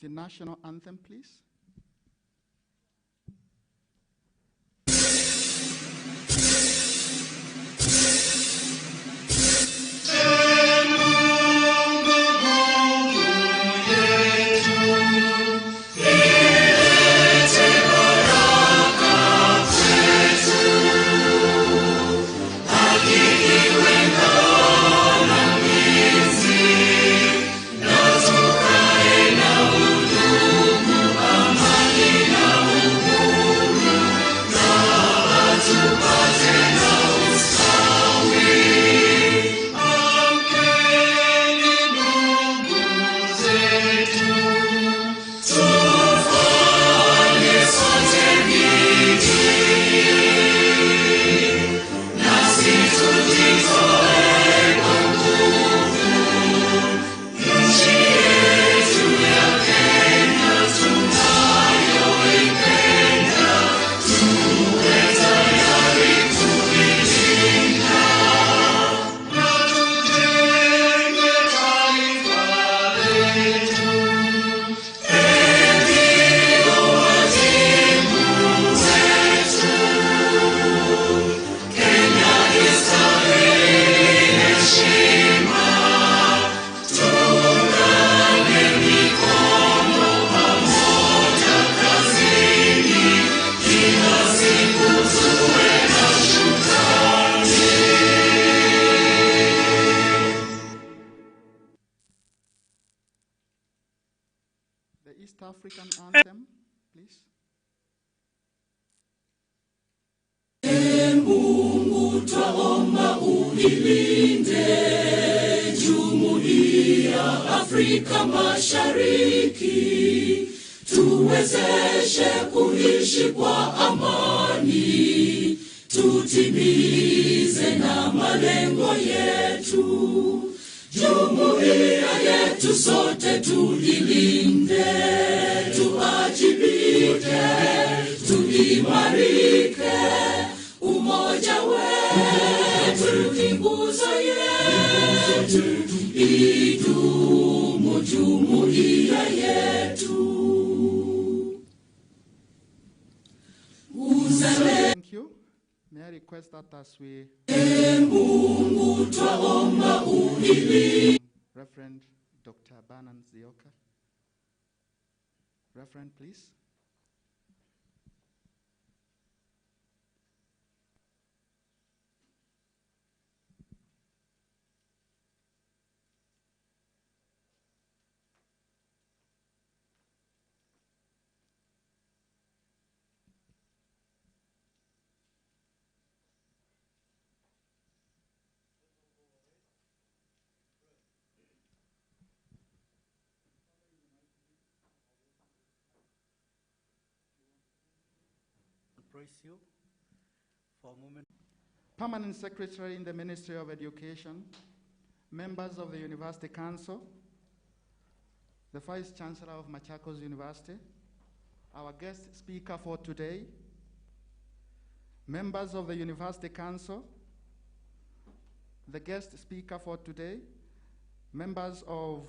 The national anthem, please. The East African anthem, please. Mungu twaomba uilinde Jumuiya Afrika Mashariki, tuwezeshe kuishi kwa amani, tutimize na malengo yetu. Jumuiya yetu sote tuilinde, tuajibike, tuimarike. Umoja wetu ni nguzo yetu, idumu jumuiya yetu. Thank you. May I request that as we Mungu twaomba uilinde. Reverend Dr. Banan Zioka. Reverend, please. Praise you for a moment. Permanent Secretary in the Ministry of Education, members of the University Council, the Vice Chancellor of Machakos University, our guest speaker for today, members of the University Council, the guest speaker for today, members of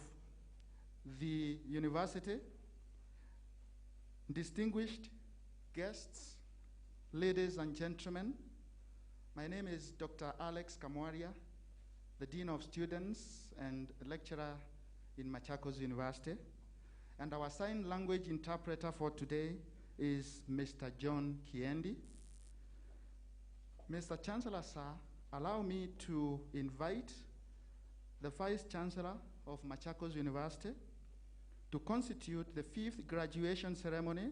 the university, distinguished guests, ladies and gentlemen, my name is Dr. Alex Kamwaria, the Dean of Students and lecturer in Machakos University. And our sign language interpreter for today is Mr. John Kiendi. Mr. Chancellor, sir, allow me to invite the Vice Chancellor of Machakos University to constitute the 5th graduation ceremony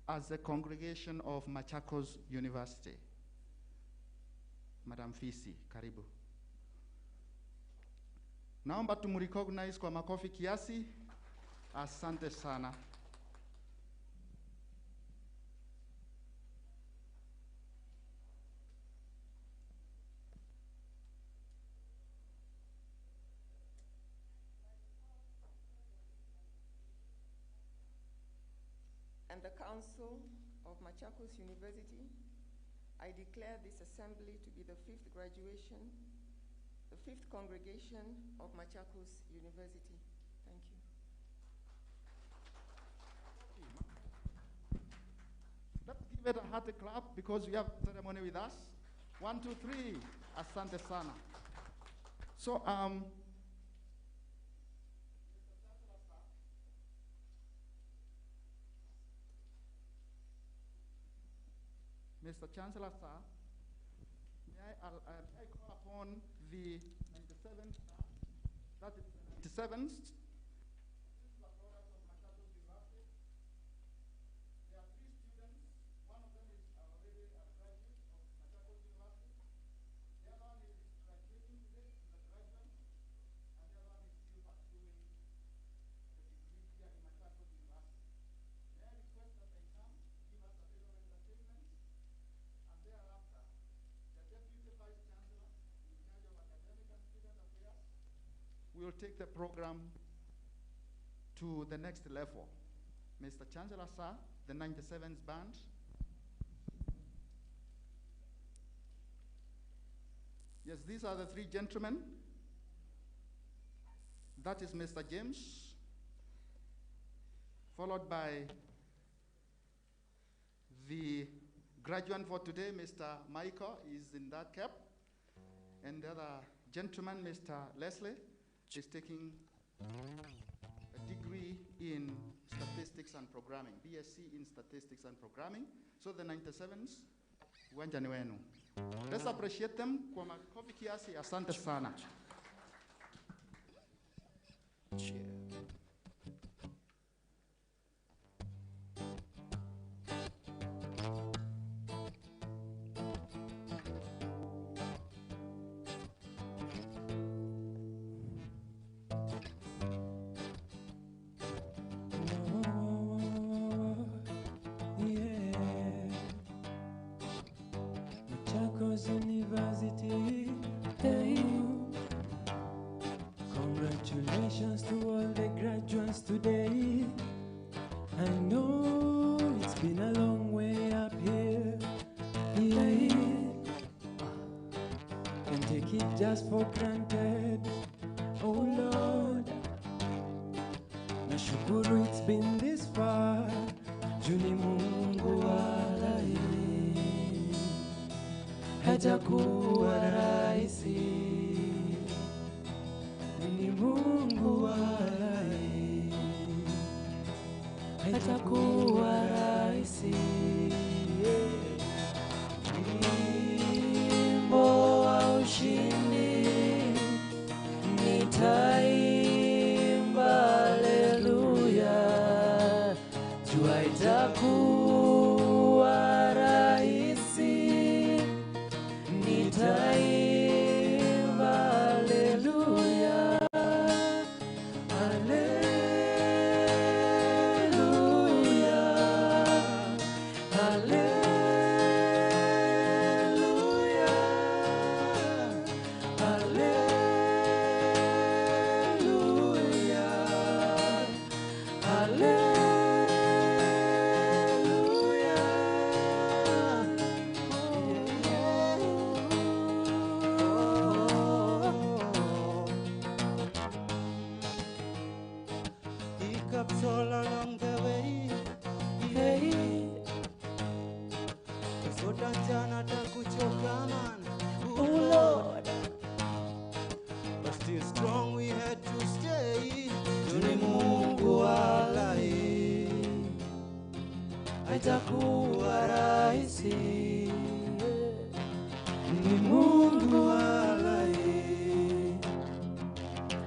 as the congregation of Machakos University. Madam Fisi, karibu. Naomba tumrecognize kwa makofi kiasi. Asante sana. And the Council of Machakos University, I declare this assembly to be the 5th graduation, the 5th congregation of Machakos University. Thank you. give it a hearty clap because we have ceremony with us. 1, 2, 3. Asante sana. So, Mr. Chancellor, sir, may I call upon the 97th, that is the 97th, products of Machakos University. There are 3 students. One of them is already a graduate of Machakos University. The other one is graduating today, is a graduate, and the other one is still pursuing the degree here in Machakos University. May I request that they come, give us a bit of entertainment, and thereafter, the Deputy Vice Chancellor in charge of academic and student affairs will take the program to the next level. Mr. Chancellor, sir, the 97th band. Yes, these are the 3 gentlemen. That is Mr. James, followed by the graduate for today, Mr. Michael, is in that cap. And the other gentleman, Mr. Leslie, is taking a degree in statistics and programming, BSc in statistics and programming. So the 97s, uwanja ni wenu. Let's appreciate them kwa makofi kiasi. Asante sana. Machakos University, hey. Congratulations to all the graduates today. I know it's been a long way up here, yeah. Can't take it just for granted, oh Lord. Nashukuru it's been this far, Juni Mungu walai. Hajakuwa rahisi, ni Mungu walai. Hajakuwa rahisi, wimbo wa ushindi nitaimba haleluya, jua itakuwa rahisi, nitaimba haleluya, haleluya, haleluya, haleluya, Hiccups all along the way. hey. Soda jana takuchoka man. Oh Lord, But still strong we had to stay. Juni Mungu walai. haitakuwa rahisi, ni Mungu walai.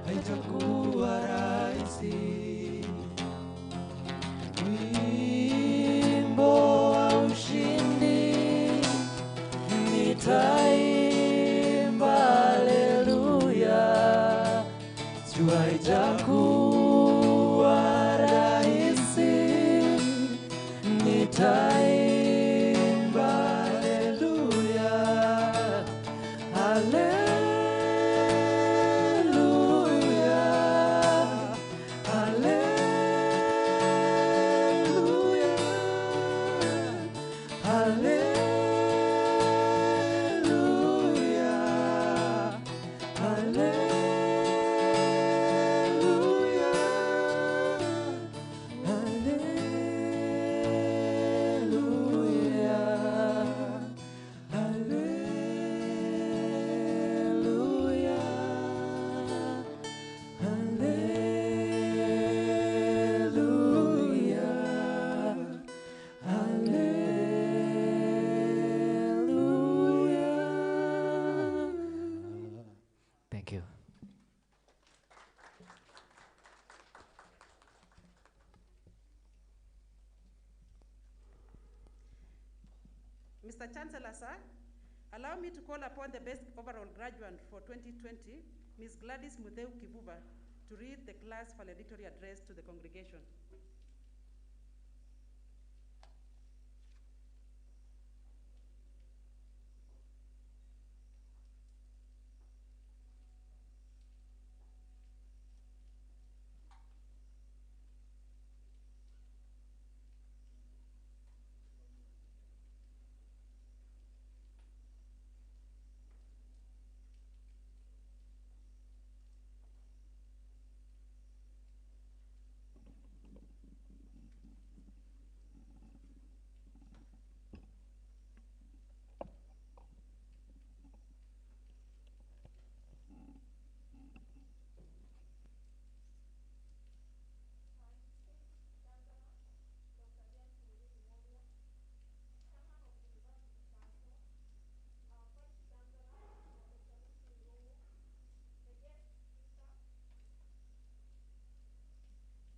haitakuwa rahisi. Wimbo wa ushindi nitaimba haleluya, jua haitakuwa rahisi, nitaimba haleluya, haleluya, haleluya, haleluya, haleluya, haleluya. Mr. Chancellor, sir, allow me to call upon the best overall graduate for 2020, Ms. Gladys Mutheu Kivuva, to read the class valedictory address to the congregation.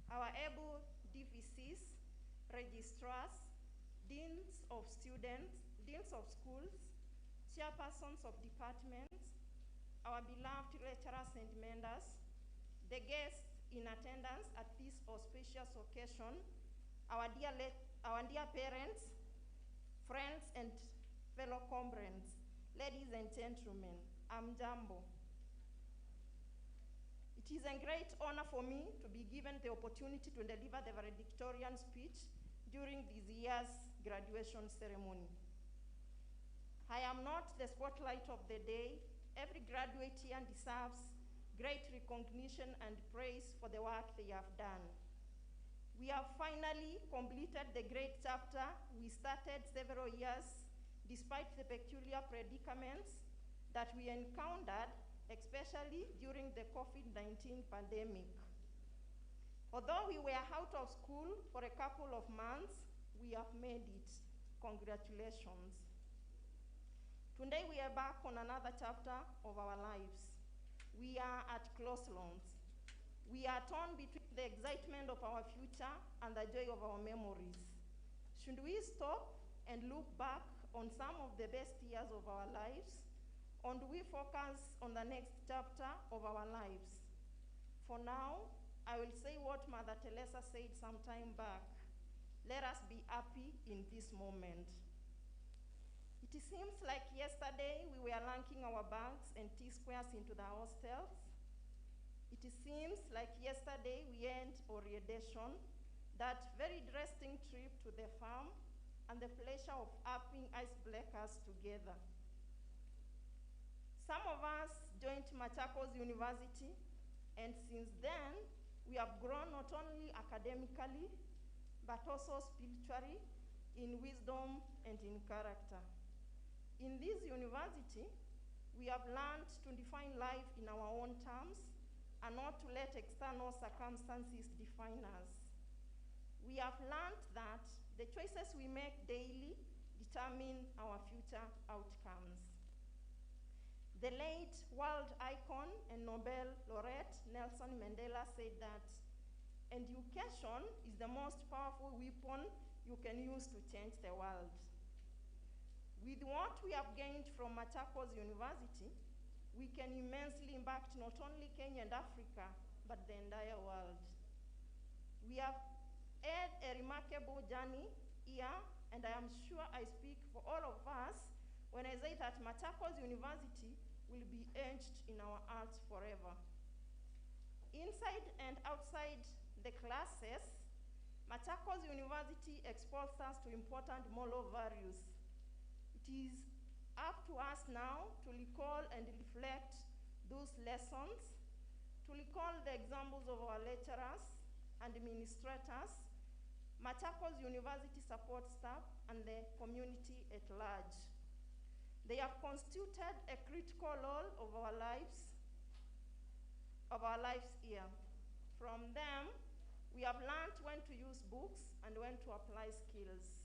Our able DVCs, registrars, deans of students, deans of schools, chairpersons of departments, our beloved lecturers and mentors, the guests in attendance at this auspicious occasion, our dear parents, friends, and fellow comrades, ladies and gentlemen, I'm Jambo. It is a great honor for me to be given the opportunity to deliver the valedictorian speech during this year's graduation ceremony. I am not the spotlight of the day. Every graduate here deserves great recognition and praise for the work they have done. We have finally completed the great chapter we started several years despite the peculiar predicaments that we encountered, especially during the COVID-19 pandemic. Although we were out of school for a couple of months, we have made it. Congratulations. Today we are back on another chapter of our lives. We are at crossroads. We are torn between the excitement of our future and the joy of our memories. Should we stop and look back on some of the best years of our lives? Or do we focus on the next chapter of our lives? For now, I will say what Mother Teresa said some time back. Let us be happy in this moment. It seems like yesterday we were lunching our bags and T-squares into the hostels. It seems like yesterday we end orientation, that very interesting trip to the farm, and the pleasure of upping icebreakers together. Some of us joined Machakos University, and since then, we have grown not only academically, but also spiritually, in wisdom and in character. In this university, we have learned to define life in our own terms and not to let external circumstances define us. We have learned that the choices we make daily determine our future outcomes. The late world icon and Nobel laureate Nelson Mandela said that education is the most powerful weapon you can use to change the world. With what we have gained from Machakos University, we can immensely impact not only Kenya and Africa, but the entire world. We have had a remarkable journey here, and I am sure I speak for all of us when I say that Machakos University will be etched in our hearts forever. Inside and outside the classes, Machakos University exposes us to important moral values. It is up to us now to recall and reflect those lessons, to recall the examples of our lecturers and administrators, Machakos University support staff, and the community at large. They have constituted a critical role of our lives here. From them, we have learned when to use books and when to apply skills.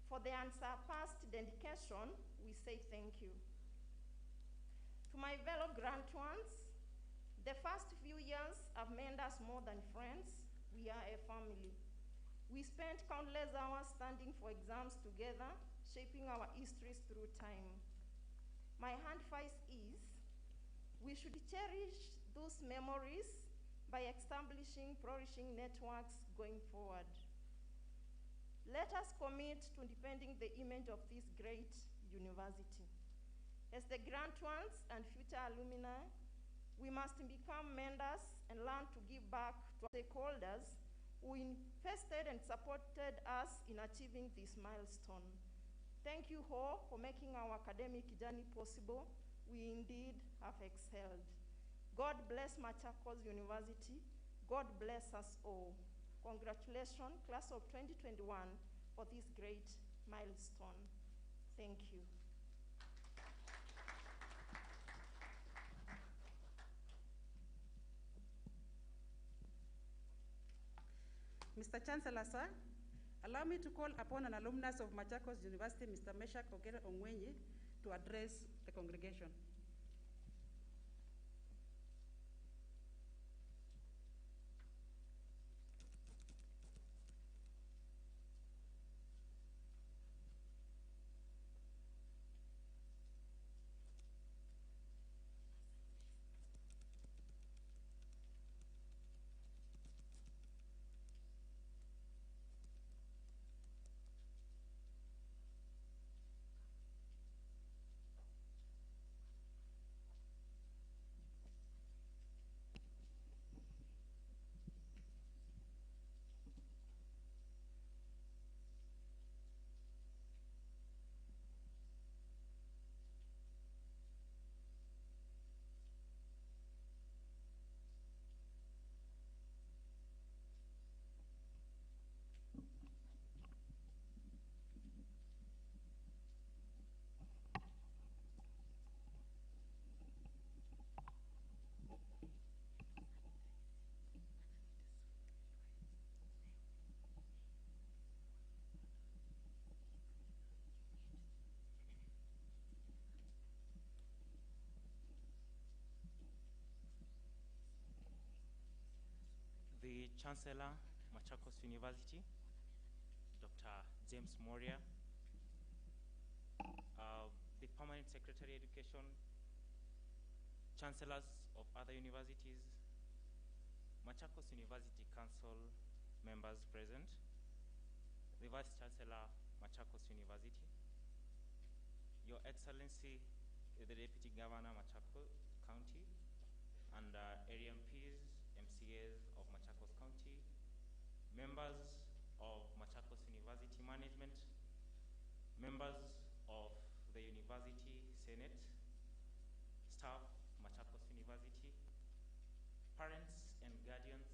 For their unsurpassed dedication, we say thank you. To my fellow graduates, the first few years have made us more than friends. We are a family. We spent countless hours standing for exams together, shaping our histories through time. My advice is we should cherish those memories by establishing flourishing networks going forward. Let us commit to defending the image of this great university. As the grant ones and future alumni, we must become mentors and learn to give back to stakeholders who invested and supported us in achieving this milestone. Thank you all for making our academic journey possible. We indeed have excelled. God bless Machakos University. God bless us all. Congratulations, class of 2021, for this great milestone. Thank you. Mr. Chancellor, sir, allow me to call upon an alumnus of Machakos University, Mr. Machakos Ongwenyi, to address the congregation. The Chancellor, Machakos University, Dr. James Moria, the Permanent Secretary Education, Chancellors of other universities, Machakos University Council members present, the Vice Chancellor, Machakos University, Your Excellency, the Deputy Governor, Machakos County, and area MPs, MCAs of Machakos County, members of Machakos University Management, members of the University Senate, staff, Machakos University, parents and guardians,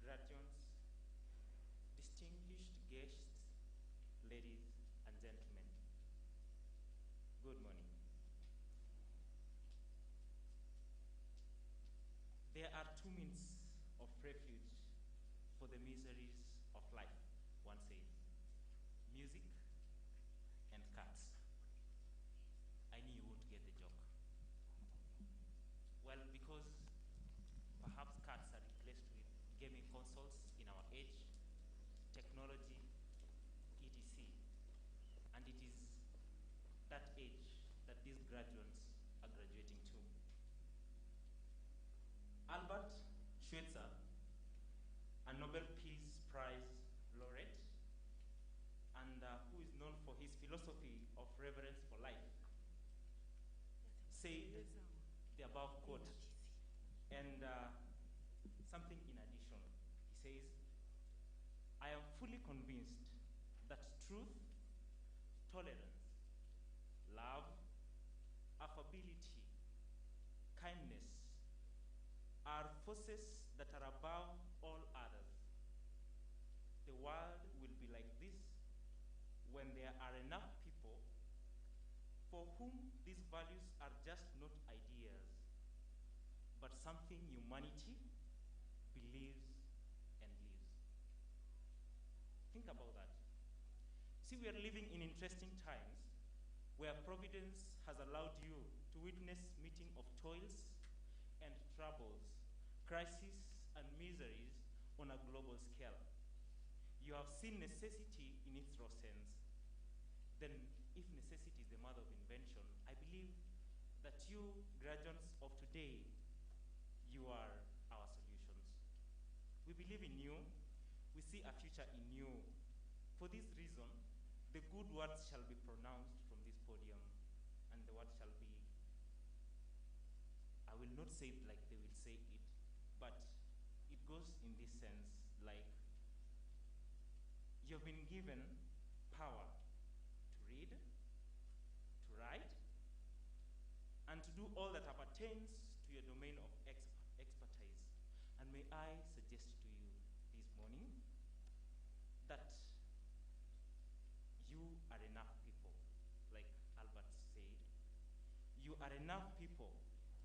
graduates, distinguished guests, ladies and gentlemen, good morning. There are 2 means of refuge for the miseries of life, one says, music and cats. I knew you won't get the joke. Well, because perhaps cats are replaced with gaming consoles in our age, technology, etc. And it is that age that these graduates are graduating to. Albert Schweitzer, a Nobel Peace Prize laureate, and who is known for his philosophy of reverence for life, said the above quote, and something in addition. He says, I am fully convinced that truth, tolerance, love, affability, kindness are forces that are above all others. The world will be like this when there are enough people for whom these values are just not ideas, but something humanity believes and lives. Think about that. See, we are living in interesting times where Providence has allowed you to witness meeting of toils and troubles, crises and miseries on a global scale. You have seen necessity in its raw sense. Then if necessity is the mother of invention, I believe that you, graduates of today, you are our solutions. We believe in you. We see a future in you. For this reason, the good words shall be pronounced from this podium, and the words shall be, I will not say it like they will say it, but it goes in this sense, like, you've been given power to read, to write, and to do all that appertains to your domain of expertise. And may I suggest to you this morning that you are enough people, like Albert said. You are enough people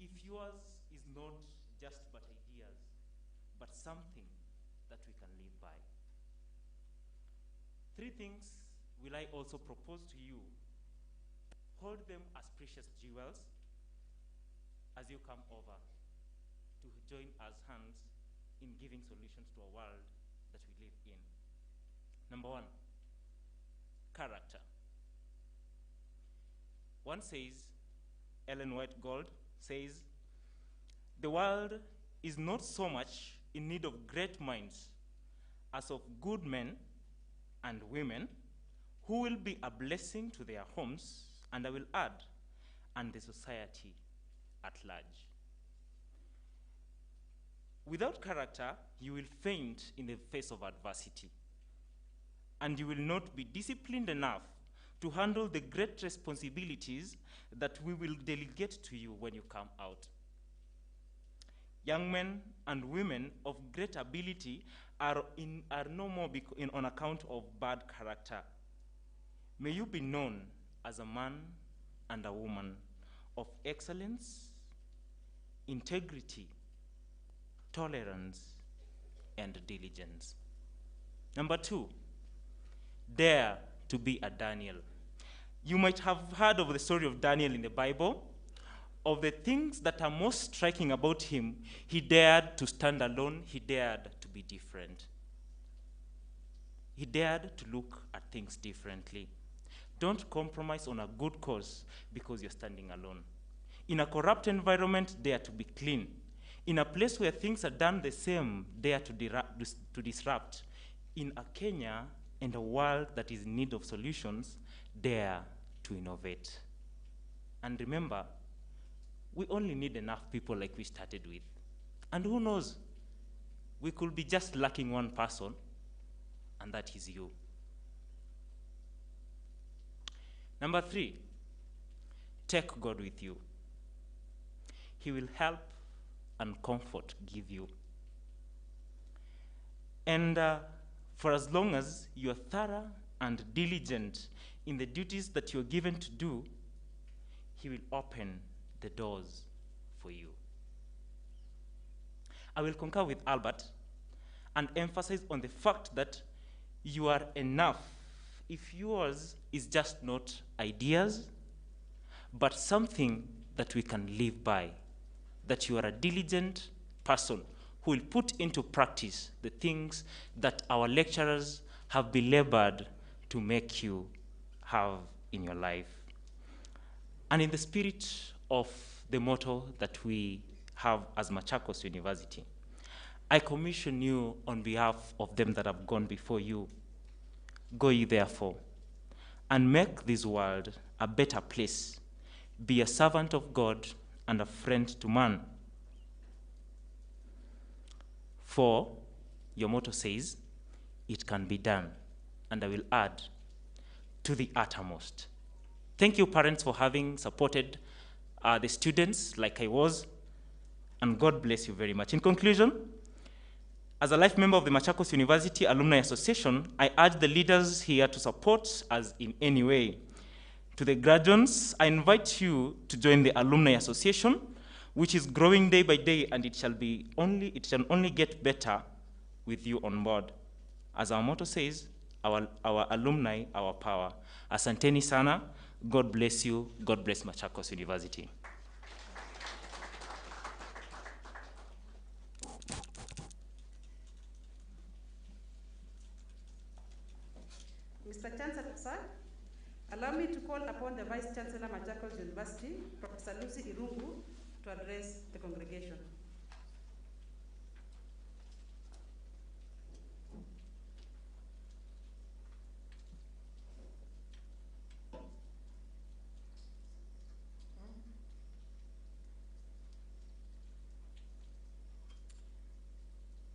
if yours is not just but ideas, but something that we can live by. 3 things will I also propose to you. Hold them as precious jewels as you come over to join us hands in giving solutions to a world that we live in. Number 1, character. One says, Ellen White Gold says, the world is not so much in need of great minds as of good men and women who will be a blessing to their homes, and I will add, and the society at large. Without character, you will faint in the face of adversity, and you will not be disciplined enough to handle the great responsibilities that we will delegate to you when you come out. Young men and women of great ability are no more on account of bad character. May you be known as a man and a woman of excellence, integrity, tolerance, and diligence. Number 2, dare to be a Daniel. You might have heard of the story of Daniel in the Bible. Of the things that are most striking about him, he dared to stand alone, he dared to be different. He dared to look at things differently. Don't compromise on a good cause because you're standing alone. In a corrupt environment, dare to be clean. In a place where things are done the same, dare to disrupt. In a Kenya and a world that is in need of solutions, dare to innovate. And remember, we only need enough people like we started with. And who knows, we could be just lacking one person, and that is you. Number 3, take God with you. He will help and comfort give you. And for as long as you're thorough and diligent in the duties that you're given to do, he will open the doors for you. I will concur with Albert and emphasize on the fact that you are enough if yours is just not ideas, but something that we can live by, that you are a diligent person who will put into practice the things that our lecturers have belabored to make you have in your life. And in the spirit of the motto that we have as Machakos University, I commission you on behalf of them that have gone before you. Go ye therefore, and make this world a better place. Be a servant of God and a friend to man. For your motto says, it can be done. And I will add, to the uttermost. Thank you, parents, for having supported the students like I was, and God bless you very much. In conclusion, as a life member of the Machakos University Alumni Association, I urge the leaders here to support us in any way. To the graduates, I invite you to join the Alumni Association, which is growing day by day, and it shall only get better with you on board. As our motto says, our alumni, our power. Asanteni sana. God bless you. God bless Machakos University. Mr. Chancellor, sir, Allow me to call upon the Vice Chancellor, Machakos University, Professor Lucy Irungu, to address the congregation.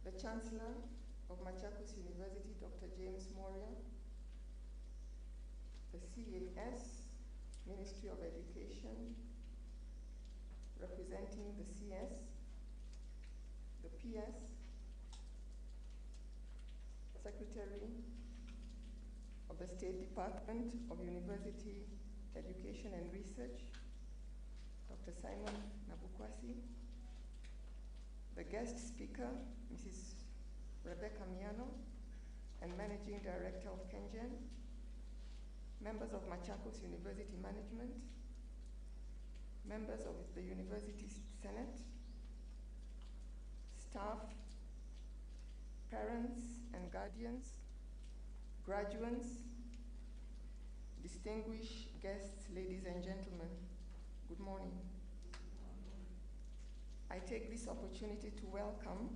The Chancellor of Machakos University, Dr. James Moria, the CAS, Ministry of Education, representing the CS, the PS, Secretary of the State Department of University Education and Research, Dr. Simon Nabukwasi, the guest speaker, Mrs. Rebecca Miano, and Managing Director of Kengen, members of Machakos University Management, members of the University Senate, staff, parents and guardians, graduates, distinguished guests, ladies and gentlemen, good morning. I take this opportunity to welcome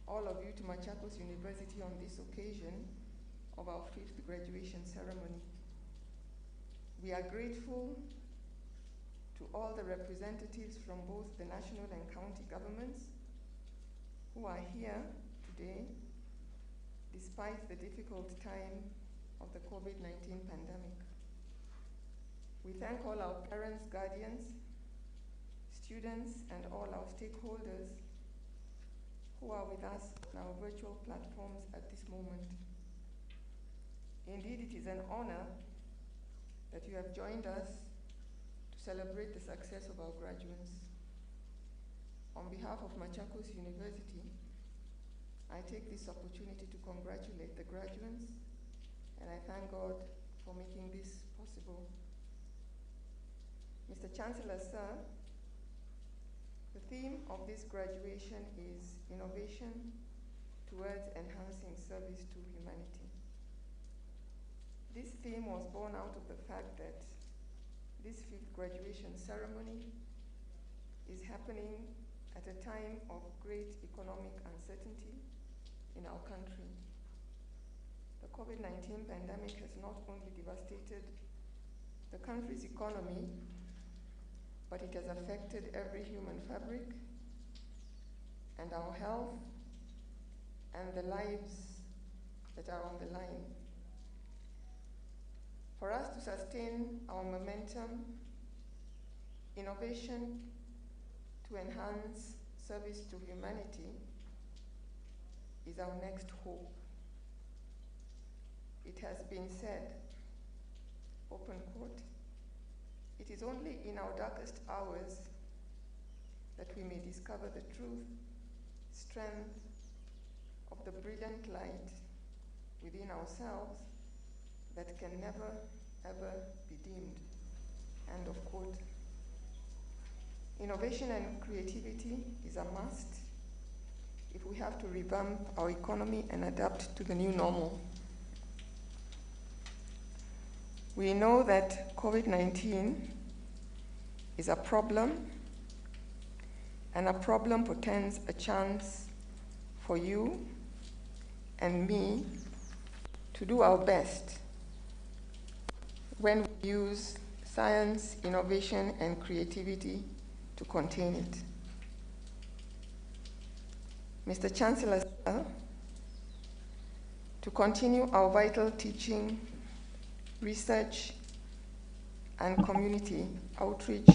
all of you to Machakos University on this occasion of our 5th graduation ceremony. We are grateful to all the representatives from both the national and county governments who are here today despite the difficult time of the COVID-19 pandemic. We thank all our parents, guardians, students, and all our stakeholders who are with us on our virtual platforms at this moment. Indeed, it is an honor that you have joined us to celebrate the success of our graduates. On behalf of Machakos University, I take this opportunity to congratulate the graduates, and I thank God for making this possible. Mr. Chancellor, sir, the theme of this graduation is innovation towards enhancing service to humanity. This theme was born out of the fact that this 5th graduation ceremony is happening at a time of great economic uncertainty in our country. The COVID-19 pandemic has not only devastated the country's economy, but it has affected every human fabric and our health and the lives that are on the line. For us to sustain our momentum, innovation to enhance service to humanity is our next hope. It has been said, open quote, "It is only in our darkest hours that we may discover the truth, strength of the brilliant light within ourselves that can never, ever be dimmed." End of quote. Innovation and creativity is a must if we have to revamp our economy and adapt to the new normal. We know that COVID-19 is a problem, and a problem portends a chance for you and me to do our best when we use science, innovation, and creativity to contain it. Mr. Chancellor, sir, to continue our vital teaching, research, and community outreach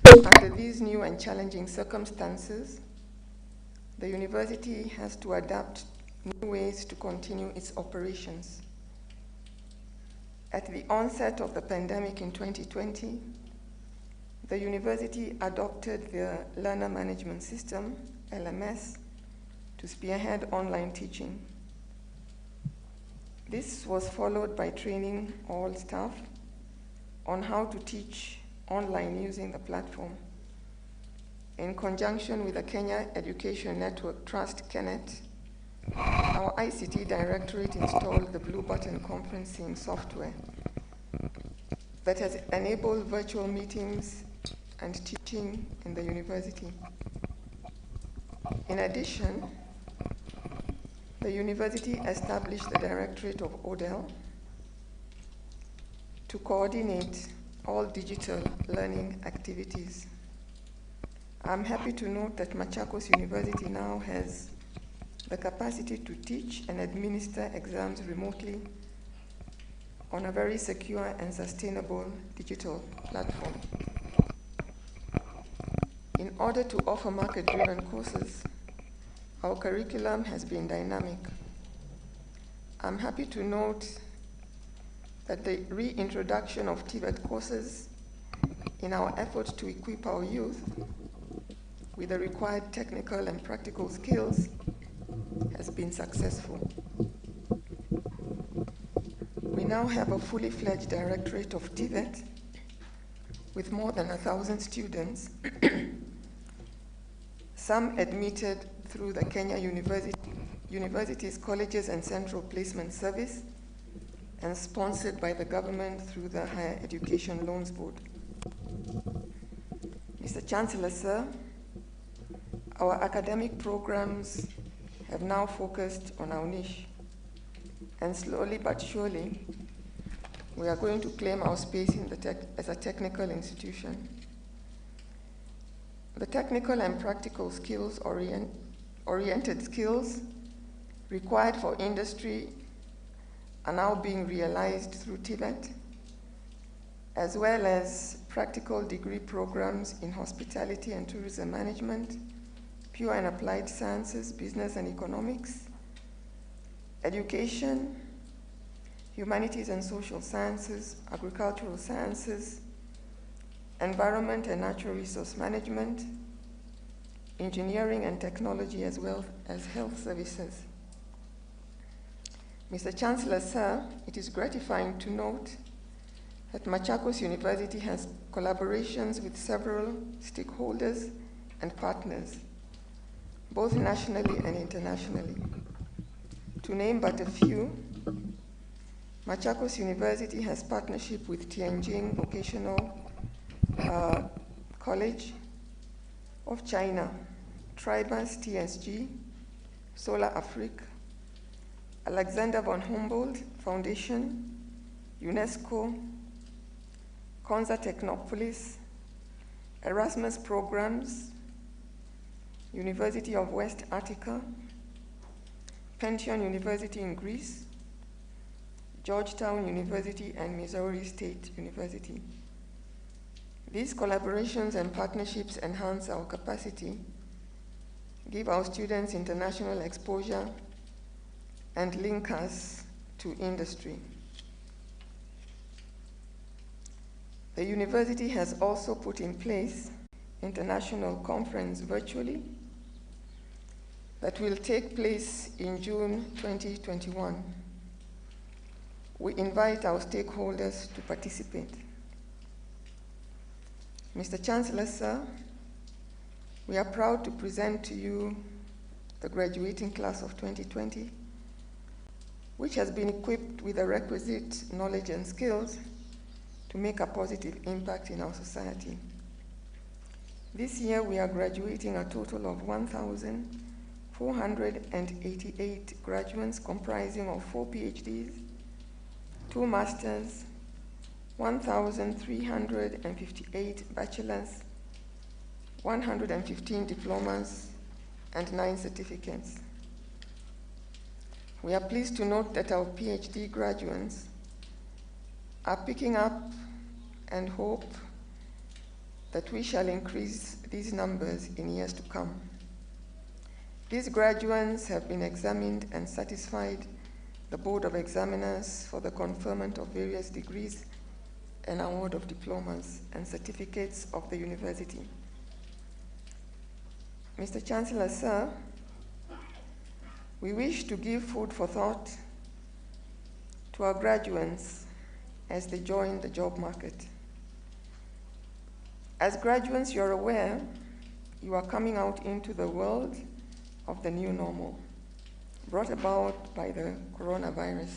under these new and challenging circumstances, the university has to adapt new ways to continue its operations. At the onset of the pandemic in 2020, the university adopted the Learner Management System, LMS, to spearhead online teaching. This was followed by training all staff on how to teach online using the platform. In conjunction with the Kenya Education Network Trust, KENET, our ICT Directorate installed the Blue Button conferencing software that has enabled virtual meetings and teaching in the university. In addition, the university established the Directorate of ODEL to coordinate all digital learning activities. I'm happy to note that Machakos University now has the capacity to teach and administer exams remotely on a very secure and sustainable digital platform. In order to offer market-driven courses, our curriculum has been dynamic. I'm happy to note that the reintroduction of TVET courses in our effort to equip our youth with the required technical and practical skills has been successful. We now have a fully fledged directorate of TVET with more than 1,000 students, some admitted through the Kenya Universities, Colleges and Central Placement Service, and sponsored by the government through the Higher Education Loans Board. Mr. Chancellor, sir, our academic programs have now focused on our niche, and slowly but surely, we are going to claim our space in as a technical institution. The technical and practical skills oriented skills required for industry are now being realized through TVET, as well as practical degree programs in hospitality and tourism management, pure and applied sciences, business and economics, education, humanities and social sciences, agricultural sciences, environment and natural resource management, engineering and technology, as well as health services. Mr. Chancellor, sir, it is gratifying to note that Machakos University has collaborations with several stakeholders and partners, both nationally and internationally. To name but a few, Machakos University has partnership with Tianjin Vocational College of China, Tribus TSG, Solar Afrique, Alexander von Humboldt Foundation, UNESCO, Konza Technopolis, Erasmus Programs, University of West Attica, Pension University in Greece, Georgetown University, and Missouri State University. These collaborations and partnerships enhance our capacity, give our students international exposure, and link us to industry. The university has also put in place international conference virtually that will take place in June 2021. We invite our stakeholders to participate. Mr. Chancellor, sir, we are proud to present to you the graduating class of 2020, which has been equipped with the requisite knowledge and skills to make a positive impact in our society. This year, we are graduating a total of 1,488 graduates comprising of 4 PhDs, 2 masters, 1,358 bachelors, 115 diplomas, and 9 certificates. We are pleased to note that our PhD graduates are picking up and hope that we shall increase these numbers in years to come. These graduates have been examined and satisfied the Board of Examiners for the conferment of various degrees and award of diplomas and certificates of the university. Mr. Chancellor, sir, we wish to give food for thought to our graduates as they join the job market. As graduates, you're aware you are coming out into the world of the new normal, brought about by the coronavirus.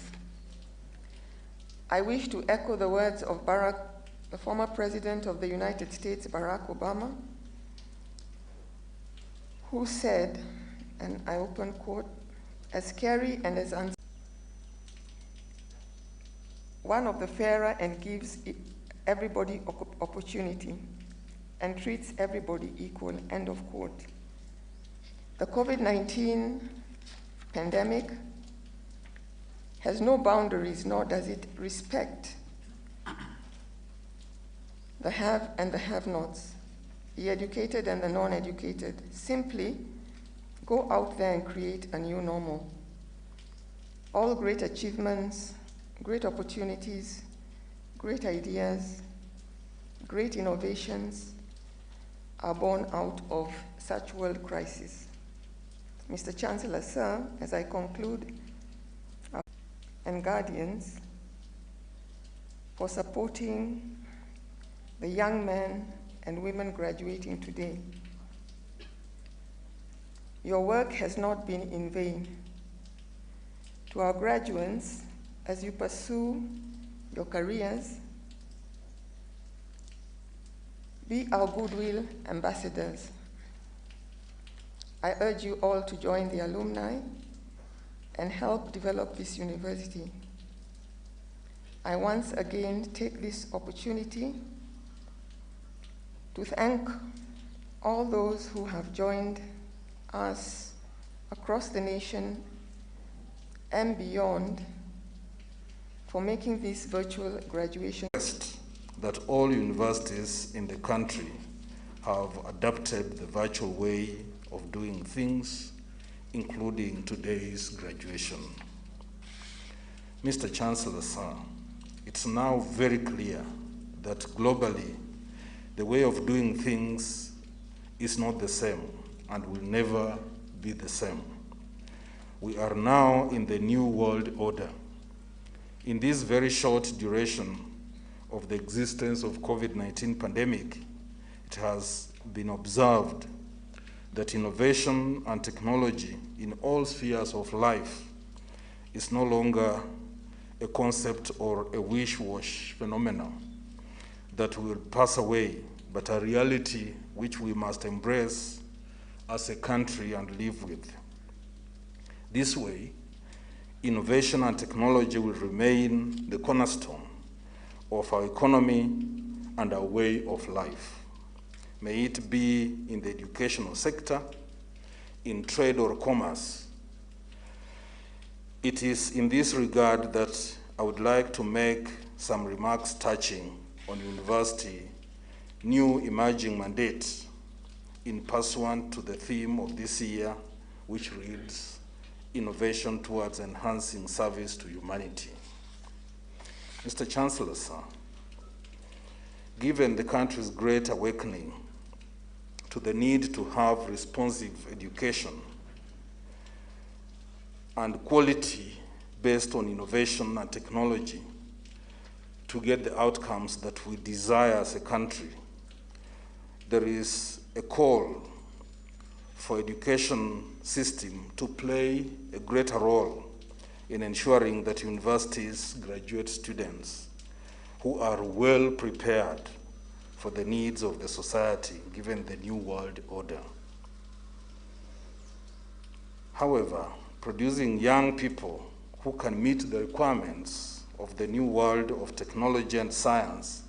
I wish to echo the words of Barack the former President of the United States, Barack Obama, who said, and I open quote, "As scary and as one of the fairer and gives everybody opportunity and treats everybody equal," end of quote. The COVID-19 pandemic has no boundaries, nor does it respect the have and the have-nots, the educated and the non-educated. Simply go out there and create a new normal. All great achievements, great opportunities, great ideas, great innovations are born out of such world crises. Mr. Chancellor, sir, as I conclude, and guardians for supporting the young men and women graduating today. Your work has not been in vain. To our graduates, as you pursue your careers, be our goodwill ambassadors. I urge you all to join the alumni and help develop this university. I once again take this opportunity to thank all those who have joined us across the nation and beyond for making this virtual graduation. That all universities in the country have adapted the virtual way of doing things, including today's graduation. Mr. Chancellor, sir, it's now very clear that globally, the way of doing things is not the same and will never be the same. We are now in the new world order. In this very short duration of the existence of COVID-19 pandemic, it has been observed that innovation and technology in all spheres of life is no longer a concept or a wish-wash phenomenon that will pass away, but a reality which we must embrace as a country and live with. This way, innovation and technology will remain the cornerstone of our economy and our way of life. May it be in the educational sector, in trade or commerce. It is in this regard that I would like to make some remarks touching on university new emerging mandate in pursuant to the theme of this year, which reads, Innovation Towards Enhancing Service to Humanity. Mr. Chancellor, sir, given the country's great awakening to the need to have responsive education and quality based on innovation and technology to get the outcomes that we desire as a country, there is a call for education system to play a greater role in ensuring that universities graduate students who are well prepared for the needs of the society given the new world order. However, producing young people who can meet the requirements of the new world of technology and science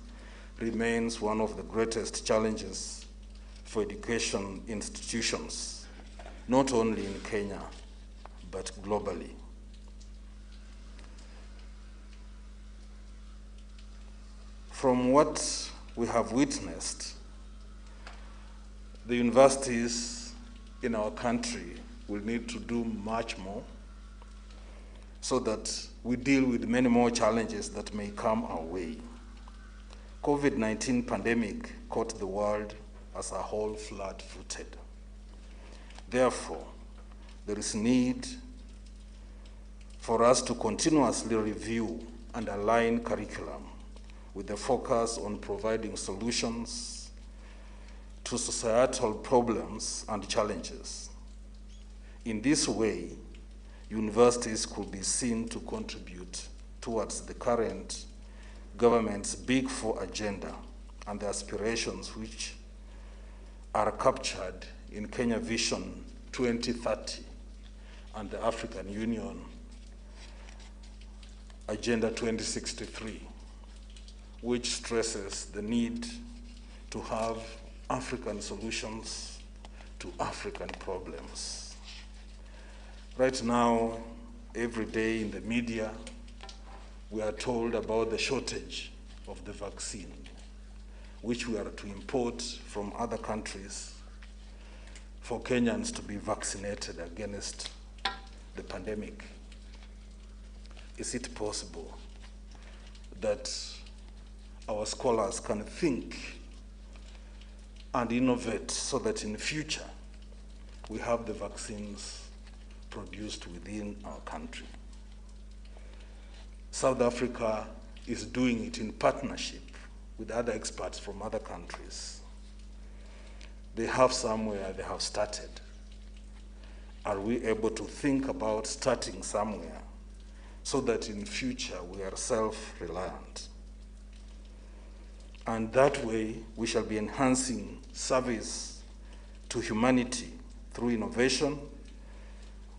remains one of the greatest challenges for education institutions, not only in Kenya, but globally. From what we have witnessed, the universities in our country will need to do much more so that we deal with many more challenges that may come our way. COVID-19 pandemic caught the world as a whole flat-footed. Therefore, there is need for us to continuously review and align curriculum with the focus on providing solutions to societal problems and challenges. In this way, universities could be seen to contribute towards the current government's Big Four agenda and the aspirations which are captured in Kenya Vision 2030 and the African Union Agenda 2063, which stresses the need to have African solutions to African problems. Right now, every day in the media, we are told about the shortage of the vaccine, which we are to import from other countries for Kenyans to be vaccinated against the pandemic. Is it possible that our scholars can think and innovate so that in future we have the vaccines produced within our country? South Africa is doing it in partnership with other experts from other countries. They have somewhere they have started. Are we able to think about starting somewhere so that in future we are self-reliant? And that way we shall be enhancing service to humanity through innovation,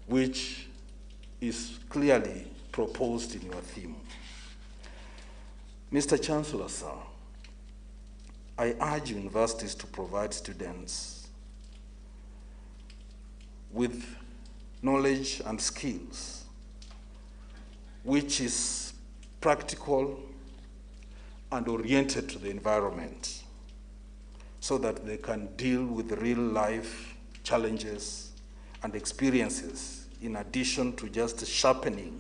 which is clearly proposed in your theme. Mr. Chancellor, sir, I urge universities to provide students with knowledge and skills, which is practical and oriented to the environment, so that they can deal with real life challenges and experiences, in addition to just sharpening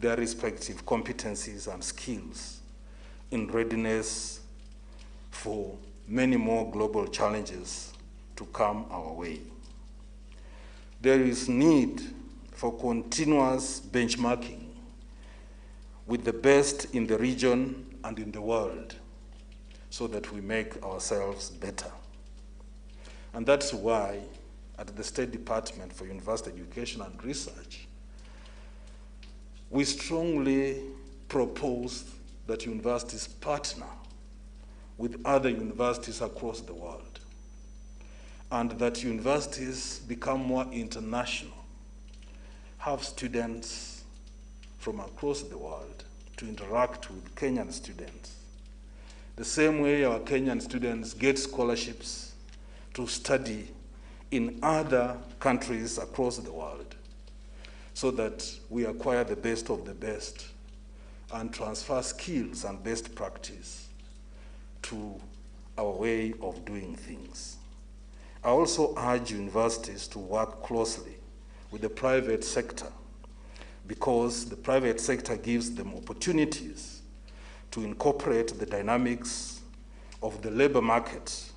their respective competencies and skills in readiness for many more global challenges to come our way. There is need for continuous benchmarking with the best in the region and in the world so that we make ourselves better. And that's why at the State Department for University Education and Research, we strongly propose that universities partner with other universities across the world, and that universities become more international, have students from across the world to interact with Kenyan students, the same way our Kenyan students get scholarships to study in other countries across the world, so that we acquire the best of the best and transfer skills and best practice to our way of doing things. I also urge universities to work closely with the private sector, because the private sector gives them opportunities to incorporate the dynamics of the labor market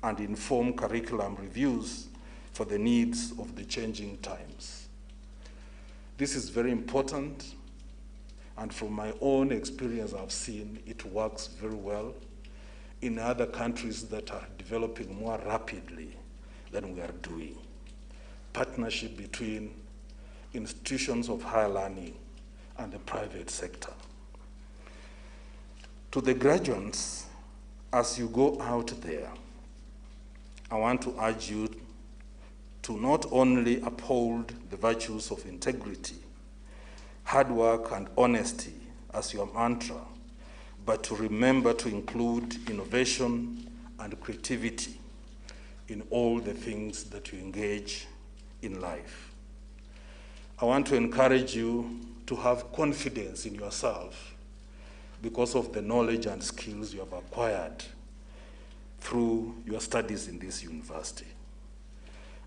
and inform curriculum reviews for the needs of the changing times. This is very important, and from my own experience I've seen it works very well in other countries that are developing more rapidly than we are doing. Partnership between institutions of higher learning and the private sector. To the graduates, as you go out there, I want to urge you to not only uphold the virtues of integrity, hard work, and honesty as your mantra, but to remember to include innovation and creativity in all the things that you engage in life. I want to encourage you to have confidence in yourself because of the knowledge and skills you have acquired through your studies in this university.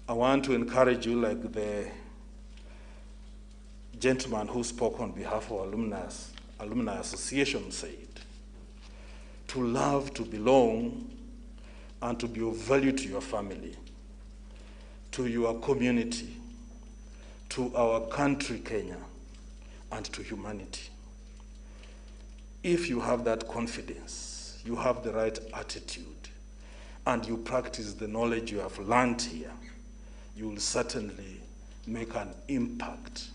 I want to encourage you, like the gentleman who spoke on behalf of Alumni Association said, to love, to belong, and to be of value to your family, to your community, to our country, Kenya, and to humanity. If you have that confidence, you have the right attitude, and you practice the knowledge you have learned here, you will certainly make an impact,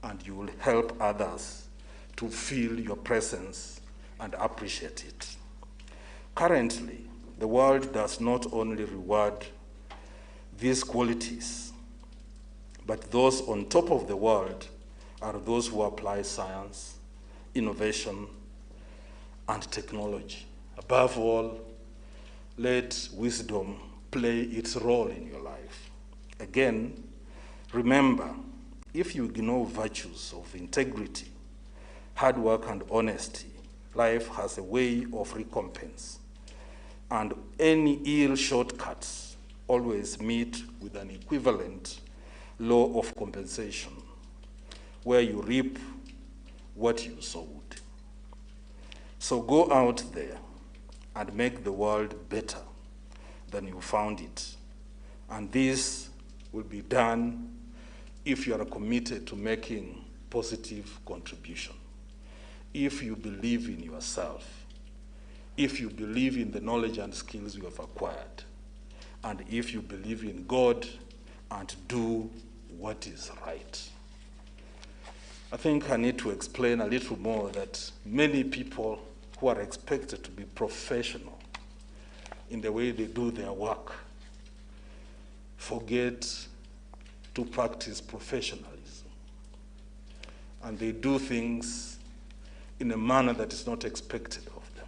and you will help others to feel your presence and appreciate it. Currently, the world does not only reward these qualities, but those on top of the world are those who apply science, innovation, and technology. Above all, let wisdom play its role in your life. Again, remember, if you ignore virtues of integrity, hard work, and honesty, life has a way of recompense, and any ill shortcuts always meet with an equivalent law of compensation, where you reap what you sowed. So go out there and make the world better than you found it. And this will be done if you are committed to making positive contribution. If you believe in yourself, if you believe in the knowledge and skills you have acquired, and if you believe in God and do what is right. I think I need to explain a little more that many people who are expected to be professional in the way they do their work forget to practice professionalism. And they do things in a manner that is not expected of them.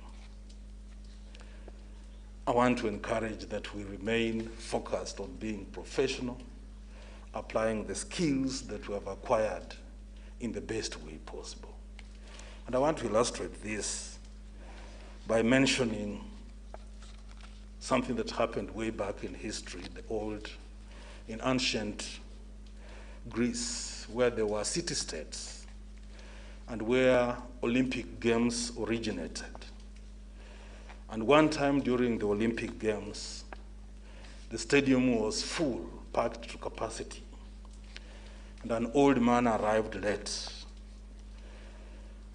I want to encourage that we remain focused on being professional, applying the skills that we have acquired in the best way possible. And I want to illustrate this by mentioning something that happened way back in history, in ancient Greece, where there were city-states and where Olympic Games originated. And one time during the Olympic Games, the stadium was full, packed to capacity. And an old man arrived late.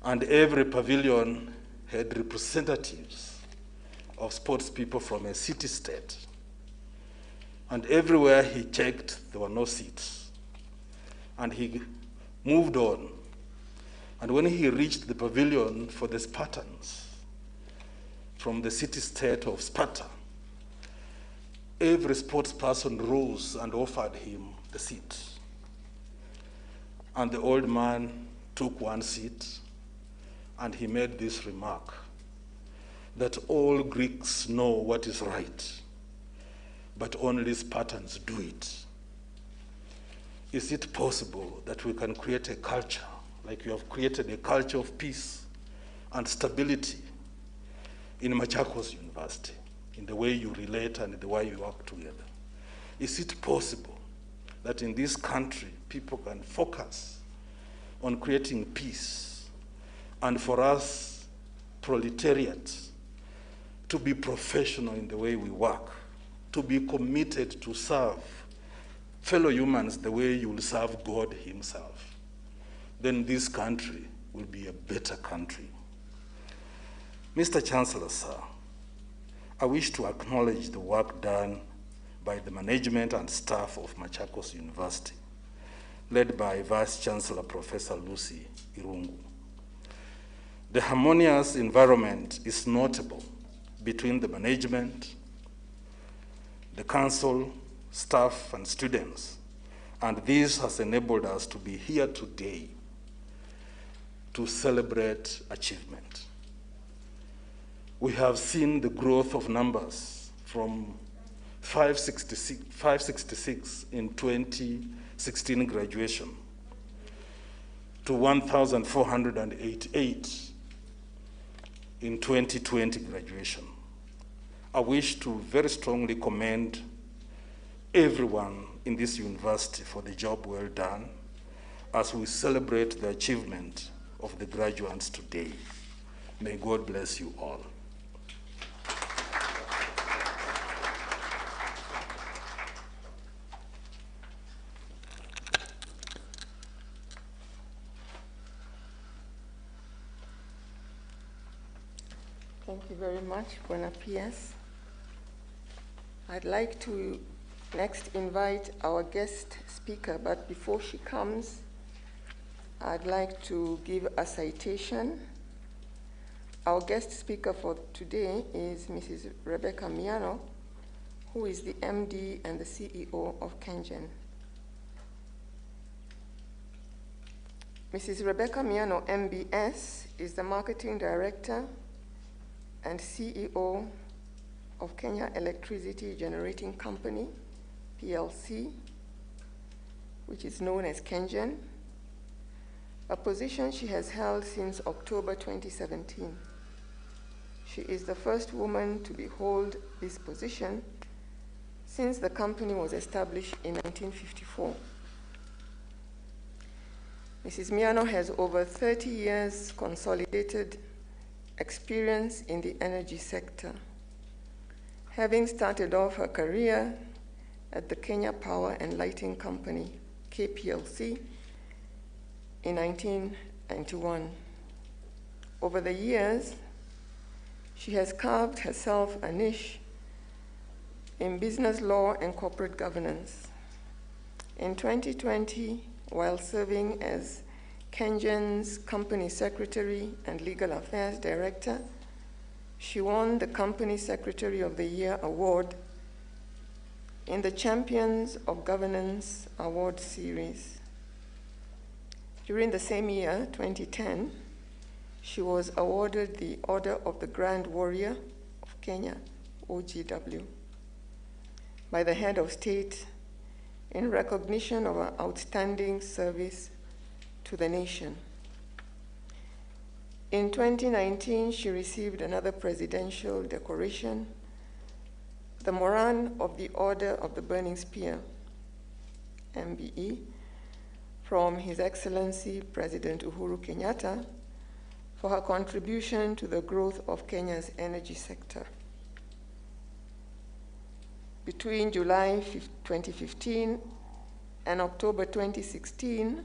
And every pavilion had representatives of sports people from a city-state. And everywhere he checked, there were no seats. And he moved on. And when he reached the pavilion for the Spartans from the city-state of Sparta, every sports person rose and offered him the seat. And the old man took one seat, and he made this remark, that all Greeks know what is right, but only Spartans do it. Is it possible that we can create a culture, like we have created a culture of peace and stability in Machakos University, in the way you relate and the way you work together? Is it possible that in this country, people can focus on creating peace, and for us, proletariat, to be professional in the way we work, to be committed to serve fellow humans the way you will serve God himself? Then this country will be a better country. Mr. Chancellor, sir, I wish to acknowledge the work done by the management and staff of Machakos University, led by Vice Chancellor Professor Lucy Irungu. The harmonious environment is notable between the management, the council, staff, and students, and this has enabled us to be here today to celebrate achievement. We have seen the growth of numbers from 566 in 2016 graduation to 1,488 in 2020 graduation. I wish to very strongly commend everyone in this university for the job well done as we celebrate the achievement of the graduates today. May God bless you all. Thank you very much, Bwana P.S. I'd like to next invite our guest speaker, but before she comes, I'd like to give a citation. Our guest speaker for today is Mrs. Rebecca Miano, who is the MD and the CEO of KenGen. Mrs. Rebecca Miano, MBS, is the Marketing Director and CEO of Kenya Electricity Generating Company, PLC, which is known as KenGen, a position she has held since October 2017. She is the first woman to hold this position since the company was established in 1954. Mrs. Miano has over 30 years consolidated experience in the energy sector, having started off her career at the Kenya Power and Lighting Company, KPLC, in 1991. Over the years, she has carved herself a niche in business law and corporate governance. In 2020, while serving as KenGen's Company Secretary and Legal Affairs Director, she won the Company Secretary of the Year Award in the Champions of Governance Award Series. During the same year, 2010, she was awarded the Order of the Grand Warrior of Kenya, OGW, by the head of state in recognition of her outstanding service to the nation. In 2019, she received another presidential decoration, the Moran of the Order of the Burning Spear, MBE, from His Excellency President Uhuru Kenyatta for her contribution to the growth of Kenya's energy sector. Between July 2015 and October 2016,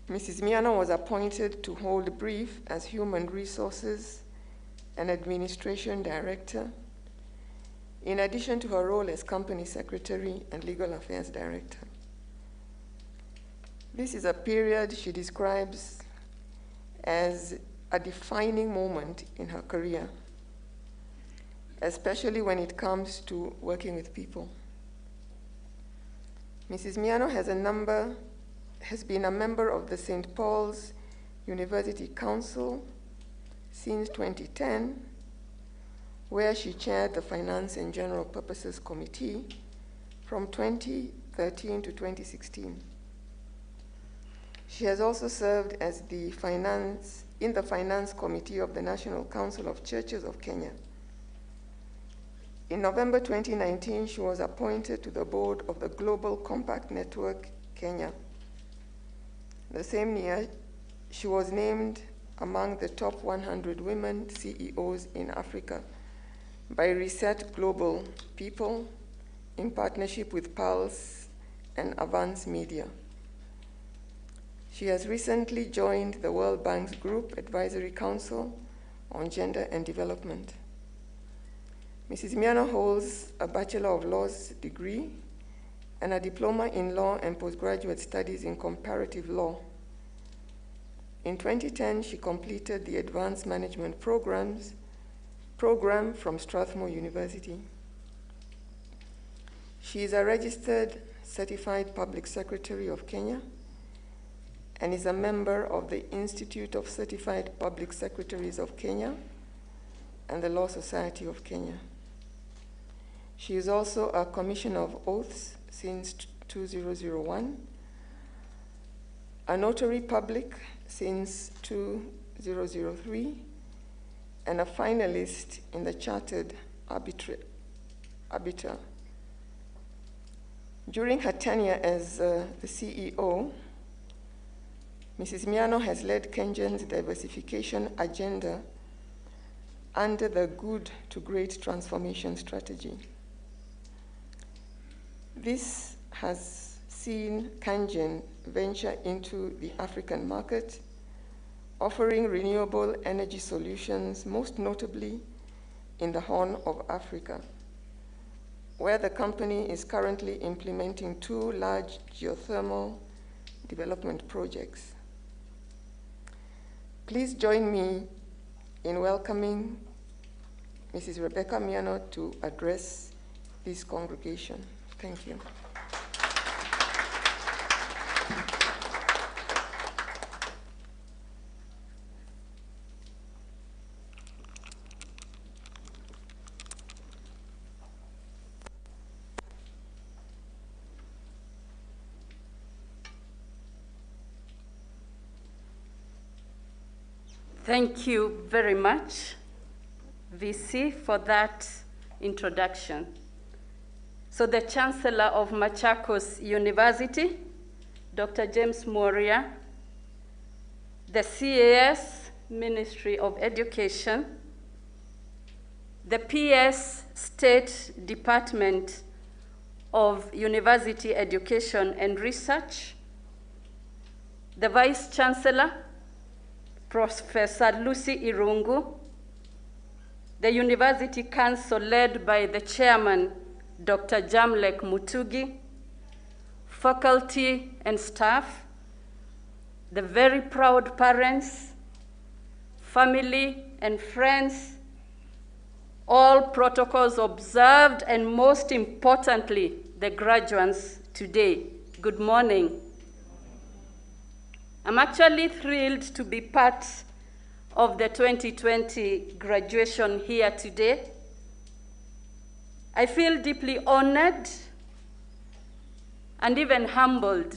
Mrs. Miano was appointed to hold a brief as Human Resources and Administration Director, in addition to her role as Company Secretary and Legal Affairs Director. This is a period she describes as a defining moment in her career, especially when it comes to working with people. Mrs. Miano has been a member of the St. Paul's University Council since 2010, where she chaired the Finance and General Purposes Committee from 2013 to 2016. She has also served as in the Finance Committee of the National Council of Churches of Kenya. In November 2019, she was appointed to the board of the Global Compact Network Kenya. The same year, she was named among the top 100 women CEOs in Africa by Reset Global People in partnership with Pulse and Avance Media. She has recently joined the World Bank's Group Advisory Council on Gender and Development. Mrs. Miano holds a Bachelor of Laws degree and a diploma in law and postgraduate studies in comparative law. In 2010, she completed the Advanced Management Program from Strathmore University. She is a registered certified public secretary of Kenya and is a member of the Institute of Certified Public Secretaries of Kenya and the Law Society of Kenya. She is also a Commissioner of Oaths since 2001, a Notary Public since 2003, and a finalist in the Chartered Arbiter. During her tenure as the CEO, Mrs. Miano has led KenGen's diversification agenda under the Good to Great Transformation Strategy. This has seen KenGen venture into the African market, offering renewable energy solutions, most notably in the Horn of Africa, where the company is currently implementing 2 large geothermal development projects. Please join me in welcoming Mrs. Rebecca Miano to address this congregation. Thank you. Thank you very much, VC, for that introduction. So the Chancellor of Machakos University, Dr. James Moria, the CAS, Ministry of Education, the PS, State Department of University Education and Research, the Vice Chancellor, Professor Lucy Irungu, the University Council led by the Chairman, Dr. Jamlek Mutugi, faculty and staff, the very proud parents, family and friends, all protocols observed, and most importantly, the graduates today. Good morning. I'm actually thrilled to be part of the 2020 graduation here today. I feel deeply honored and even humbled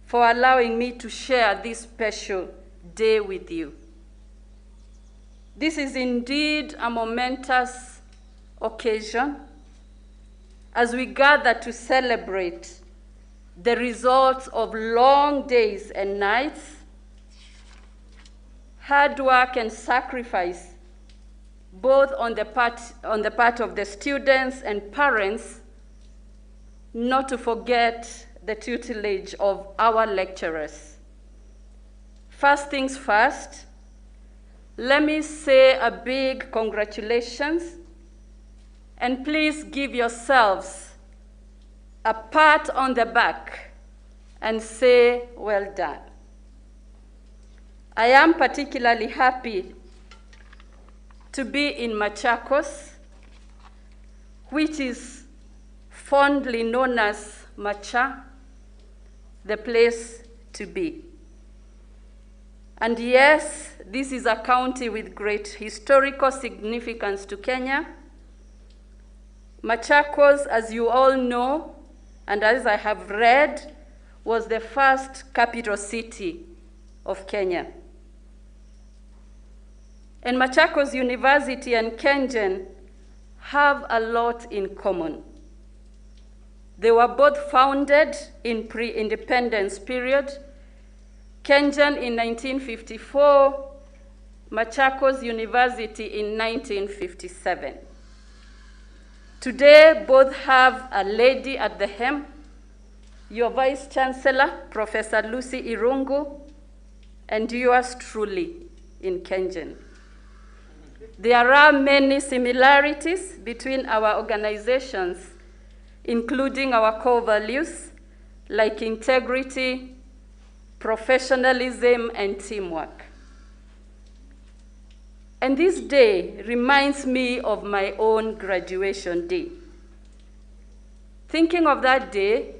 for allowing me to share this special day with you. This is indeed a momentous occasion as we gather to celebrate the results of long days and nights, hard work and sacrifice, both on the part of the students and parents, not to forget the tutelage of our lecturers. First things first, let me say a big congratulations, and please give yourselves a pat on the back and say, well done. I am particularly happy to be in Machakos, which is fondly known as Macha, the place to be. And yes, this is a county with great historical significance to Kenya. Machakos, as you all know, and as I have read, was the first capital city of Kenya. And Machakos University and Kengen have a lot in common. They were both founded in pre-independence period, Kengen in 1954, Machakos University in 1957. Today, both have a lady at the helm, your Vice Chancellor, Professor Lucy Irungu, and yours truly in Kengen. There are many similarities between our organizations, including our core values like integrity, professionalism, and teamwork. And this day reminds me of my own graduation day. Thinking of that day,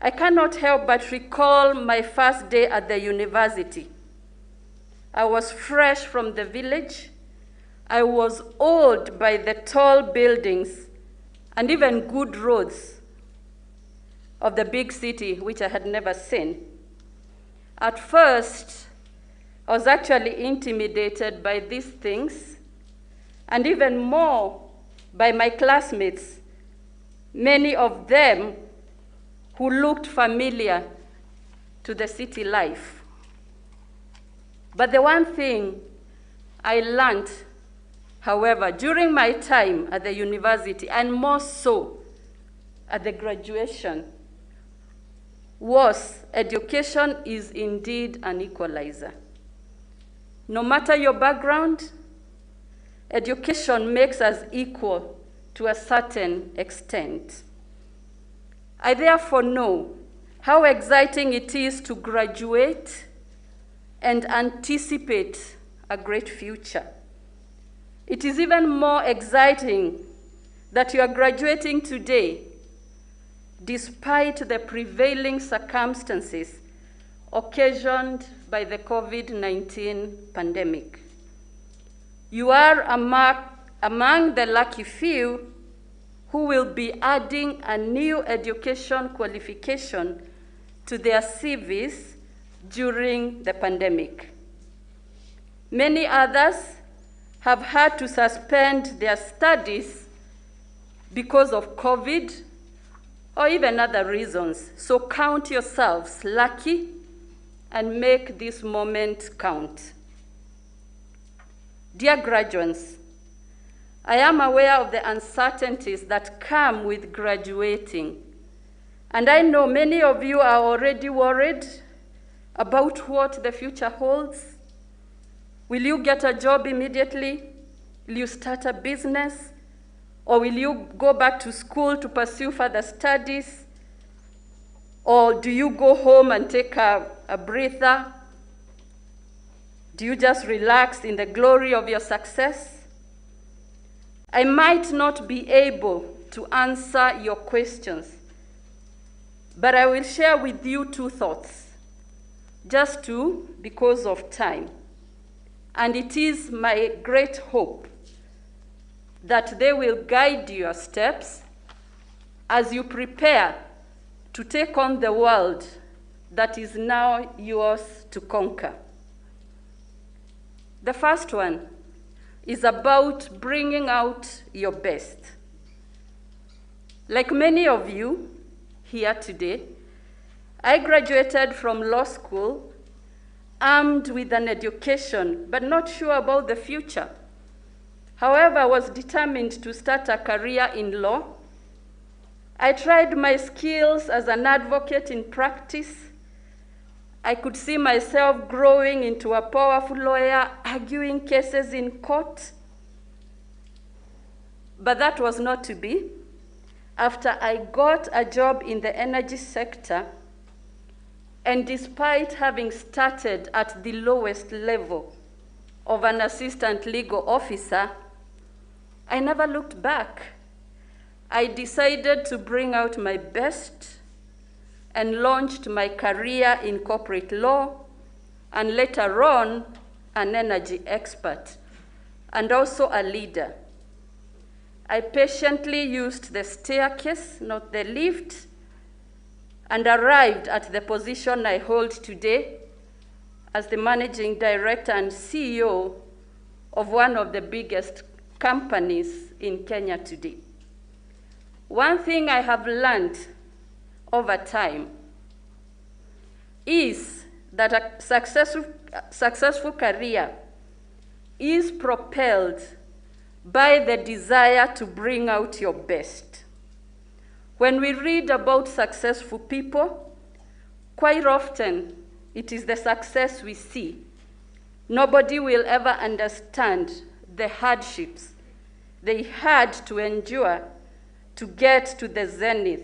I cannot help but recall my first day at the university. I was fresh from the village. I was awed by the tall buildings and even good roads of the big city, which I had never seen. At first, I was actually intimidated by these things, and even more by my classmates, many of them who looked familiar to the city life. But the one thing I learned, however, during my time at the university, and more so at the graduation, was education is indeed an equalizer. No matter your background, education makes us equal to a certain extent. I therefore know how exciting it is to graduate and anticipate a great future. It is even more exciting that you are graduating today despite the prevailing circumstances occasioned by the COVID-19 pandemic. You are among the lucky few who will be adding a new education qualification to their CVs during the pandemic. Many others have had to suspend their studies because of COVID or even other reasons. So count yourselves lucky and make this moment count. Dear graduates, I am aware of the uncertainties that come with graduating, and I know many of you are already worried about what the future holds. Will you get a job immediately? Will you start a business? Or will you go back to school to pursue further studies? Or do you go home and take a breather? Do you just relax in the glory of your success? I might not be able to answer your questions, but I will share with you two thoughts, just two because of time. And it is my great hope that they will guide your steps as you prepare to take on the world that is now yours to conquer. The first one is about bringing out your best. Like many of you here today, I graduated from law school armed with an education, but not sure about the future. However, I was determined to start a career in law. I tried my skills as an advocate in practice. I could see myself growing into a powerful lawyer, arguing cases in court. But that was not to be. After I got a job in the energy sector, and despite having started at the lowest level of an assistant legal officer, I never looked back. I decided to bring out my best and launched my career in corporate law, and later on, an energy expert, and also a leader. I patiently used the staircase, not the lift, and arrived at the position I hold today as the managing director and CEO of one of the biggest companies in Kenya today. One thing I have learned over time is that a successful career is propelled by the desire to bring out your best. When we read about successful people, quite often it is the success we see. Nobody will ever understand the hardships they had to endure to get to the zenith.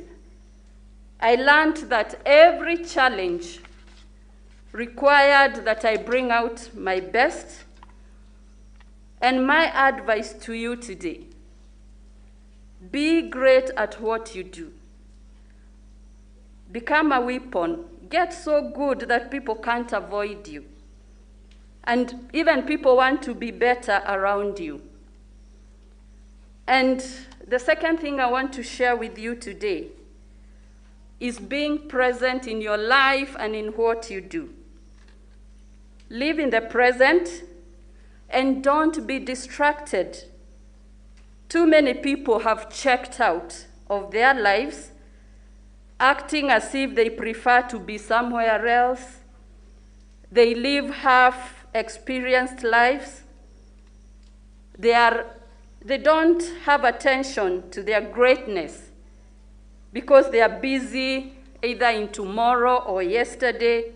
I learned that every challenge required that I bring out my best. And my advice to you today, be great at what you do. Become a weapon. Get so good that people can't avoid you. And even people want to be better around you. And the second thing I want to share with you today is being present in your life and in what you do. Live in the present and don't be distracted. Too many people have checked out of their lives, acting as if they prefer to be somewhere else. They live half-experienced lives. They don't have attention to their greatness because they are busy either in tomorrow or yesterday.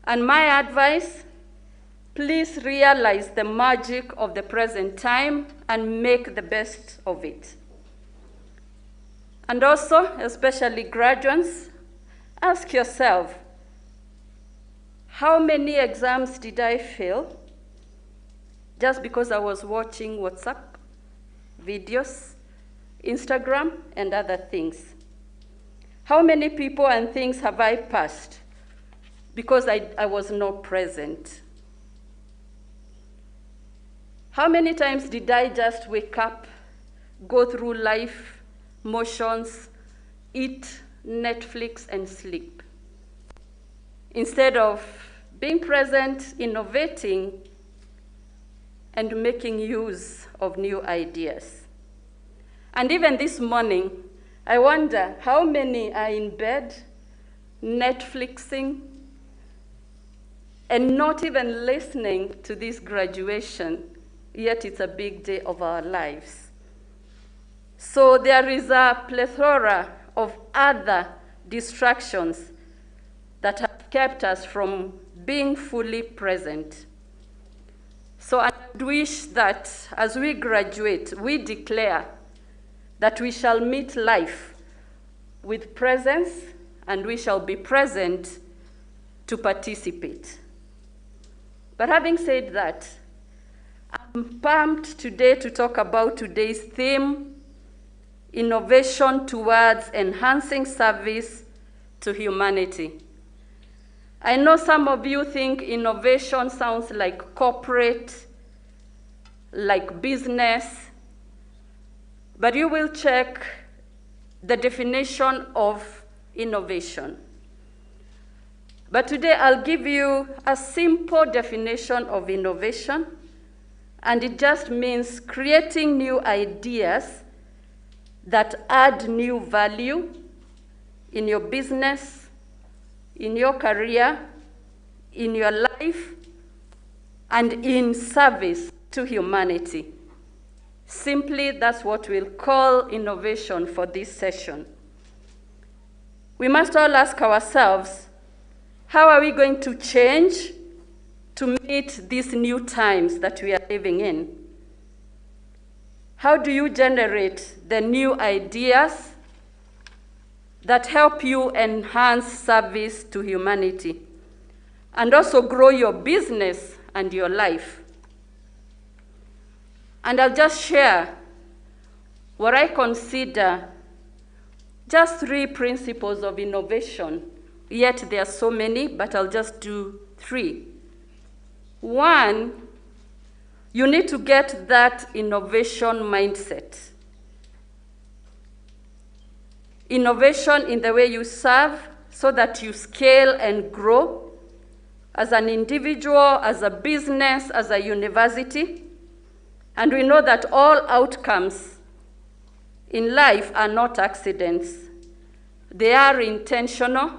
And my advice, please realize the magic of the present time and make the best of it. And also, especially graduates, ask yourself, How many exams did I fail just because I was watching WhatsApp videos, Instagram, and other things? How many people and things have I passed because I was not present? How many times did I just wake up, go through life, motions, eat, Netflix, and sleep, instead of being present, innovating, and making use of new ideas? And even this morning, I wonder how many are in bed, Netflixing, and not even listening to this graduation, yet it's a big day of our lives. So there is a plethora of other distractions that have kept us from being fully present. So I wish that as we graduate, we declare that we shall meet life with presence and we shall be present to participate. But having said that, I'm pumped today to talk about today's theme, innovation towards enhancing service to humanity. I know some of you think innovation sounds like corporate, like business, but you will check the definition of innovation. But today I'll give you a simple definition of innovation, and it just means creating new ideas that add new value in your business, in your career, in your life, and in service to humanity. Simply, that's what we'll call innovation for this session. We must all ask ourselves, how are we going to change to meet these new times that we are living in? How do you generate the new ideas that help you enhance service to humanity and also grow your business and your life? And I'll just share what I consider just 3 principles of innovation. Yet there are so many, but I'll just do 3. 1, you need to get that innovation mindset. Innovation in the way you serve so that you scale and grow as an individual, as a business, as a university. And we know that all outcomes in life are not accidents. They are intentional,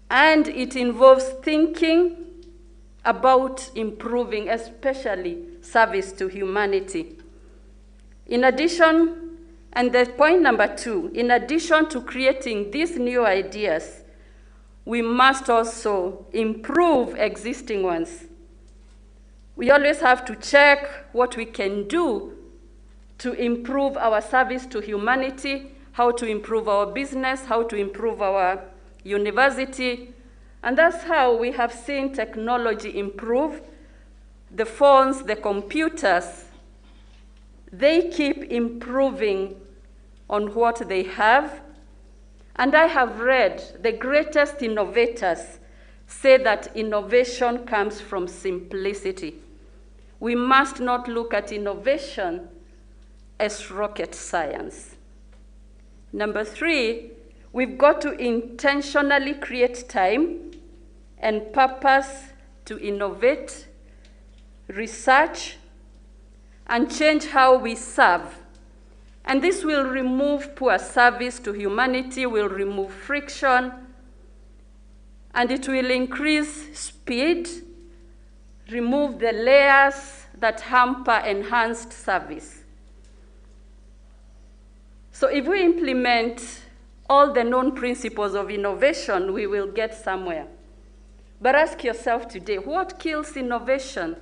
and it involves thinking about improving, especially service to humanity. In addition, and the point number 2, in addition to creating these new ideas, we must also improve existing ones. We always have to check what we can do to improve our service to humanity, how to improve our business, how to improve our university. And that's how we have seen technology improve. The phones, the computers, they keep improving on what they have. And I have read the greatest innovators say that innovation comes from simplicity. We must not look at innovation as rocket science. Number 3, we've got to intentionally create time and purpose to innovate, research, and change how we serve. And this will remove poor service to humanity, will remove friction, and it will increase speed, remove the layers that hamper enhanced service. So if we implement all the known principles of innovation, we will get somewhere. But ask yourself today, what kills innovation?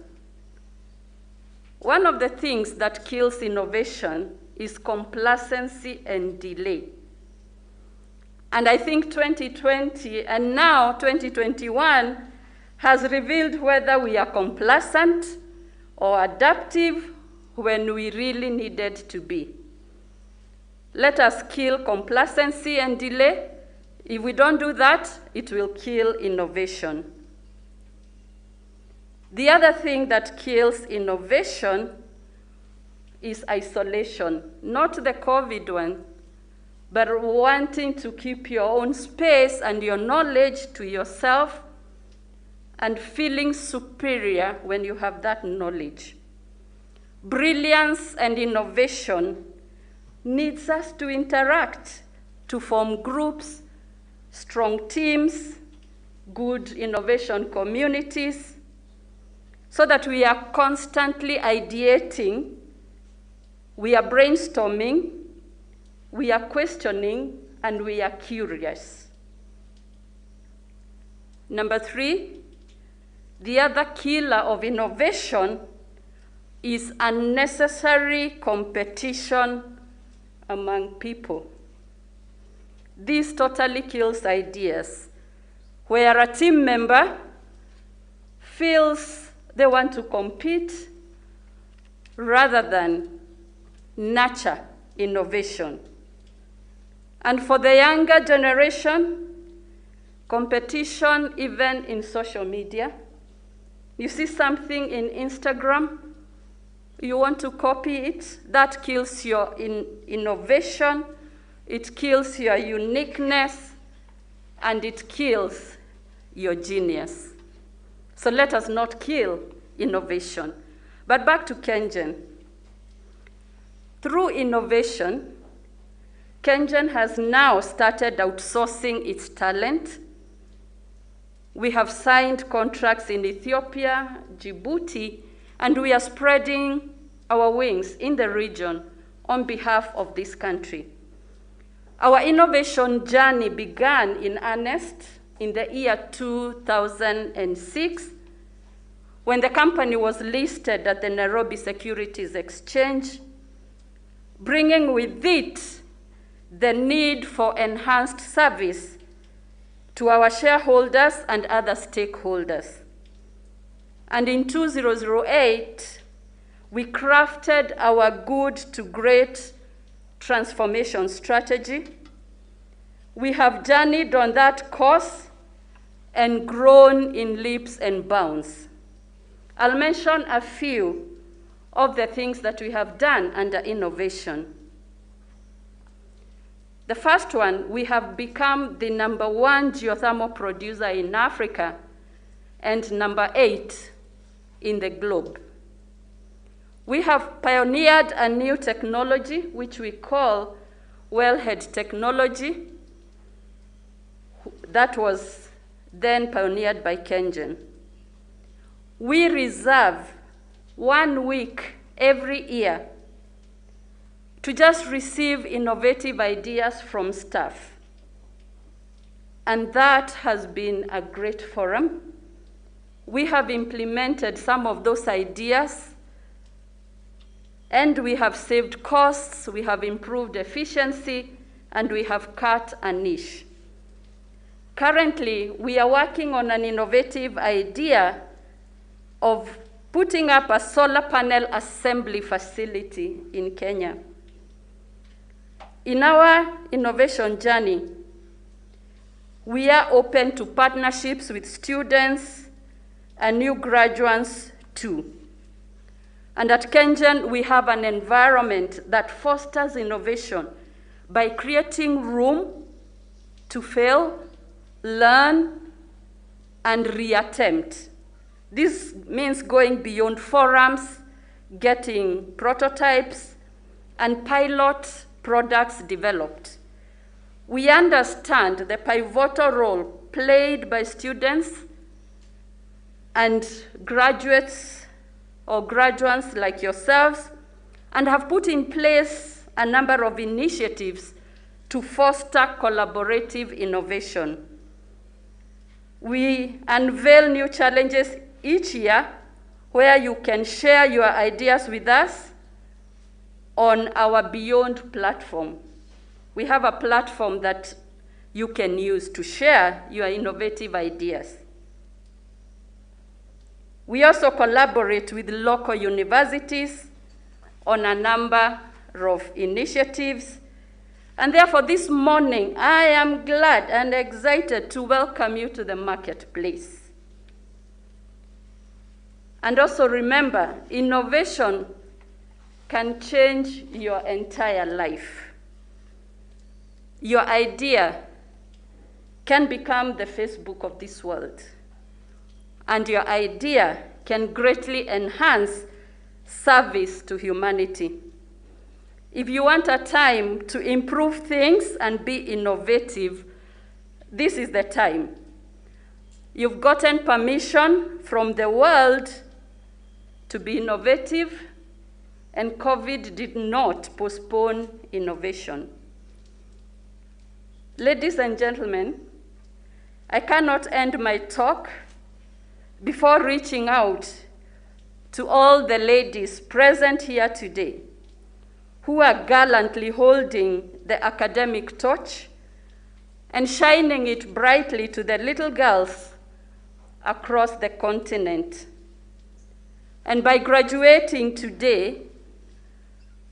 One of the things that kills innovation is complacency and delay. And I think 2020 and now 2021 has revealed whether we are complacent or adaptive when we really needed to be. Let us kill complacency and delay. If we don't do that, it will kill innovation. The other thing that kills innovation is isolation, not the COVID one, but wanting to keep your own space and your knowledge to yourself and feeling superior when you have that knowledge. Brilliance and innovation needs us to interact, to form groups, strong teams, good innovation communities, so that we are constantly ideating, we are brainstorming, we are questioning, and we are curious. Number 3, the other killer of innovation is unnecessary competition among people. This totally kills ideas, where a team member feels they want to compete rather than nurture innovation. And for the younger generation, competition even in social media. You see something in Instagram, you want to copy it, that kills your innovation, it kills your uniqueness, and it kills your genius. So let us not kill innovation. But back to KenGen. Through innovation, KenGen has now started outsourcing its talent. We have signed contracts in Ethiopia, Djibouti, and we are spreading our wings in the region on behalf of this country. Our innovation journey began in earnest in the year 2006, when the company was listed at the Nairobi Securities Exchange, bringing with it the need for enhanced service to our shareholders and other stakeholders. And in 2008, we crafted our good to great transformation strategy. We have journeyed on that course and grown in leaps and bounds. I'll mention a few of the things that we have done under innovation. The first one, we have become the #1 geothermal producer in Africa and #8 in the globe. We have pioneered a new technology, which we call wellhead technology, that was then pioneered by KenGen. We reserve 1 week every year to just receive innovative ideas from staff. And that has been a great forum. We have implemented some of those ideas, and we have saved costs, we have improved efficiency, and we have cut a niche. Currently, we are working on an innovative idea of putting up a solar panel assembly facility in Kenya. In our innovation journey, we are open to partnerships with students and new graduates too. And at KenGen, we have an environment that fosters innovation by creating room to fail, learn, and reattempt. This means going beyond forums, getting prototypes, and pilot products developed. We understand the pivotal role played by students and graduates or graduates like yourselves, and have put in place a number of initiatives to foster collaborative innovation. We unveil new challenges each year where you can share your ideas with us on our Beyond platform. We have a platform that you can use to share your innovative ideas. We also collaborate with local universities on a number of initiatives. And therefore, this morning, I am glad and excited to welcome you to the marketplace. And also remember, innovation can change your entire life. Your idea can become the Facebook of this world. And your idea can greatly enhance service to humanity. If you want a time to improve things and be innovative, this is the time. You've gotten permission from the world to be innovative, and COVID did not postpone innovation. Ladies and gentlemen, I cannot end my talk before reaching out to all the ladies present here today who are gallantly holding the academic torch and shining it brightly to the little girls across the continent. And by graduating today,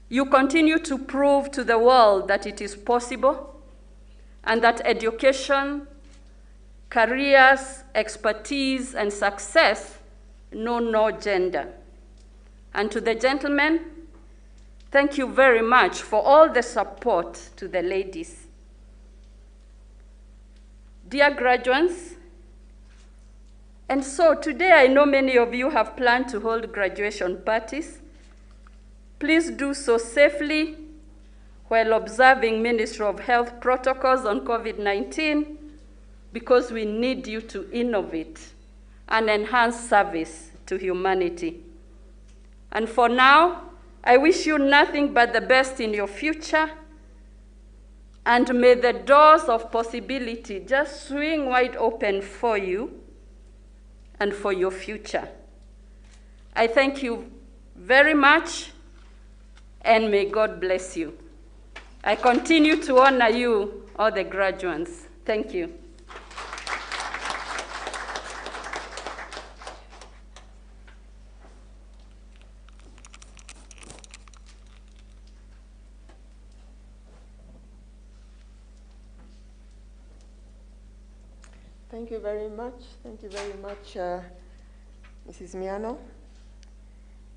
you continue to prove to the world that it is possible and that education, careers, expertise, and success know no gender. And to the gentlemen, thank you very much for all the support to the ladies. Dear graduates, and so today I know many of you have planned to hold graduation parties. Please do so safely while observing Ministry of Health protocols on COVID-19, because we need you to innovate and enhance service to humanity. And for now, I wish you nothing but the best in your future, and may the doors of possibility just swing wide open for you and for your future. I thank you very much, and may God bless you. I continue to honor you, all the graduates. Thank you. Thank you very much. Thank you very much, Mrs. Miano.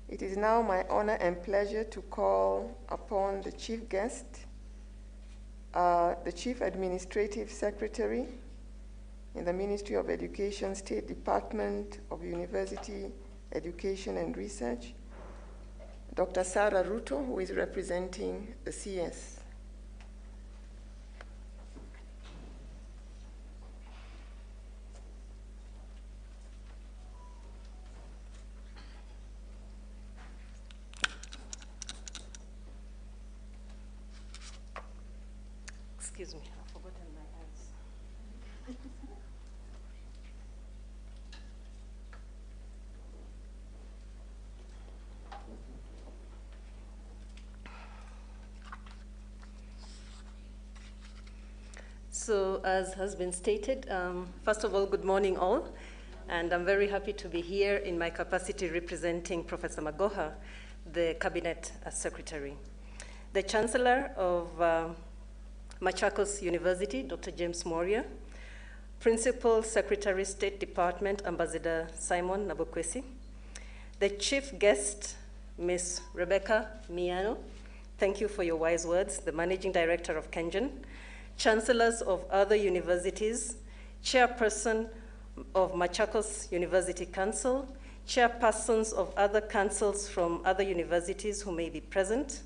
It is now my honor and pleasure to call upon the chief guest, the Chief Administrative Secretary in the Ministry of Education, State Department of University Education and Research, Dr. Sarah Ruto, who is representing the CS. Excuse me, I've forgotten my eyes. So, as has been stated, first of all, good morning all. And I'm very happy to be here in my capacity representing Professor Magoha, the Cabinet Secretary. The Chancellor of Machakos University, Dr. James Moria, Principal Secretary, State Department, Ambassador Simon Nabukwesi, the Chief Guest, Ms. Rebecca Miano, thank you for your wise words, the Managing Director of Kengen, Chancellors of other universities, Chairperson of Machakos University Council, Chairpersons of other councils from other universities who may be present,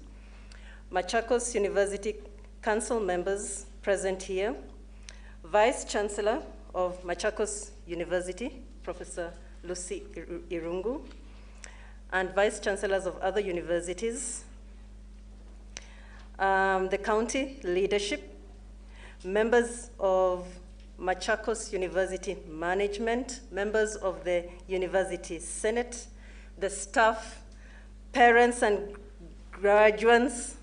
Machakos University Council members present here, Vice Chancellor of Machakos University, Professor Lucy Irungu, and Vice Chancellors of other universities, the county leadership, members of Machakos University management, members of the University Senate, the staff, parents and graduates,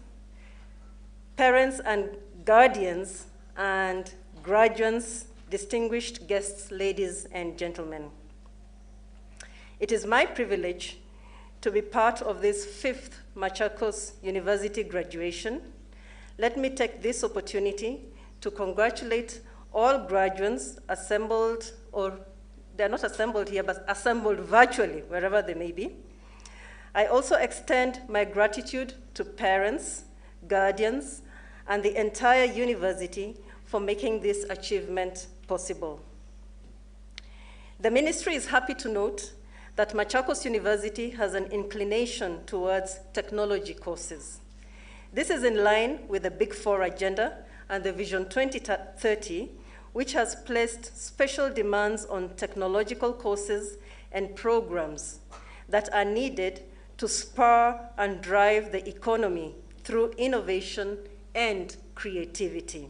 parents and guardians, and graduates, distinguished guests, ladies and gentlemen. It is my privilege to be part of this 5th Machakos University graduation. Let me take this opportunity to congratulate all graduates assembled, or they're not assembled here, but assembled virtually, wherever they may be. I also extend my gratitude to parents, guardians, and the entire university for making this achievement possible. The ministry is happy to note that Machakos University has an inclination towards technology courses. This is in line with the Big Four agenda and the Vision 2030, which has placed special demands on technological courses and programs that are needed to spur and drive the economy through innovation and creativity.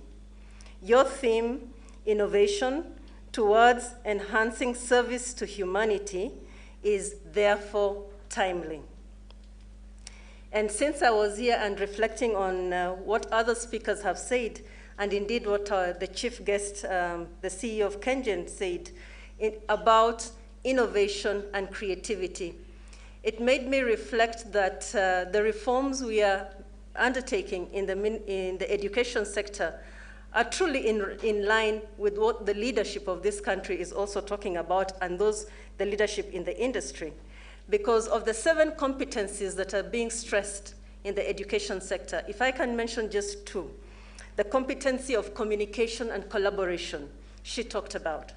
Your theme, innovation towards enhancing service to humanity, is therefore timely. And since I was here and reflecting on what other speakers have said, and indeed what the chief guest, the CEO of Kengen, said about innovation and creativity, it made me reflect that the reforms we are undertaking in the education sector are truly in line with what the leadership of this country is also talking about, and the leadership in the industry. Because of the 7 competencies that are being stressed in the education sector, if I can mention just 2, the competency of communication and collaboration, she talked about.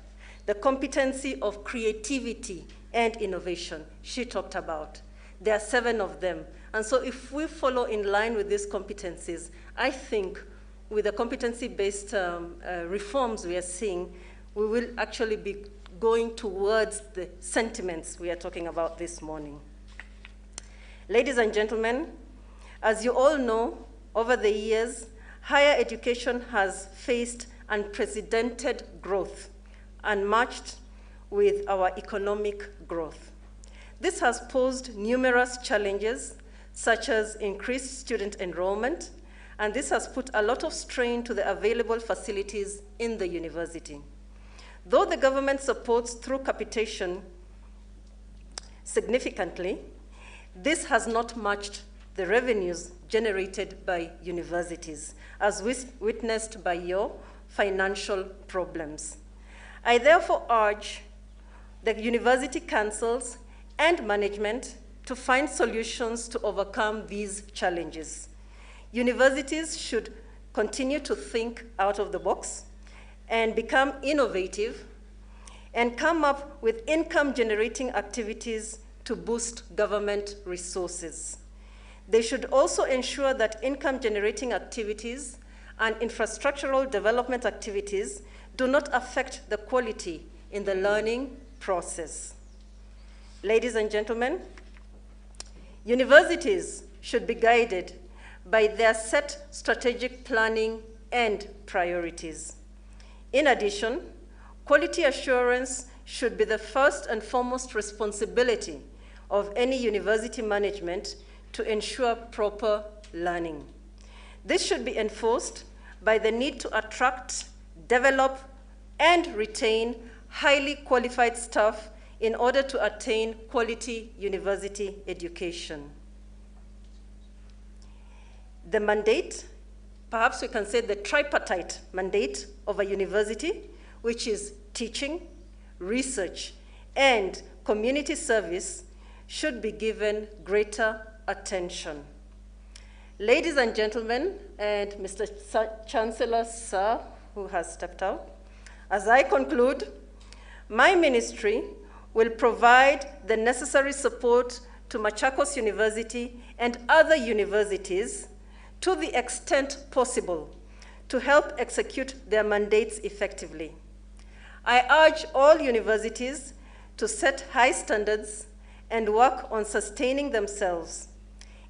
The competency of creativity and innovation, she talked about. There are 7 of them. And so if we follow in line with these competencies, I think with the competency-based reforms we are seeing, we will actually be going towards the sentiments we are talking about this morning. Ladies and gentlemen, as you all know, over the years, higher education has faced unprecedented growth, unmatched with our economic growth. This has posed numerous challenges, such as increased student enrollment, and this has put a lot of strain to the available facilities in the university. Though the government supports through capitation significantly, this has not matched the revenues generated by universities, as witnessed by your financial problems. I therefore urge the university councils and management to find solutions to overcome these challenges. Universities should continue to think out of the box and become innovative and come up with income-generating activities to boost government resources. They should also ensure that income-generating activities and infrastructural development activities do not affect the quality in the learning process. Ladies and gentlemen, universities should be guided by their set strategic planning and priorities. In addition, quality assurance should be the first and foremost responsibility of any university management to ensure proper learning. This should be enforced by the need to attract, develop, and retain highly qualified staff in order to attain quality university education. The mandate, perhaps we can say the tripartite mandate of a university, which is teaching, research, and community service, should be given greater attention. Ladies and gentlemen, and Mr. Chancellor, sir, who has stepped out, as I conclude, my ministry will provide the necessary support to Machakos University and other universities to the extent possible to help execute their mandates effectively. I urge all universities to set high standards and work on sustaining themselves.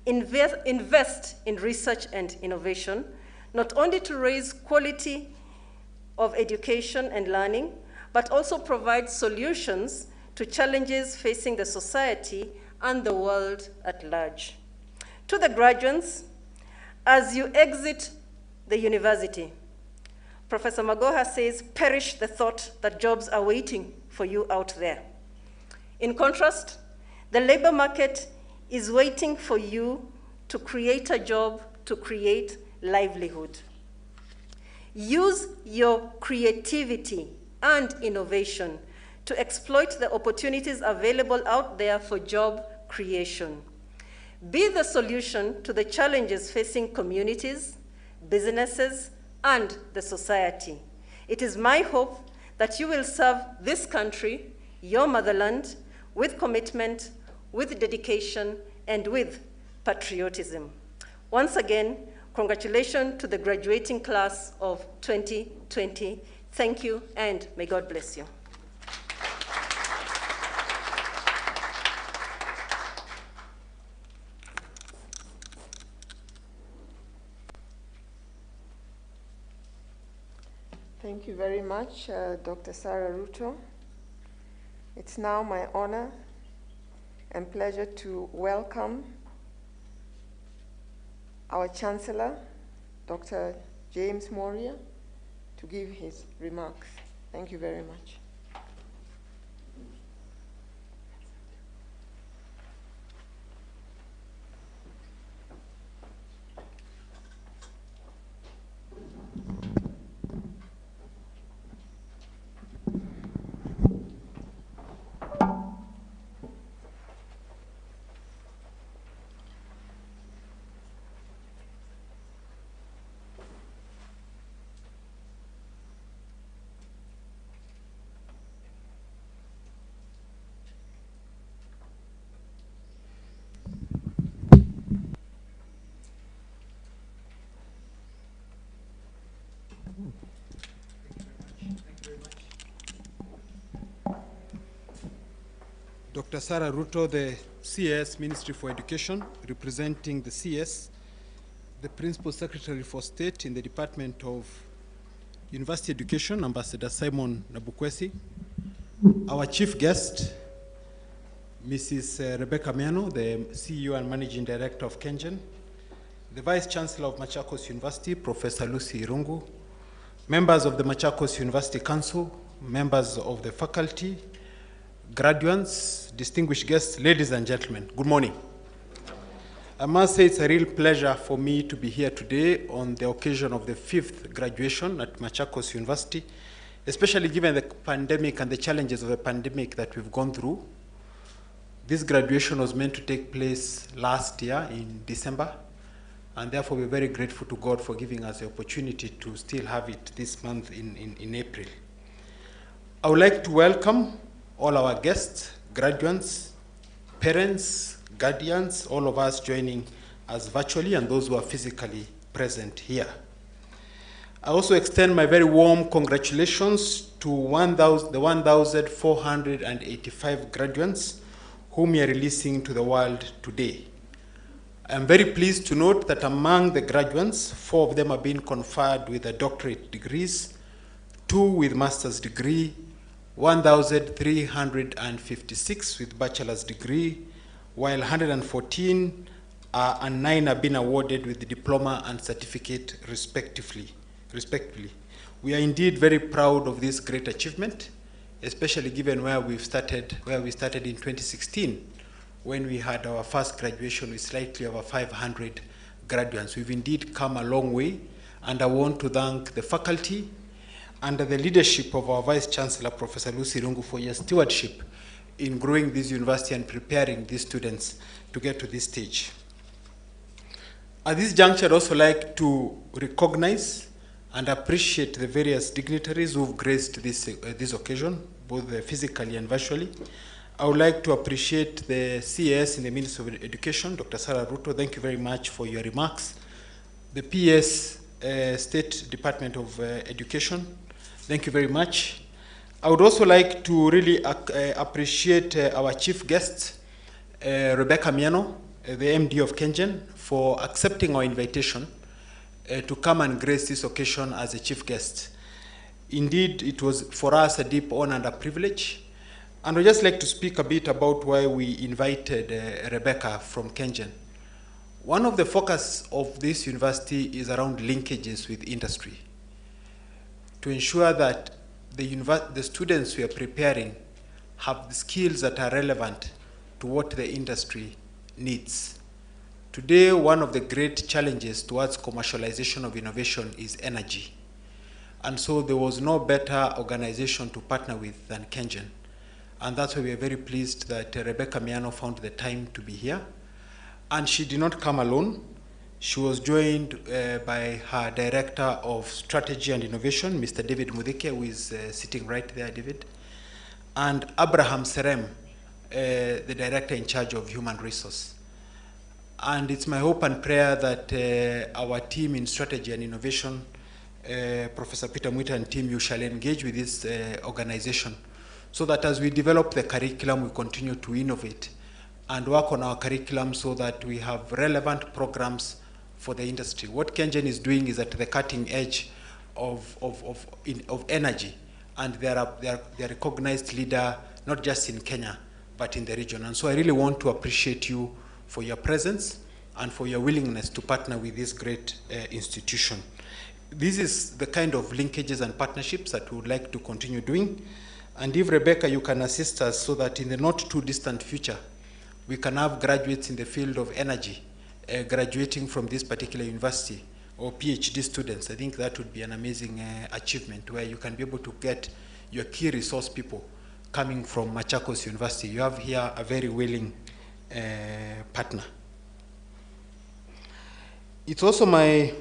Invest in research and innovation, not only to raise quality of education and learning, but also provide solutions to challenges facing the society and the world at large. To the graduates, as you exit the university, Professor Magoha says, perish the thought that jobs are waiting for you out there. In contrast, the labor market is waiting for you to create a job, to create livelihood. Use your creativity and innovation to exploit the opportunities available out there for job creation. Be the solution to the challenges facing communities, businesses, and the society. It is my hope that you will serve this country, your motherland, with commitment, with dedication, and with patriotism. Once again, congratulations to the graduating class of 2020. Thank you, and may God bless you. Thank you very much, Dr. Sarah Ruto. It's now my honor and pleasure to welcome our Chancellor, Dr. James Moria, to give his remarks. Thank you very much. Dr. Sarah Ruto, the CS, Ministry for Education, representing the CS, the Principal Secretary for State in the Department of University Education, Ambassador Simon Nabukwesi, our chief guest, Mrs. Rebecca Miano, the CEO and Managing Director of Kengen, the Vice Chancellor of Machakos University, Professor Lucy Irungu, members of the Machakos University Council, members of the faculty, graduates, distinguished guests, ladies and gentlemen, good morning. I must say it's a real pleasure for me to be here today on the occasion of the 5th graduation at Machakos University, especially given the pandemic and the challenges of the pandemic that we've gone through. This graduation was meant to take place last year in December, and therefore we're very grateful to God for giving us the opportunity to still have it this month in April. I would like to welcome all our guests, graduates, parents, guardians, all of us joining us virtually and those who are physically present here. I also extend my very warm congratulations to the 1,485 graduates whom we are releasing to the world today. I am very pleased to note that among the graduates, 4 of them have been conferred with doctorate degrees, 2 with master's degree, 1,356 with bachelor's degree, while 114 and 9 have been awarded with the diploma and certificate respectively. We are indeed very proud of this great achievement, especially given where we started in 2016, when we had our first graduation with slightly over 500 graduates. We've indeed come a long way, and I want to thank the faculty under the leadership of our Vice Chancellor, Professor Lucy Irungu, for your stewardship in growing this university and preparing these students to get to this stage. At this juncture, I'd also like to recognize and appreciate the various dignitaries who've graced this occasion, both physically and virtually. I would like to appreciate the CS in the Ministry of Education, Dr. Sarah Ruto. Thank you very much for your remarks. The PS, State Department of Education, thank you very much. I would also like to really appreciate our chief guest, Rebecca Miano, the MD of Kengen, for accepting our invitation to come and grace this occasion as a chief guest. Indeed, it was for us a deep honor and a privilege. And I'd just like to speak a bit about why we invited Rebecca from Kengen. One of the focus of this university is around linkages with industry. to ensure that the students we are preparing have the skills that are relevant to what the industry needs. Today, one of the great challenges towards commercialization of innovation is energy. And so there was no better organization to partner with than Kengen. And that's why we are very pleased that Rebecca Miano found the time to be here. And she did not come alone. She was joined by her Director of Strategy and Innovation, Mr. David Mudike, who is sitting right there, David, and Abraham Serem, the Director in charge of Human Resource. And it's my hope and prayer that our team in Strategy and Innovation, Professor Peter Mwita and team, you shall engage with this organization so that as we develop the curriculum, we continue to innovate and work on our curriculum so that we have relevant programs for the industry. What Kengen is doing is at the cutting edge of energy, and they are a recognized leader, not just in Kenya, but in the region. And so I really want to appreciate you for your presence and for your willingness to partner with this great institution. This is the kind of linkages and partnerships that we would like to continue doing. And if, Rebecca, you can assist us so that in the not too distant future, we can have graduates in the field of energy graduating from this particular university, or PhD students, I think that would be an amazing achievement where you can be able to get your key resource people coming from Machakos University. You have here a very willing partner. It's also my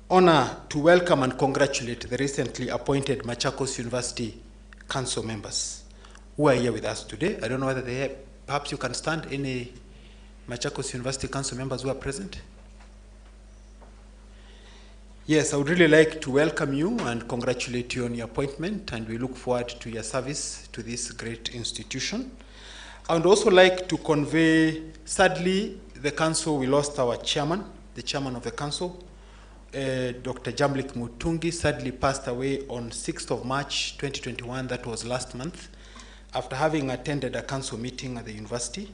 honor to welcome and congratulate the recently appointed Machakos University Council members who are here with us today. I don't know whether they have, perhaps you can stand, any Machakos University Council members who are present. Yes, I would really like to welcome you and congratulate you on your appointment, and we look forward to your service to this great institution. I would also like to convey, sadly, the council, we lost our chairman, the chairman of the council, Dr. Jamlik Mutungi, sadly passed away on 6th of March 2021, that was last month, after having attended a council meeting at the university.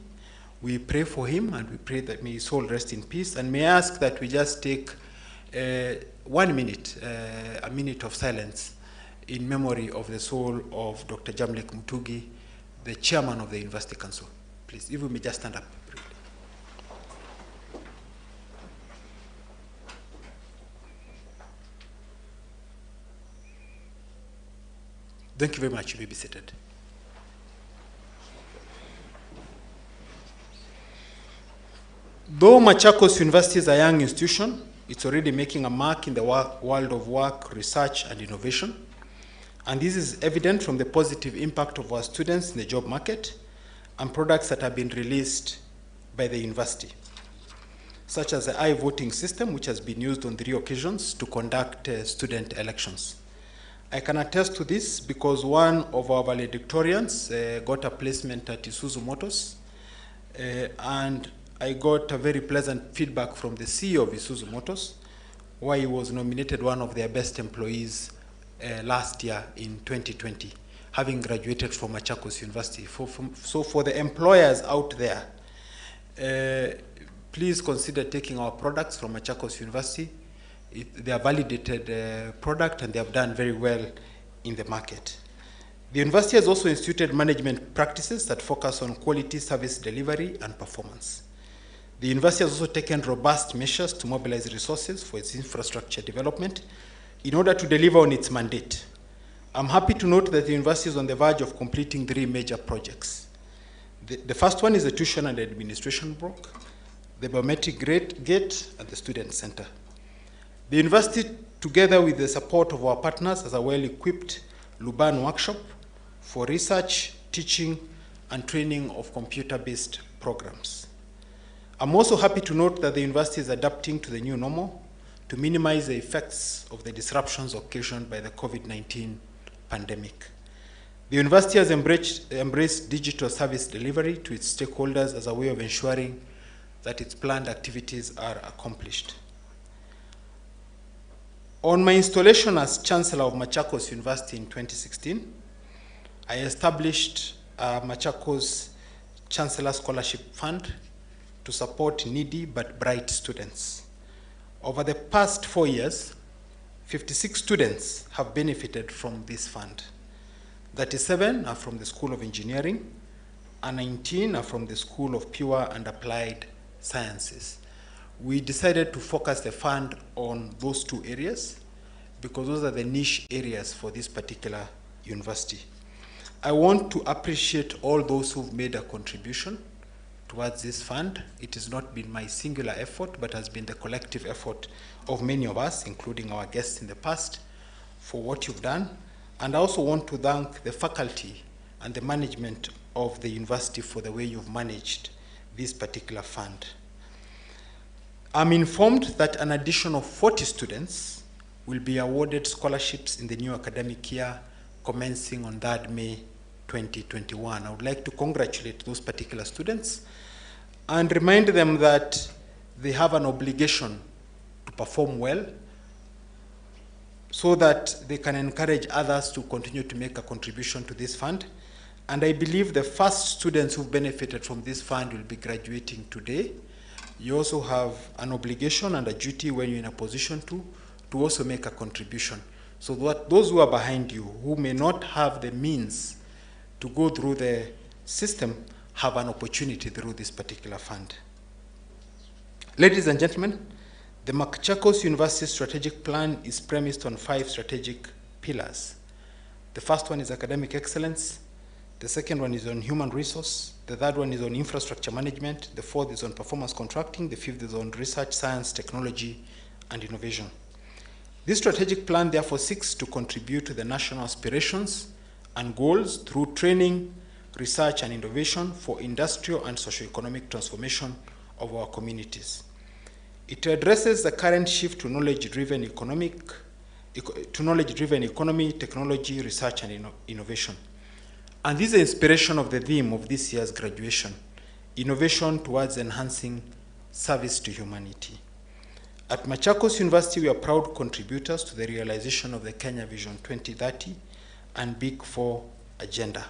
We pray for him, and we pray that may his soul rest in peace, and may I ask that we just take 1 minute, a minute of silence in memory of the soul of Dr. Jamlik Mutungi, the chairman of the University Council. Please, if we may just stand up briefly. Thank you very much. You may be seated. Though Machakos University is a young institution, it's already making a mark in the world of work, research, and innovation. And this is evident from the positive impact of our students in the job market and products that have been released by the university, such as the iVoting system, which has been used on 3 occasions to conduct student elections. I can attest to this because one of our valedictorians got a placement at Isuzu Motors, and I got a very pleasant feedback from the CEO of Isuzu Motors, where he was nominated one of their best employees last year in 2020, having graduated from Machakos University. So for the employers out there, please consider taking our products from Machakos University. They are validated product, and they have done very well in the market. The university has also instituted management practices that focus on quality service delivery and performance. The university has also taken robust measures to mobilize resources for its infrastructure development in order to deliver on its mandate. I'm happy to note that the university is on the verge of completing 3 major projects. The first one is the tuition and administration block, the biometric gate, and the student center. The university, together with the support of our partners, has a well-equipped Luban workshop for research, teaching, and training of computer-based programs. I'm also happy to note that the university is adapting to the new normal to minimize the effects of the disruptions occasioned by the COVID-19 pandemic. The university has embraced digital service delivery to its stakeholders as a way of ensuring that its planned activities are accomplished. On my installation as Chancellor of Machakos University in 2016, I established a Machakos Chancellor Scholarship Fund to support needy but bright students. Over the past 4 years, 56 students have benefited from this fund. 37 are from the School of Engineering, and 19 are from the School of Pure and Applied Sciences. We decided to focus the fund on those two areas because those are the niche areas for this particular university. I want to appreciate all those who've made a contribution towards this fund. It has not been my singular effort, but has been the collective effort of many of us, including our guests in the past, for what you've done. And I also want to thank the faculty and the management of the university for the way you've managed this particular fund. I'm informed that an additional 40 students will be awarded scholarships in the new academic year commencing on 3rd May 2021. I would like to congratulate those particular students and remind them that they have an obligation to perform well so that they can encourage others to continue to make a contribution to this fund. And I believe the first students who've benefited from this fund will be graduating today. You also have an obligation and a duty when you're in a position to also make a contribution. So that those who are behind you, who may not have the means to go through the system, have an opportunity through this particular fund. Ladies and gentlemen, the Machakos University Strategic Plan is premised on 5 strategic pillars. The first one is academic excellence. The second one is on human resource. The third one is on infrastructure management. The fourth is on performance contracting. The fifth is on research, science, technology, and innovation. This strategic plan therefore seeks to contribute to the national aspirations and goals through training, research, and innovation for industrial and socio-economic transformation of our communities. It addresses the current shift to knowledge-driven economy, technology, research, and innovation. And this is the inspiration of the theme of this year's graduation, innovation towards enhancing service to humanity. At Machakos University, we are proud contributors to the realization of the Kenya Vision 2030 and Big Four agenda.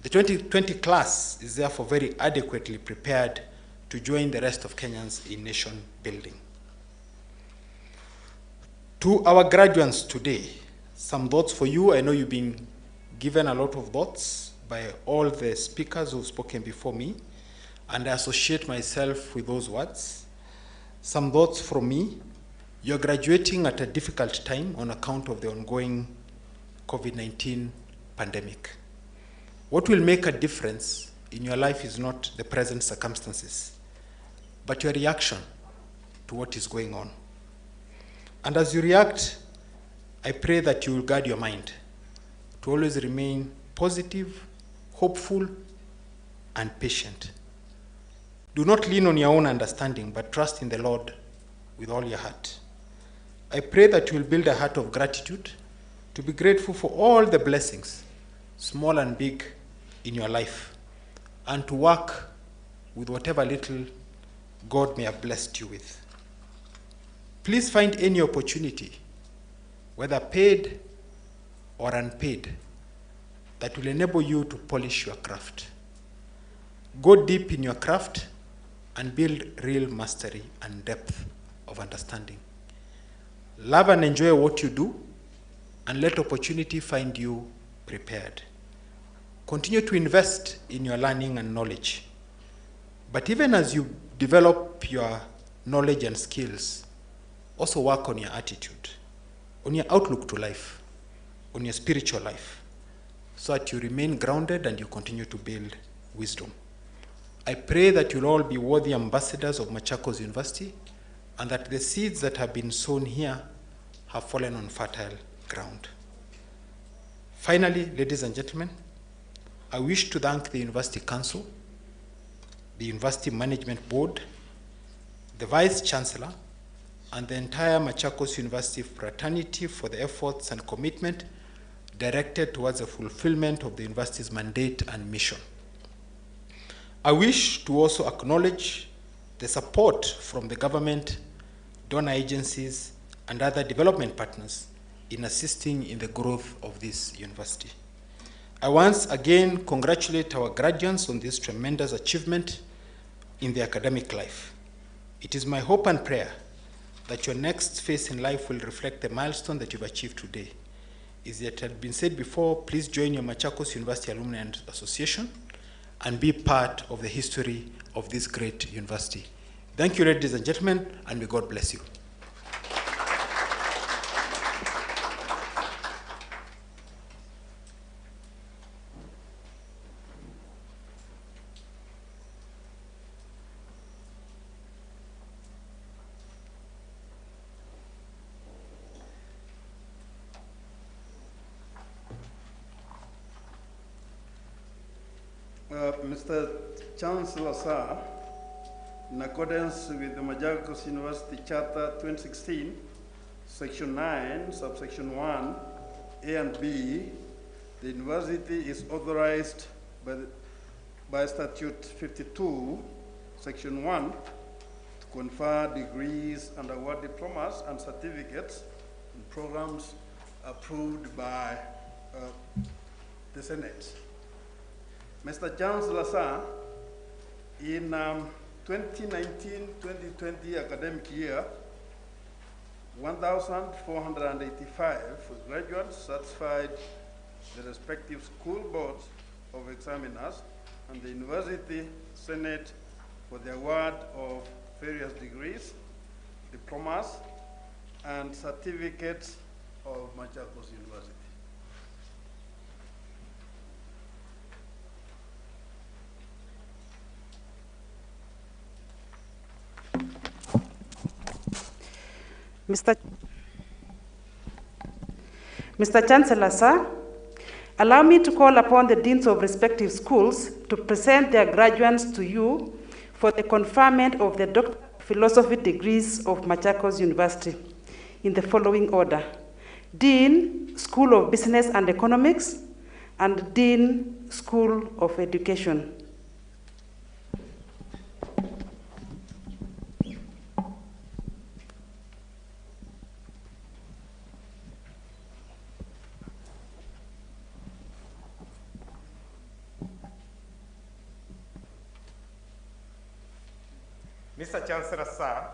The 2020 class is therefore very adequately prepared to join the rest of Kenyans in nation building. To our graduates today, some thoughts for you. I know you've been given a lot of thoughts by all the speakers who've spoken before me, and I associate myself with those words. Some thoughts from me. You're graduating at a difficult time on account of the ongoing COVID-19 pandemic. What will make a difference in your life is not the present circumstances, but your reaction to what is going on. And as you react, I pray that you will guard your mind to always remain positive, hopeful, and patient. Do not lean on your own understanding, but trust in the Lord with all your heart. I pray that you will build a heart of gratitude, to be grateful for all the blessings, small and big, in your life, and to work with whatever little God may have blessed you with. Please find any opportunity, whether paid or unpaid, that will enable you to polish your craft. Go deep in your craft and build real mastery and depth of understanding. Love and enjoy what you do, and let opportunity find you prepared. Continue to invest in your learning and knowledge. But even as you develop your knowledge and skills, also work on your attitude, on your outlook to life, on your spiritual life, so that you remain grounded and you continue to build wisdom. I pray that you'll all be worthy ambassadors of Machakos University, and that the seeds that have been sown here have fallen on fertile ground. Finally, ladies and gentlemen, I wish to thank the University Council, the University Management Board, the Vice Chancellor, and the entire Machakos University fraternity for the efforts and commitment directed towards the fulfillment of the university's mandate and mission. I wish to also acknowledge the support from the government, donor agencies, and other development partners in assisting in the growth of this university. I once again congratulate our graduates on this tremendous achievement in their academic life. It is my hope and prayer that your next phase in life will reflect the milestone that you've achieved today. As it had been said before, please join your Machakos University Alumni Association and be part of the history of this great university. Thank you, ladies and gentlemen, and may God bless you. Mr. Chancellor, sir, in accordance with the Machakos University Charter 2016, Section 9, subsection 1, A and B, the university is authorized by Statute 52, Section 1, to confer degrees and award diplomas and certificates in programs approved by the Senate. Mr. Chancellor, sir, in 2019-2020 academic year, 1,485 graduates satisfied the respective school boards of examiners and the University Senate for the award of various degrees, diplomas, and certificates of Machakos University. Mr. Chancellor, sir, allow me to call upon the deans of respective schools to present their graduates to you for the conferment of the Doctor of Philosophy degrees of Machakos University in the following order: Dean, School of Business and Economics, and Dean, School of Education. Mr. Chancellor, sir,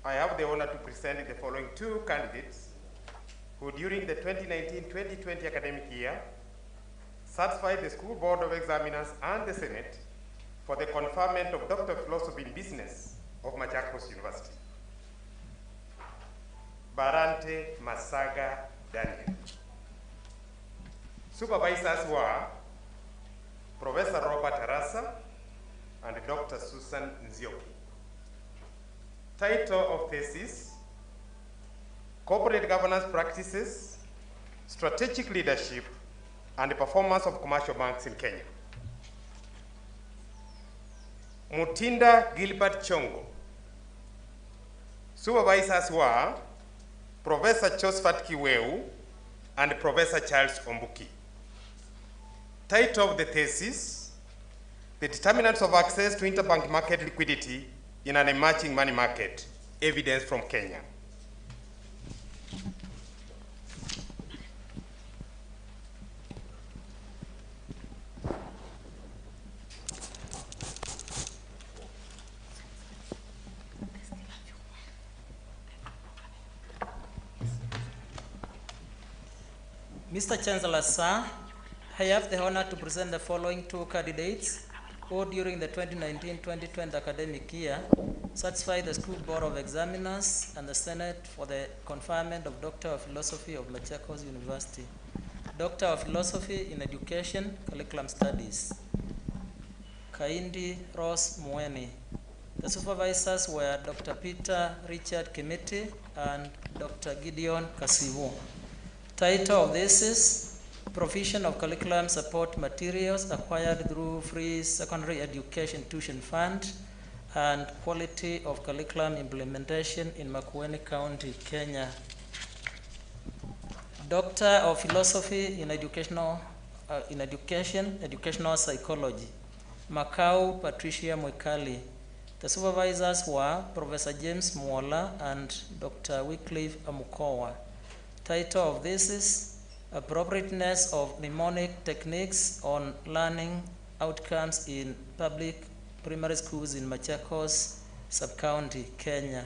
I have the honor to present the following two candidates who during the 2019-2020 academic year satisfied the School Board of Examiners and the Senate for the conferment of Doctor of Philosophy in Business of Machakos University. Barante Masaga Daniel. Supervisors were Professor Robert Arasa and Dr. Susan Nzioki. Title of thesis: Corporate Governance Practices, Strategic Leadership, and the Performance of Commercial Banks in Kenya. Mutinda Gilbert Chongo. Supervisors were Professor Josephat Kiweu and Professor Charles Ombuki. Title of the thesis: The Determinants of Access to Interbank Market Liquidity in an Emerging Money Market, Evidence from Kenya. Mr. Chancellor, sir, I have the honor to present the following two candidates who during the 2019-2020 academic year satisfied the School Board of Examiners and the Senate for the conferment of Doctor of Philosophy of Machakos University. Doctor of Philosophy in Education, Curriculum Studies. Kaindi Rose Mweni. The supervisors were Dr. Peter Richard Kimiti and Dr. Gideon Kasivu. Title of this is Provision of Curriculum Support Materials acquired through Free Secondary Education Tuition Fund and Quality of Curriculum Implementation in Makueni County, Kenya. Doctor of Philosophy in Educational Psychology, Makau Patricia Mwikali. The supervisors were Professor James Mwola and Dr. Wycliffe Amukowa. Title of this is Appropriateness of Mnemonic Techniques on Learning Outcomes in Public Primary Schools in Machakos Sub-County, Kenya.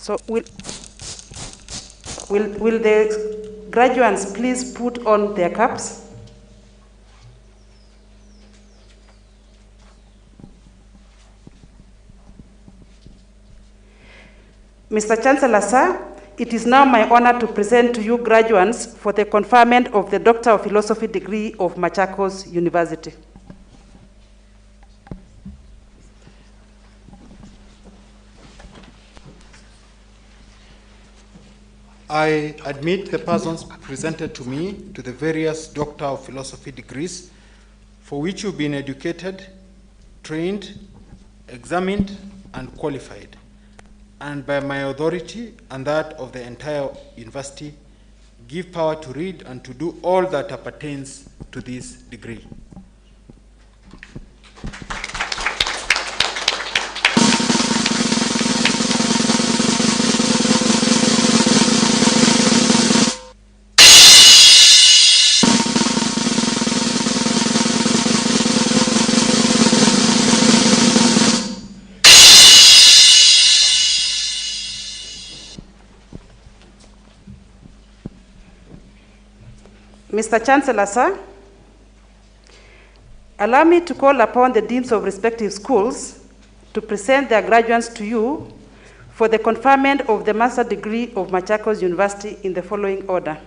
So will the graduates please put on their caps? Mr. Chancellor, sir, it is now my honor to present to you graduates for the conferment of the Doctor of Philosophy degree of Machakos University. I admit the persons presented to me to the various Doctor of Philosophy degrees for which you've been educated, trained, examined, and qualified, and by my authority and that of the entire university, give power to read and to do all that appertains to this degree. Mr. Chancellor, sir, allow me to call upon the deans of respective schools to present their graduates to you for the conferment of the master degree of Machakos University in the following order.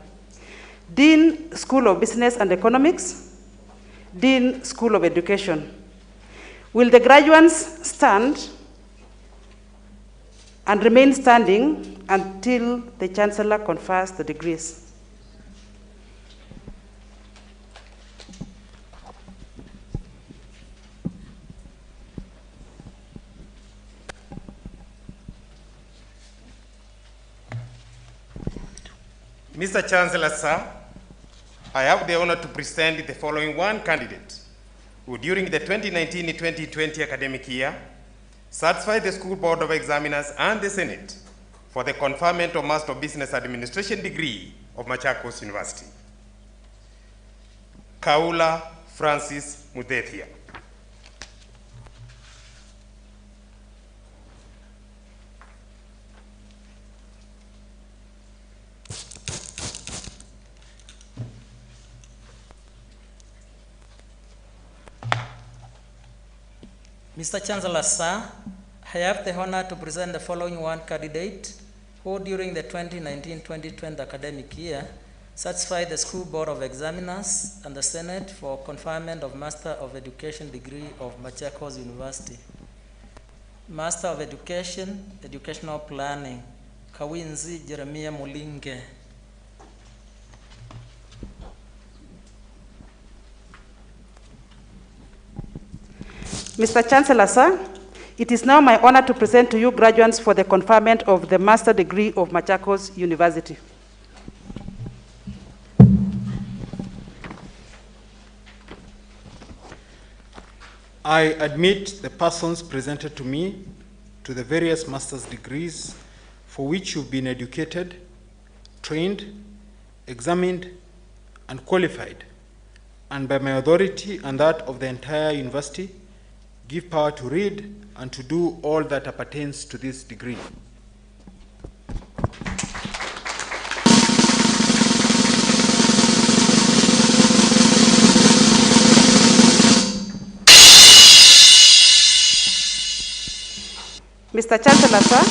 Dean, School of Business and Economics. Dean, School of Education. Will the graduates stand and remain standing until the Chancellor confers the degrees? Mr. Chancellor, sir, I have the honor to present the following one candidate who during the 2019-2020 academic year satisfied the School Board of Examiners and the Senate for the conferment of Master of Business Administration degree of Machakos University. Kaula Francis Mudethia. Mr. Chancellor, sir, I have the honor to present the following one candidate who during the 2019-2020 academic year satisfied the School Board of Examiners and the Senate for conferment of Master of Education degree of Machakos University. Master of Education, Educational Planning, Kawinzi Jeremiah Mulinge. Mr. Chancellor, sir, it is now my honor to present to you graduates for the conferment of the master degree of Machakos University. I admit the persons presented to me to the various master's degrees for which you've been educated, trained, examined, and qualified, and by my authority and that of the entire university, give power to read and to do all that appertains to this degree. Mr. Chancellor, sir,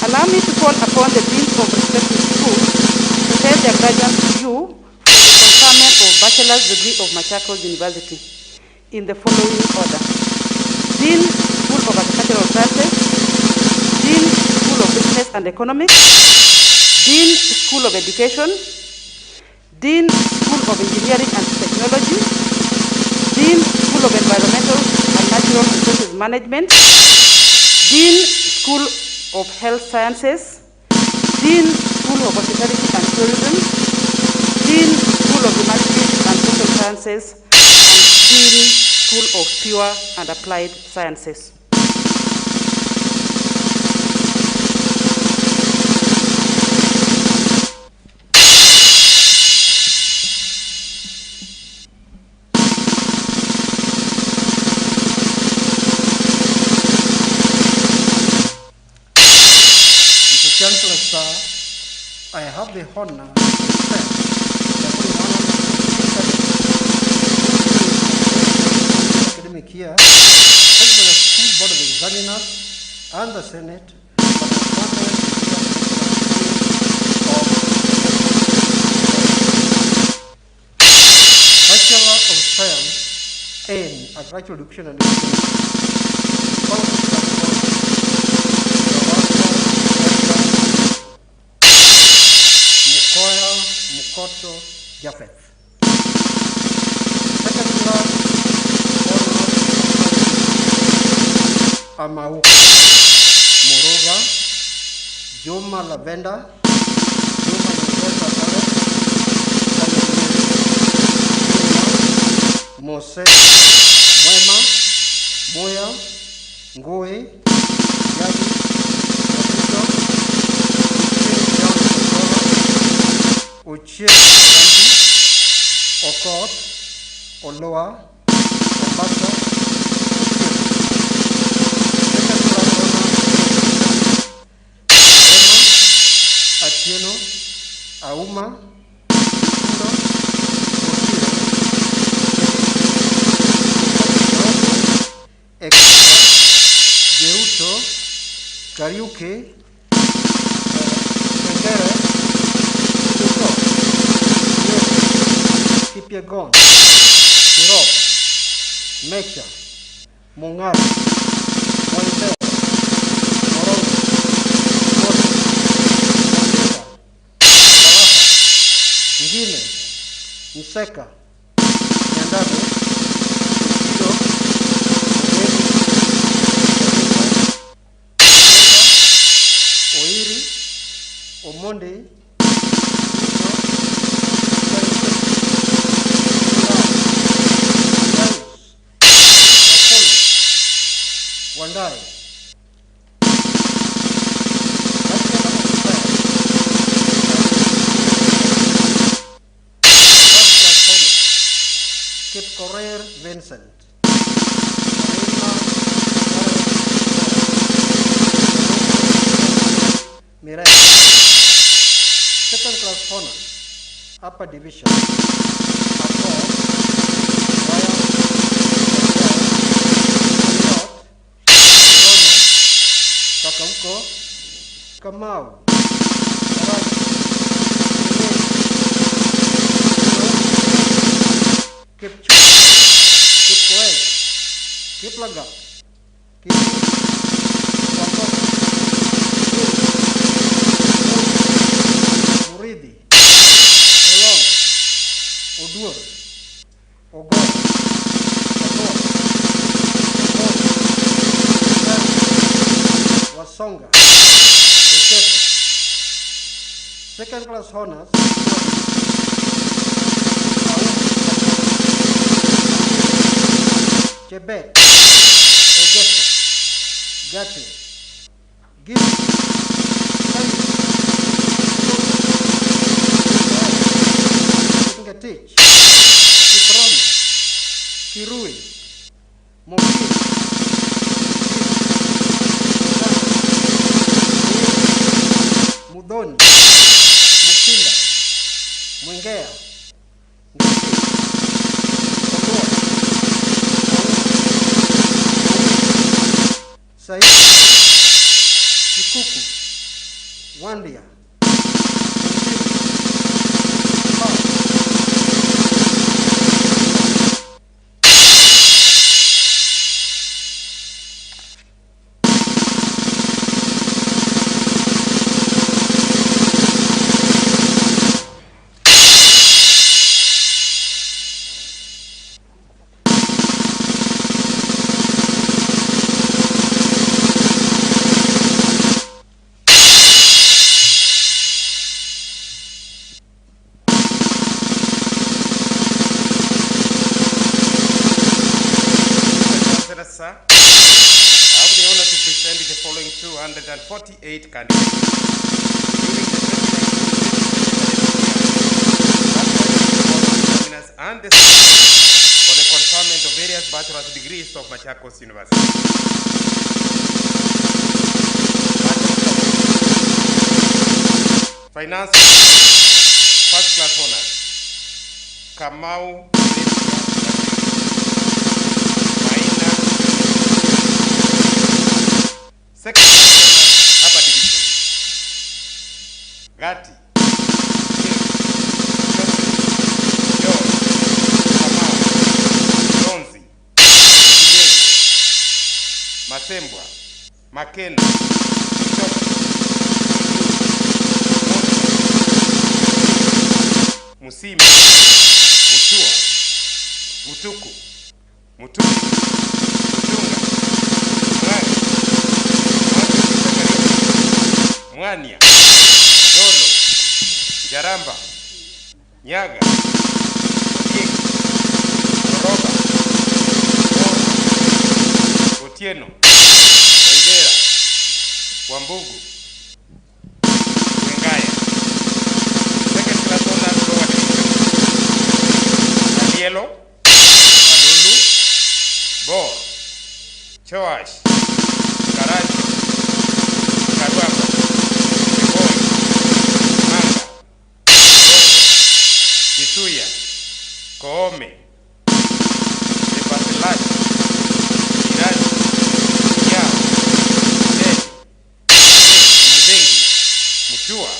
allow me to call upon the deans of respective schools to present their graduates to you for the conferment of bachelor's degree of Machakos University in the following order. Dean, School of Agricultural Sciences. Dean, School of Business and Economics. Dean, School of Education. Dean, School of Engineering and Technology. Dean, School of Environmental and Natural Resources Management. Dean, School of Health Sciences. Dean, School of Hospitality and Tourism. Dean, School of Humanities and Social Sciences. And Dean, School of Pure and Applied Sciences. have the honor to present the following academic year, held by the School Board of Examiners and the Senate for the conference of Bachelor of Science in Agricultural Education and Mukoya Mukoto Japheth. Second class honors Amauka Moroga, Joma Lavenda, Joma Nyongeza Alex, Mose Mwema, Moya, Ngoe, Yadi, Yakuto, Uchie Santi, Okot, Oloa, Ombasa, Atieno, Auma, Kundo, Mosire, Geuto, Kariuke, Kengere, Kipiegon, Sirop, Mecha, Mungari, Moibe, Morongo, Moto, Masinga, Kalaha, Ngine, Mseka, Nyandabe, Kuchiro, Ugeni, Oiri, Omonde, Wandai. Kip Correr Vincent. Miranda. Second class honors, upper division. Kakauko, Kamau, Karani, Kipchu, Kipkoech, Kiplaga, Kipu, Wapok, Muridi, Olong, Odur, Ogon, Ogon, Wasonga, Ekesa. Second class honors, Chebet, Egesa, Gate, Gil, Kingetich, Kiprom, Kirui, Mokil, Mudoni, Mukinda, Mwengea, Ngisi, Ogoa, Said, Kikuku, Wandia, Sir, I have the honor to present the following 248 candidates. During the 2019-2020 academic year, and the for the conferment of various bachelor's degrees of Machakos University. Finance. class honors. Kamau Maina. Second class honors upper division. Gati. Masembwa, Makena, Musimi, Mutua, Mutuku, Mutunga, Mwania, Dolo, Jaramba, Nyaga, Onyeki, Oroba, Otieno, Wengera, Wambugu, Wengaya. Second class honors lower division. Alielo, Alulu, Bor, Choash, Karaji, Karuamba, Kiboi, Manga, Rongo, Kisuya, Koome, Epasilachi, Iraji, Yao, Mzengi, Mutua,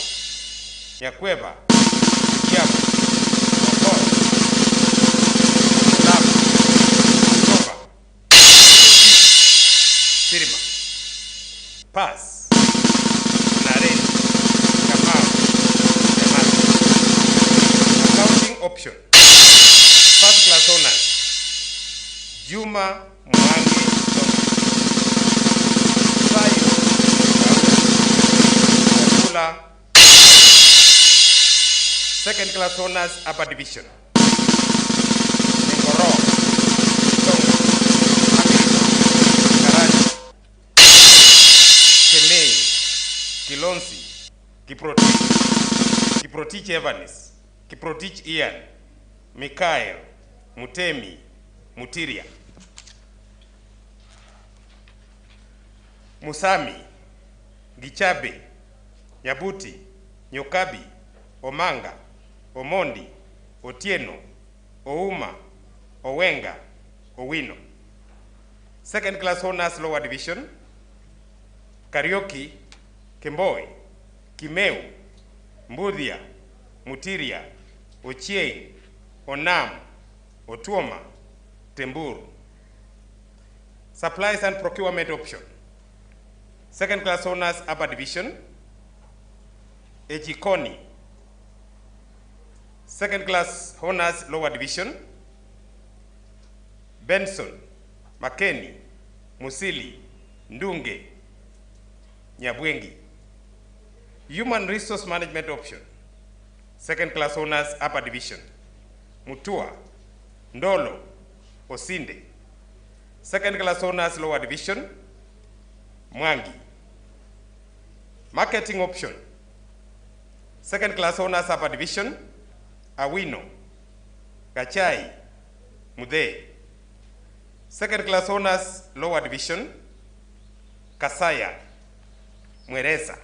Nyakweba, Kiamu, Mokoro, Mulamu, Mtomba, Sirima, Pass, Unareni, Kamau, Yamata. Accounting option. First class honors. Juma Mwangi Sayo Daula Wafula. Second class honors upper division. Engoro, Tonga, Hamilton, Karachi, Kemei, Kilonsi, Kiprotich Evanis, Kiprotich Ian, Mikael, Mutemi, Mutiria. Musami, Gichabe, Nyabuti, Nyokabi, Omanga, Omondi, Otieno, Ouma, Owenga, Owino. Second class honors lower division. Karaoke, Kemboi, Kimeu, Mbudhia, Mutiria, Ochieng, Onam, Otuoma, Temburu. Supplies and procurement option. Second class honors upper division. Ejikoni. Second class honors lower division. Benson, Makeni, Musili, Ndunge, Nyabwengi. Human resource management option. Second class honors upper division. Mutua, Ndolo, Osinde. Second class honors lower division. Mwangi. Marketing option. Second class honors upper division. Awino, Gachai, Mude. Second class honors lower division. Kasaya, Mwereza.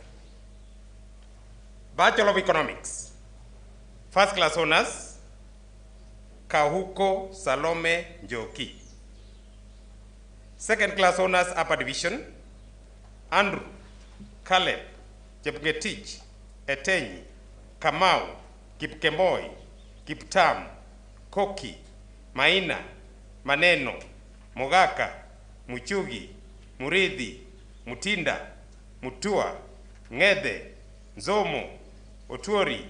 Bachelor of Economics. First class honors. Kahuko Salome Njoki. Second class honors upper division. Andrew, Caleb, Jepgetich, Etenyi, Kamau, Kipkemboi, Kiptam, Koki, Maina, Maneno, Mogaka, Muchugi, Muridhi, Mutinda, Mutua, Ngede, Nzomo, Otuori,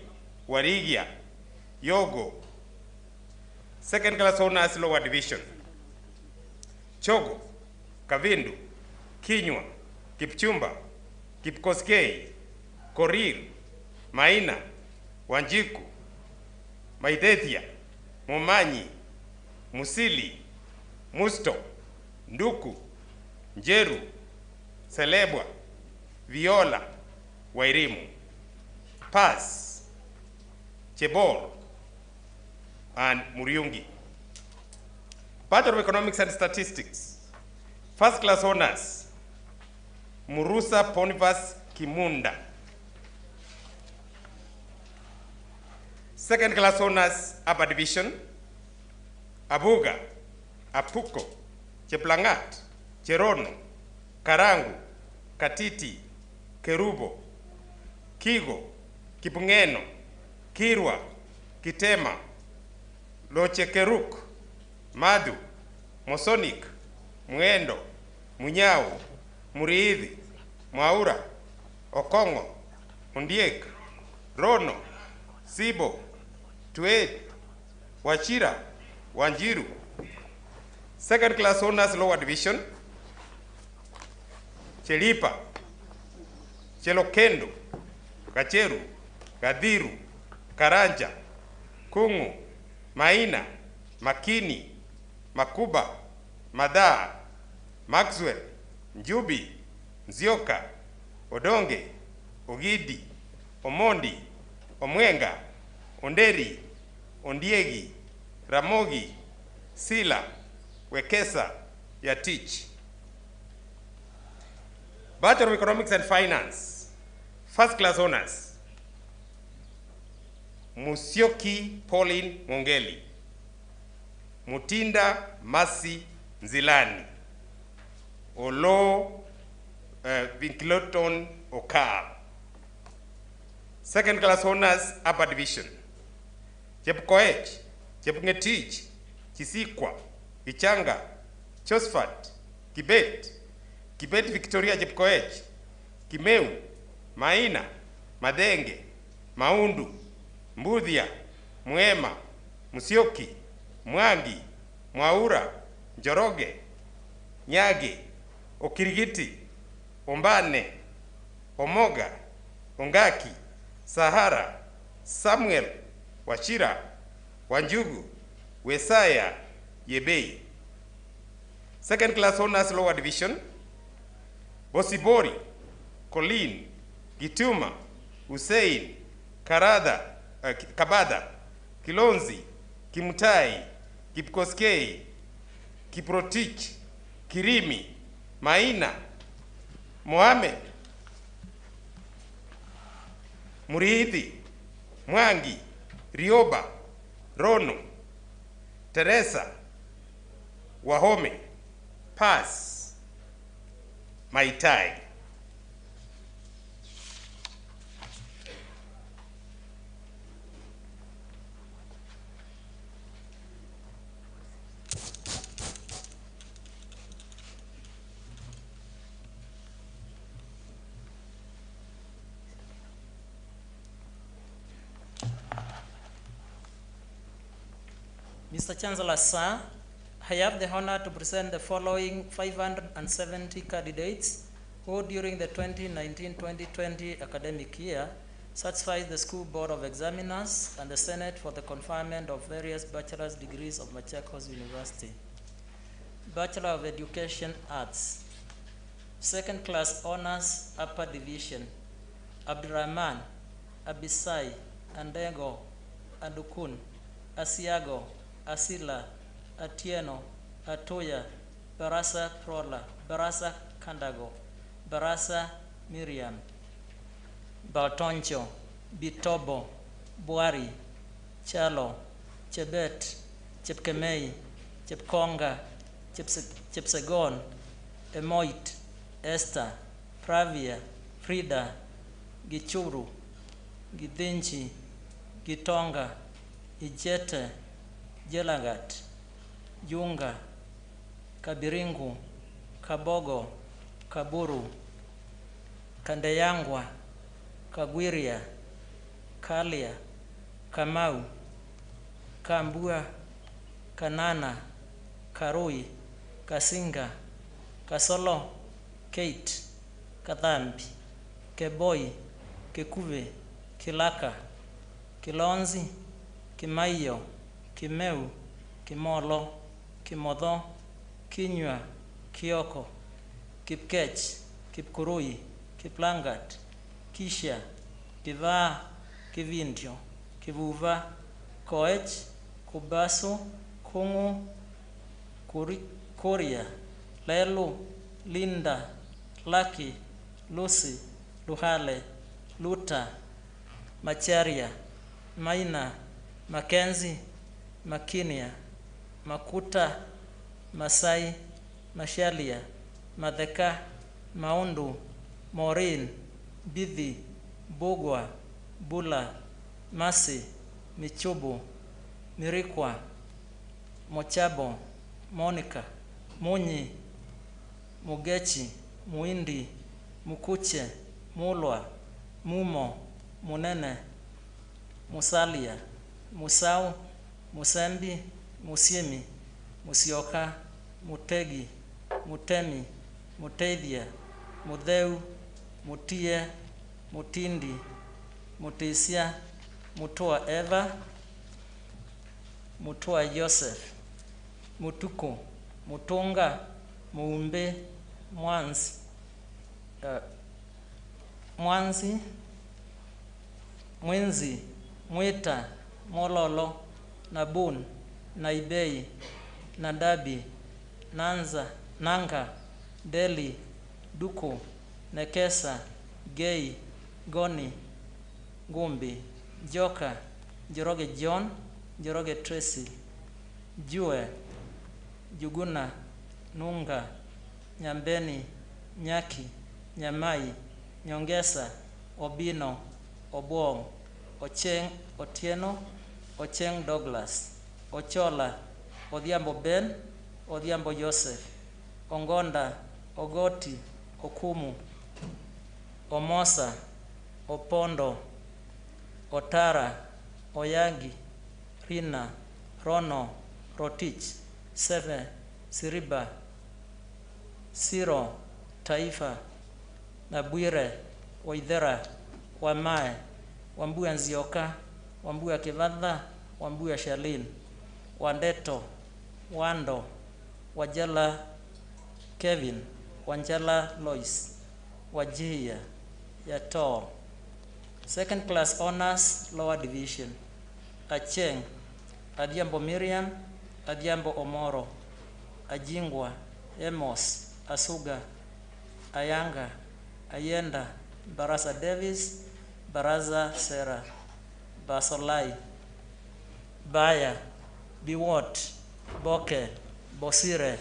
Warigia, Yogo. Second class honors lower division. Chogo, Kavindu, Kinywa, Kipchumba, Kipkoskei, Korir, Maina, Wanjiku, Maidethia, Momanyi, Musili, Musto, Nduku, Njeru, Selebwa, Viola, Wairimu. Pass, Chebor, and Muriungi. Bachelor of Economics and Statistics. First class honors. Murusa Ponivas Kimunda. Second class honors upper division, Abuga, Apuko, Cheplangat, Cherono, Karangu, Katiti, Kerubo, Kigo, Kipungeno, Kirwa, Kitema, Lochekeruk, Madu, Mosonik, Muendo, Munyao, Muriithi, Mwaura, Okongo, Ondiek, Rono, Sibo, Tuet, Wachira, Wanjiru. Second class honors lower division, Chelipa, Chelokendo, Kacheru, Gadiru, Karanja, Kungu, Maina, Makini, Makuba, Madaa, Maxwell, Njubi, Nzioka, Odonge, Ogidi, Omondi, Omwenga, Onderi, Ondiegi, Ramogi, Sila, Wekesa, Yatich. Bachelor of Economics and Finance, first class honors, Musyoki Pauline Mongeli, Mutinda Masi Nzilani, Olo Vinkloton Okar. Second class honors upper division, Chepkoech, Chepngetich, Chisikwa, Ichanga, Chosfat, Kibet, Kibet Victoria Chepkoech, Kimeu, Maina, Madenge, Maundu, Mbudhia, Mwema, Musyoki, Mwangi, Mwaura, Njoroge, Nyage, Okirigiti, Ombane, Omoga, Ongaki, Sahara, Samuel, Wachira, Wanjugu, Wesaya, Yebei. Second class honors lower division, Bosibori, Colleen, Gituma, Hussein, Kabada, Kilonzi, Kimutai, Kipkoskei, Kiprotich, Kirimi, Maina, Mohamed, Muriithi, Mwangi, Rioba, Rono, Teresa, Wahome, Pass, Maitai. Mr. Chancellor, sir, I have the honor to present the following 570 candidates who during the 2019-2020 academic year satisfied the School Board of Examiners and the Senate for the conferment of various bachelor's degrees of Machakos University. Bachelor of Education Arts, second class honors upper division, Abdurrahman, Abisai, Andego, Adukun, Asiago, Asila, Atieno, Atoya, Barasa Prola, Barasa Kandago, Barasa Miriam, Baltoncho, Bitobo, Buari, Chalo, Chebet, Chepkemei, Chepkonga, Chepsegon, Emoit, Esther, Pravia, Frida, Gichuru, Gidinchi, Gitonga, Ijete, Jelagat, Yunga, Kabiringu, Kabogo, Kaburu, Kandeyangwa, Kagwiria, Kalia, Kamau, Kambua, Kanana, Karui, Kasinga, Kasolo, Kate, Kadhambi, Keboi, Kekuve, Kilaka, Kilonzi, Kimaiyo, Kimeu, Kimolo, Kimodho, Kinywa, Kioko, Kipkech, Kipkurui, Kiplangat, Kisha, Kivaa, Kivindio, Kivuva, Koech, Kubasu, Kungu, Kuria, Lelu, Linda, Lucky, Lucy, Luhale, Luta, Macharia, Maina, Mackenzie, Makinia, Makuta, Masai, Mashalia, Madheka, Maundu, Maureen, Bithi, Bogwa, Bula, Masi, Michubu, Mirikwa, Mochabo, Monica, Munyi, Mugechi, Muindi, Mukuche, Mulwa, Mumo, Munene, Musalia, Musau, Musembi, Musiemi, Musioka, Mutegi, Mutemi, Muteithia, Mutheu, Mutie, Mutindi, Mutisia, Mutua Eva, Mutua Joseph, Mutuko, Mutunga, Muumbe, Mwanzi, Mwenzi, Mwita, Mololo, Nabun, Naibei, Nadabi, Nanza, Nanga, Deli, Duko, Nekesa, Gei, Goni, Gumbi, Joka, Joroge John, Joroge Tracy, Jue, Juguna, Nunga, Nyambeni, Nyaki, Nyamai, Nyongesa, Obino, Obuong, Ocheng, Otieno, Ocheng Douglas, Ochola, Odhiambo Ben, Odhiambo Joseph, Ongonda, Ogoti, Okumu, Omosa, Opondo, Otara, Oyagi, Rina, Rono, Rotich, Seve, Siriba, Siro, Taifa, Nabwire, Waithera, Wamae, Wambuya Nzioka, Wambuya Kivadha, Wambuya Shalin, Wandeto, Wando, Wajala Kevin, Wanjala Lois, Wajia, Yator. Second class honors, lower division. Acheng, Adhiambo Miriam, Adhiambo Omoro, Ajingwa, Emos, Asuga, Ayanga, Ayenda, Barasa Davis, Baraza Sarah, Basolai, Baya, Biwot, Boke, Bosire,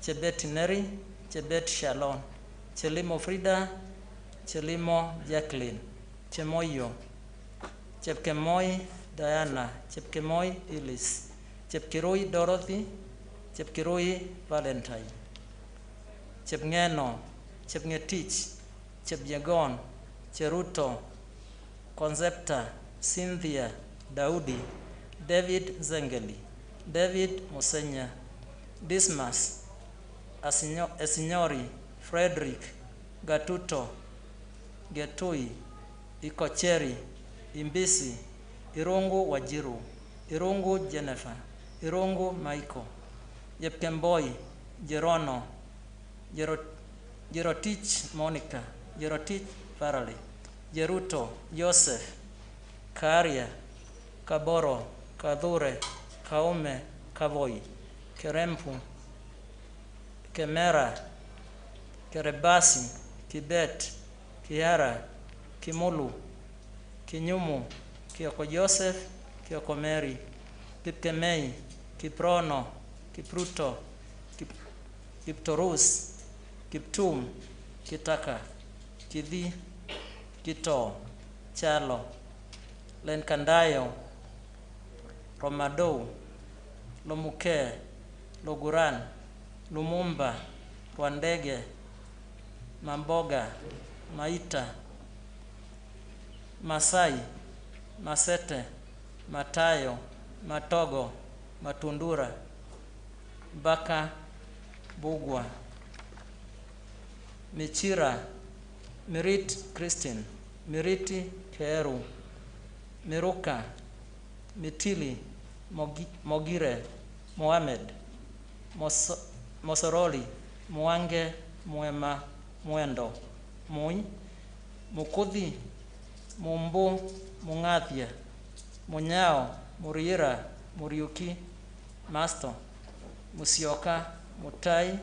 Chebet Neri, Chebet Shalon, Chelimo Frida, Chelimo Jacqueline, Chemoyo, Chepkemoi Diana, Chepkemoi Ilis, Chepkirui Dorothy, Chepkirui Valentine, Chepngeno, Chepngetich, Chepjagon, Cheruto, Concepta, Cynthia, Daudi, David Zengeli, David Musenya, Dismas, Esinyori, Frederick, Gatuto, Getui, Ikocheri, Imbisi, Irungu Wajiru, Irungu Jennifer, Irungu Michael, Jepkemboi, Jerono, Jerotich Monica, Jerotich Farley, Jeruto, Joseph, Karia, Kaboro, Kadhure, Kaume, Kavoi, Kerempu, Kemera, Kerebasi, Kibet, Kiara, Kimulu, Kinyumu, Kioko Joseph, Kioko Mary, Kipkemei, Kiprono, Kipruto, Kiptorus, Kiptum, Kitaka, Kithi, Kito, Chalo, Lenkandayo, Romado, Lomuke, Loguran, Lumumba, Rwandege, Mamboga, Maita, Masai, Masete, Matayo, Matogo, Matundura, Baka, Bugwa, Michira, Mirit Christine, Miriti Keru, Miruka, Mitili, Mogire, Mohamed, Mosoroli, Mwange, Mwema, Mwendo, Mui, Mukuthi, Mumbu, Mungathia, Munyao, Muriira, Muriuki, Masto, Musioka, Mutai,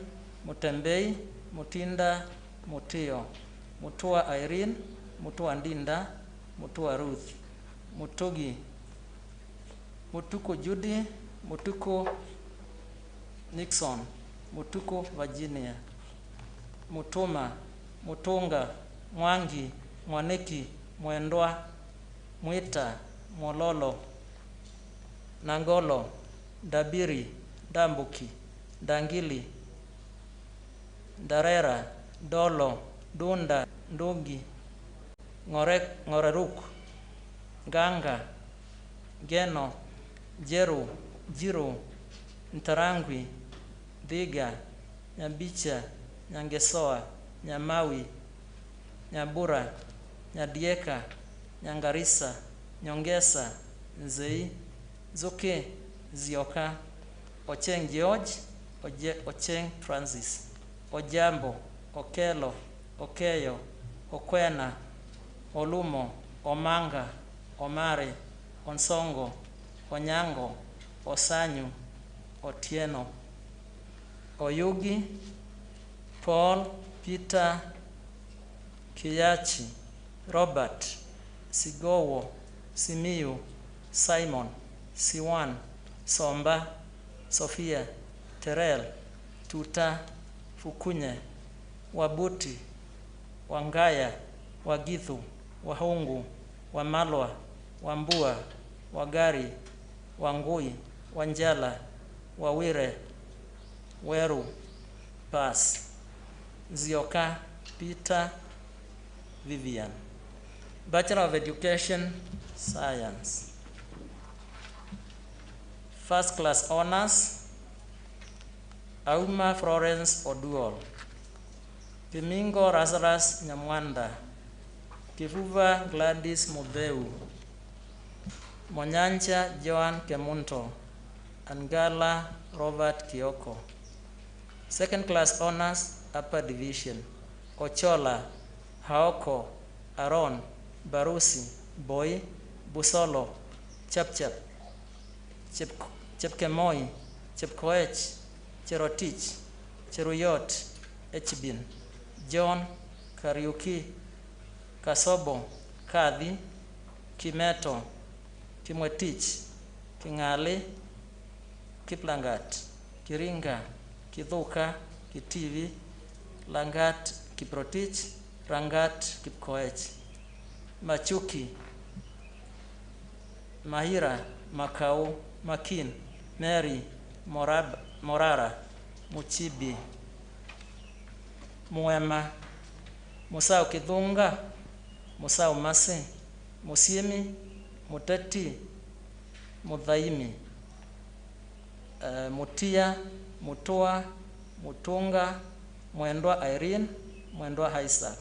Mutembei, Mutinda, Mutio, Mutua Irene, Mutua Ndinda, Mutua Ruth, Mutugi, Mutuku Judy, Mutuku Nixon, Mutuku Virginia, Mutuma, Mutunga, Mwangi, Mwaniki, Mwendwa, Mwita, Mololo, Nangolo, Dabiri, Dambuki, Dangili, Darera, Dolo, Dunda, Ndugi, Ngoreruk, Ganga, Geno, Jeru, Jiru, Ntarangwi, Dhiga, Nyabicha, Nyangesoa, Nyamawi, Nyabura, Nyadieka, Nyangarisa, Nyongesa, Nzei, Zuke, Zioka, Ocheng George, Ocheng Francis, Ojambo, Okelo, Okeyo, Okwena, Olumo, Omanga, Omare, Onsongo, Onyango, Osanyu, Otieno, Oyugi, Paul, Peter, Kiyachi, Robert, Sigowo, Simiyu, Simon, Siwan, Somba, Sophia, Terel, Tuta, Fukunye, Wabuti, Wangaya, Wagithu, Wahungu, Wamalwa, Wambua, Wagari, Wangui, Wanjala, Wawire, Weru, Pass, Zioka, Peter, Vivian. Bachelor of Education, Science. First class honors, Auma Florence Oduol, Pimingo Lazarus Nyamwanda, Kivuva Gladys Mubeu, Monyancha Joan Kemunto, Angala Robert Kioko. Second class honors, Upper Division, Ochola, Haoko, Aron, Barusi, Boy, Busolo, Chapchap, Chepkemoi, Chepkoech, Cherotich, Cheruyot, Echbin, John, Kariuki, Kasobo, Kadhi, Kimeto, Kimwetich, Kingali, Kiplangat, Kiringa, Kithuka, Kitivi, Langat, Kiprotich, Rangat, Kipkoech, Machuki, Mahira, Makau, Makin, Mary, Morara, Muchibi, Muema, Musau Kidhunga, Musau Mase, Musiemi, Muteti, Mudhaimi, Mutia, Mutua, Mutunga, Mwendwa Irene, Mwendwa Isaac,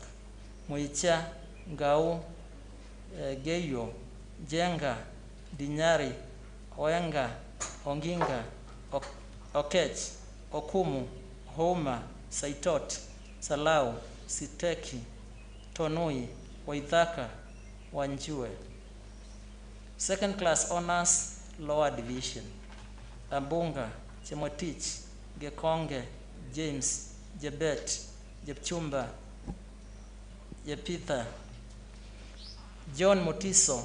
Muicha, Ngau, Geyo, Jenga, Dinyari, Oenga, Onginga, Okech, Okumu, Homa, Saitot, Salau, Siteki, Tonui, Waithaka, Wanjue. Second class honors, lower division, Ambunga, Chemotich, Gekonge, James, Jebet, Jepchumba, Jepitha, John Motiso,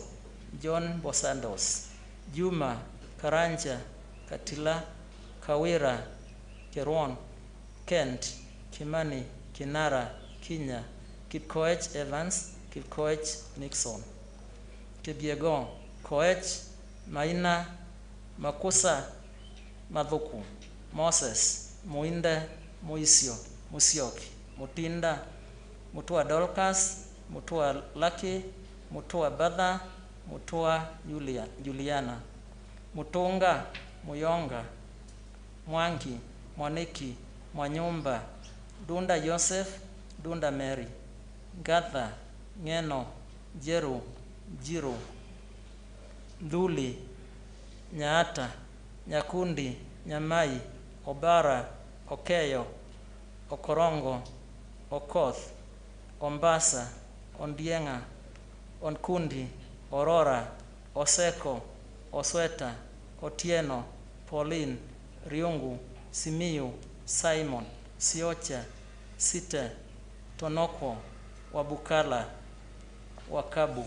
John Bosandos, Juma, Karanja, Katila, Kawira, Keron, Kent, Kimani, Kinara, Kinya, Kipkoech Evans, Kipkoech Nixon, Kibiegon, Koech, Maina, Makusa, Madhuku, Moses, Muinde, Muisio, Musioki, Mutinda, Mutua Dolcas, Mutua Lucky, Mutua Badha, Mutua Juliana, Mutunga, Muyonga, Mwangi, Mwaniki, Mwanyumba, Dunda Joseph, Dunda Mary, Gatha, Ngeno, Jeru, Jiru, Dhuli, Nyaata, Nyakundi, Nyamai, Obara, Okeyo, Okorongo, Okoth, Ombasa, Ondienga, Onkundi, Aurora, Oseko, Osweta, Otieno, Pauline, Riungu, Simiyu, Simon, Siocha, Site, Tonoko, Wabukala, Wakabu,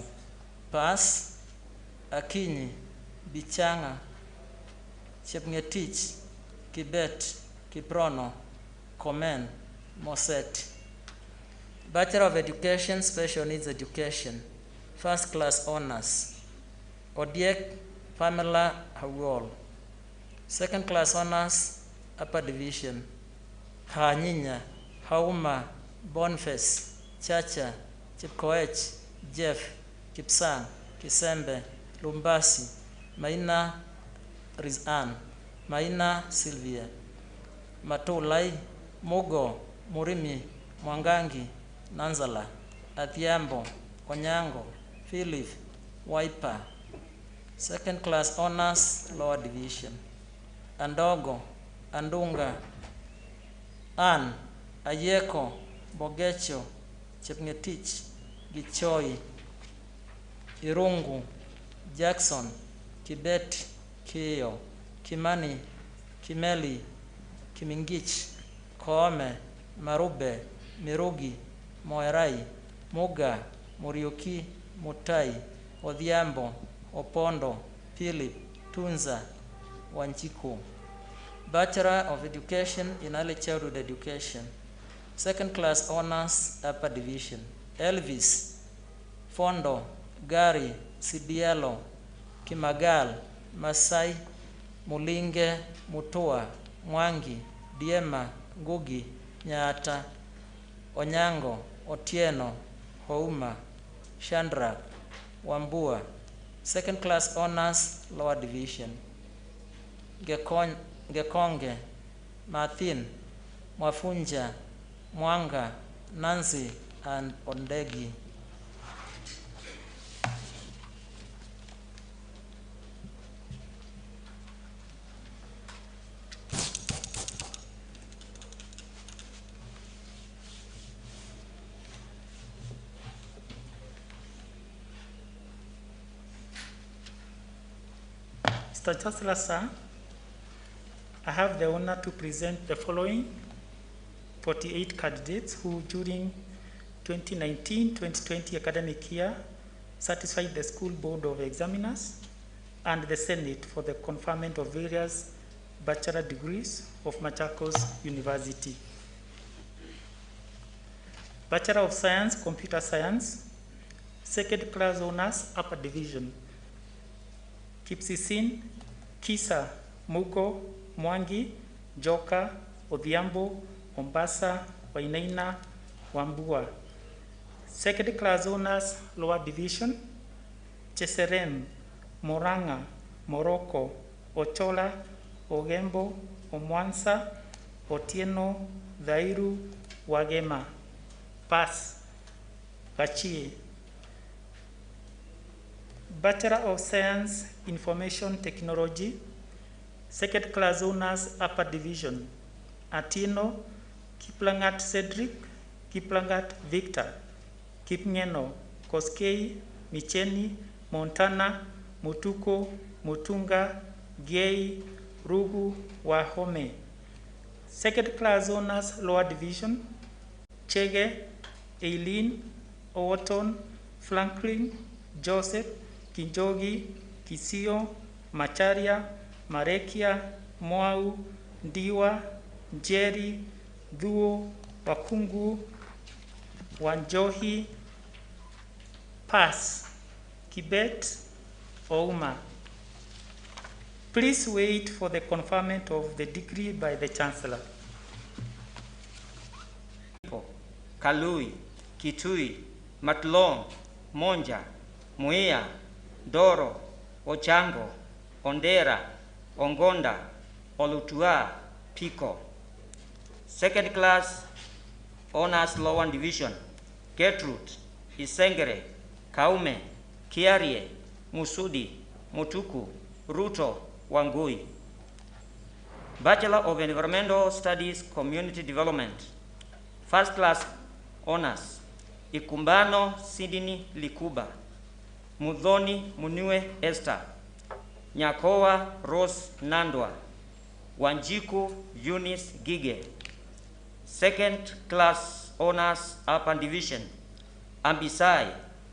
Pas, Akinyi, Bichanga, Chepngetich, Kibet, Kiprono, Komen, Moset. Bachelor of Education, Special Needs Education, First Class Honors, Odiek Pamela Hawol. Second Class Honors, Upper Division, Hanyinya, Hauma, Boniface, Chacha, Chipkoech, Jeff, Kipsang, Kisembe, Lumbasi, Maina Rizan, Maina Sylvia, Matulai, Mugo, Murimi, Mwangangi, Nanzala, Athiambo, Onyango, Philip, Wiper. Second Class Honors, Lower Division, Andogo, Andunga, Ann, Ayeko, Bogecho, Chepngetich, Gichoi, Irungu, Jackson, Kibet, Kio, Kimani, Kimeli, Kimingich, Koome, Marube, Mirugi, Moerai, Muga, Muriuki, Mutai, Odhiambo, Opondo, Philip, Tunza, Wanchiku. Bachelor of Education in Early Childhood Education. Second Class Honors, Upper Division, Elvis, Fondo, Gari, Sidielo, Kimagal, Masai, Mulinge, Mutua, Mwangi, Diema, Ngugi, Nyata, Onyango, Otieno, Houma, Chandra, Wambua. Second Class Honors, Lower Division, Gekonge, Martin, Mwafunja, Mwanga, Nancy, and Ondegi. Mr. Chancellor, sir, I have the honor to present the following 48 candidates who, during 2019-2020 academic year, satisfied the School Board of Examiners and the Senate for the conferment of various bachelor degrees of Machakos University. Bachelor of Science, Computer Science, Second Class Honors, Upper Division, Kipsisin, Kisa, Mugo, Mwangi, Joka, Odhiambo, Mombasa, Wainaina, Wambua. Second Class Honors, Lower Division, Cheserem, Moranga, Morocco, Ochola, Ogembo, Omwansa, Otieno, Dhairu, Wagema. Pass, Gachie. Bachelor of Science, Information Technology, Second Class Honors, Upper Division, Atino, Kiplangat Cedric, Kiplangat Victor, Kipngeno, Koskei, Micheni, Montana, Mutuko, Mutunga, Gay, Rugu, Wahome. Second Class Honors, Lower Division, Chege, Eileen, Overton, Franklin, Joseph, Kinjogi, Kisio, Macharia, Marekia, Mwau, Ndiwa, Njeri, Dhuo, Wakungu, Wanjohi, Pass, Kibet, Ouma. Please wait for the conferment of the degree by the Chancellor. Kalui, Kitui, Matlong, Monja, Muia, Doro, Ochango, Ondera, Ongonda, Olutua, Pico. Second Class Honors Lower Division, Gertrude, Isengere, Kaume, Kiarie, Musudi, Mutuku, Ruto, Wangui. Bachelor of Environmental Studies, Community Development. First Class Honors, Ikumbano Sidini Likuba, Mudhoni Muniwe Esther, Nyakoa Rose Nandwa, Wanjiku Eunice Gige. Second Class Honors Upper Division, Ambisai,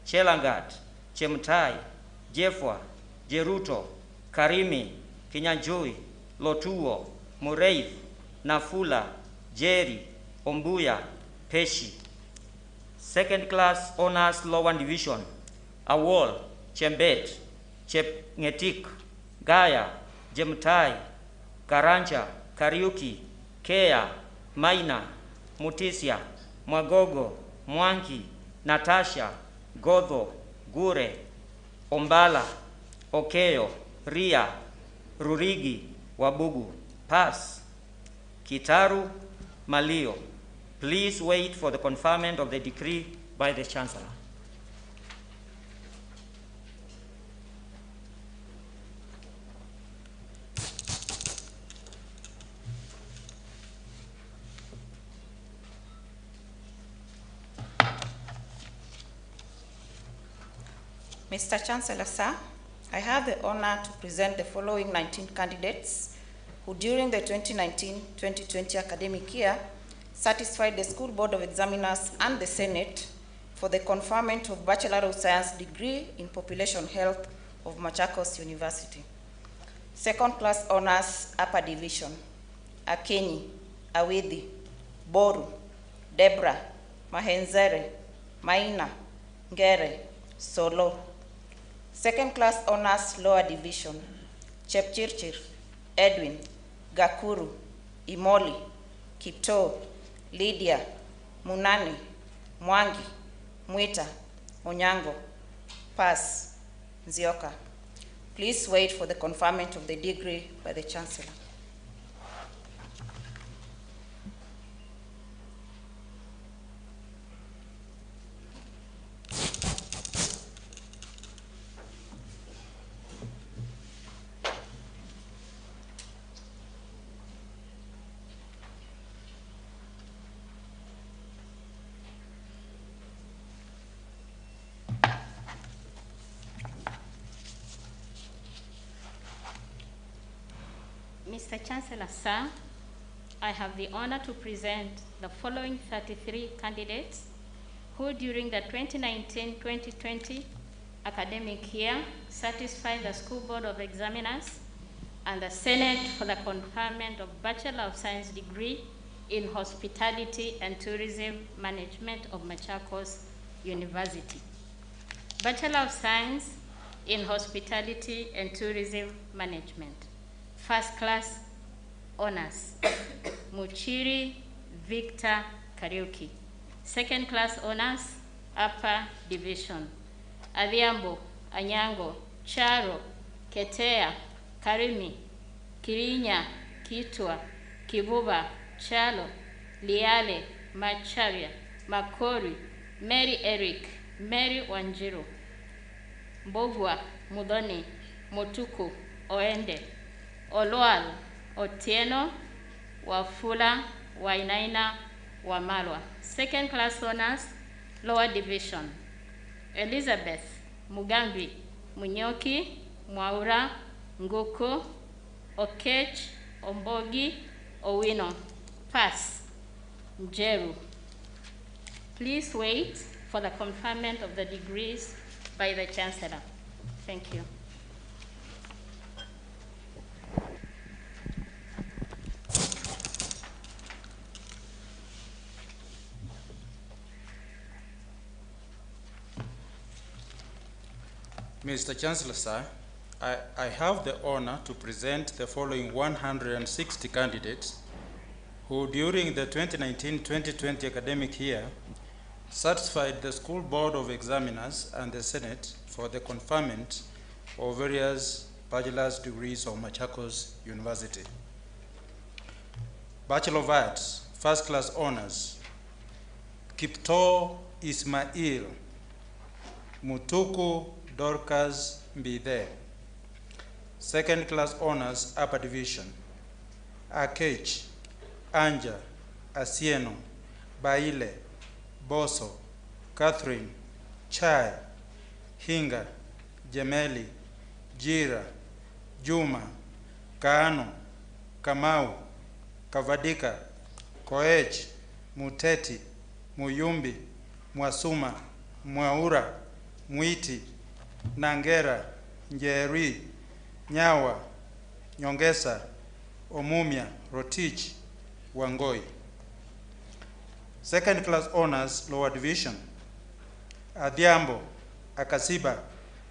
Chelangat, Chemtai, Jefwa, Jeruto, Karimi, Kinyanjui, Lotuo, Mureithi, Nafula, Jerry, Ombuya, Peshi. Second class honors lower division, Awol, Chembet, Chepngetik, Gaya, Jemtai, Karanja, Kariuki, Kea, Maina, Mutisia, Mwagogo, Mwangi, Natasha, Godho, Gure, Ombala, Okeo, Ria, Rurigi, Wabugu. Pass. Kitaru, Malio. Please wait for the conferment of the decree by the Chancellor. Mr. Chancellor, sir, I have the honor to present the following 19 candidates who during the 2019-2020 academic year satisfied the School Board of Examiners and the Senate for the conferment of Bachelor of Science degree in Population Health of Machakos University. Second class honors, upper division, Akenyi, Awidi, Boru, Debra, Mahenzere, Maina, Ngere, Solo. Second class honors, lower division, Chepchirchir, Edwin, Gakuru, Imoli, Kipto, Lydia, Munani, Mwangi, Mwita, Onyango. Pass. Nzioka. Please wait for the conferment of the degree by the Chancellor. Mr. Chancellor, sir, I have the honor to present the following 33 candidates who during the 2019-2020 academic year satisfied the School Board of Examiners and the Senate for the conferment of Bachelor of Science degree in Hospitality and Tourism Management of Machakos University. Bachelor of Science in Hospitality and Tourism Management. First class honors, Muchiri Victor Kariuki. Second class honors, upper division, Adhiambo, Anyango, Charo, Ketea, Karimi, Kirinya, Kitwa, Kibuba, Chalo, Liale, Macharia, Makori, Mary Eric, Mary Wanjiru, Mbogwa, Mudhoni, Motuku, Oende, Oloal, Otieno, Wafula, Wainaina, Wamalwa. Second class honors, lower division, Elizabeth, Mugambi, Munyoki, Mwaura, Nguku, Okech, Ombogi, Owino. Pass. Njeru. Please wait for the conferment of the degrees by the Chancellor. Thank you. Mr. Chancellor, sir, I have the honor to present the following 160 candidates who during the 2019-2020 academic year satisfied the School Board of Examiners and the Senate for the conferment of various bachelor's degrees of Machakos University. Bachelor of Arts, first class honors, Kipto Ismail, Mutuku Dorcas Mbide. Second class honors, upper division, Akech, Anja, Asieno, Baile, Boso, Catherine, Chai, Hinga, Gemeli, Jira, Juma, Kaano, Kamau, Kavadika, Koech, Muteti, Muyumbi, Mwasuma, Mwaura, Mwiti, Nangera, Njeri, Nyawa, Nyongesa, Omumia, Rotich, Wangoi. Second class honors, lower division, Adhiambo, Akasiba,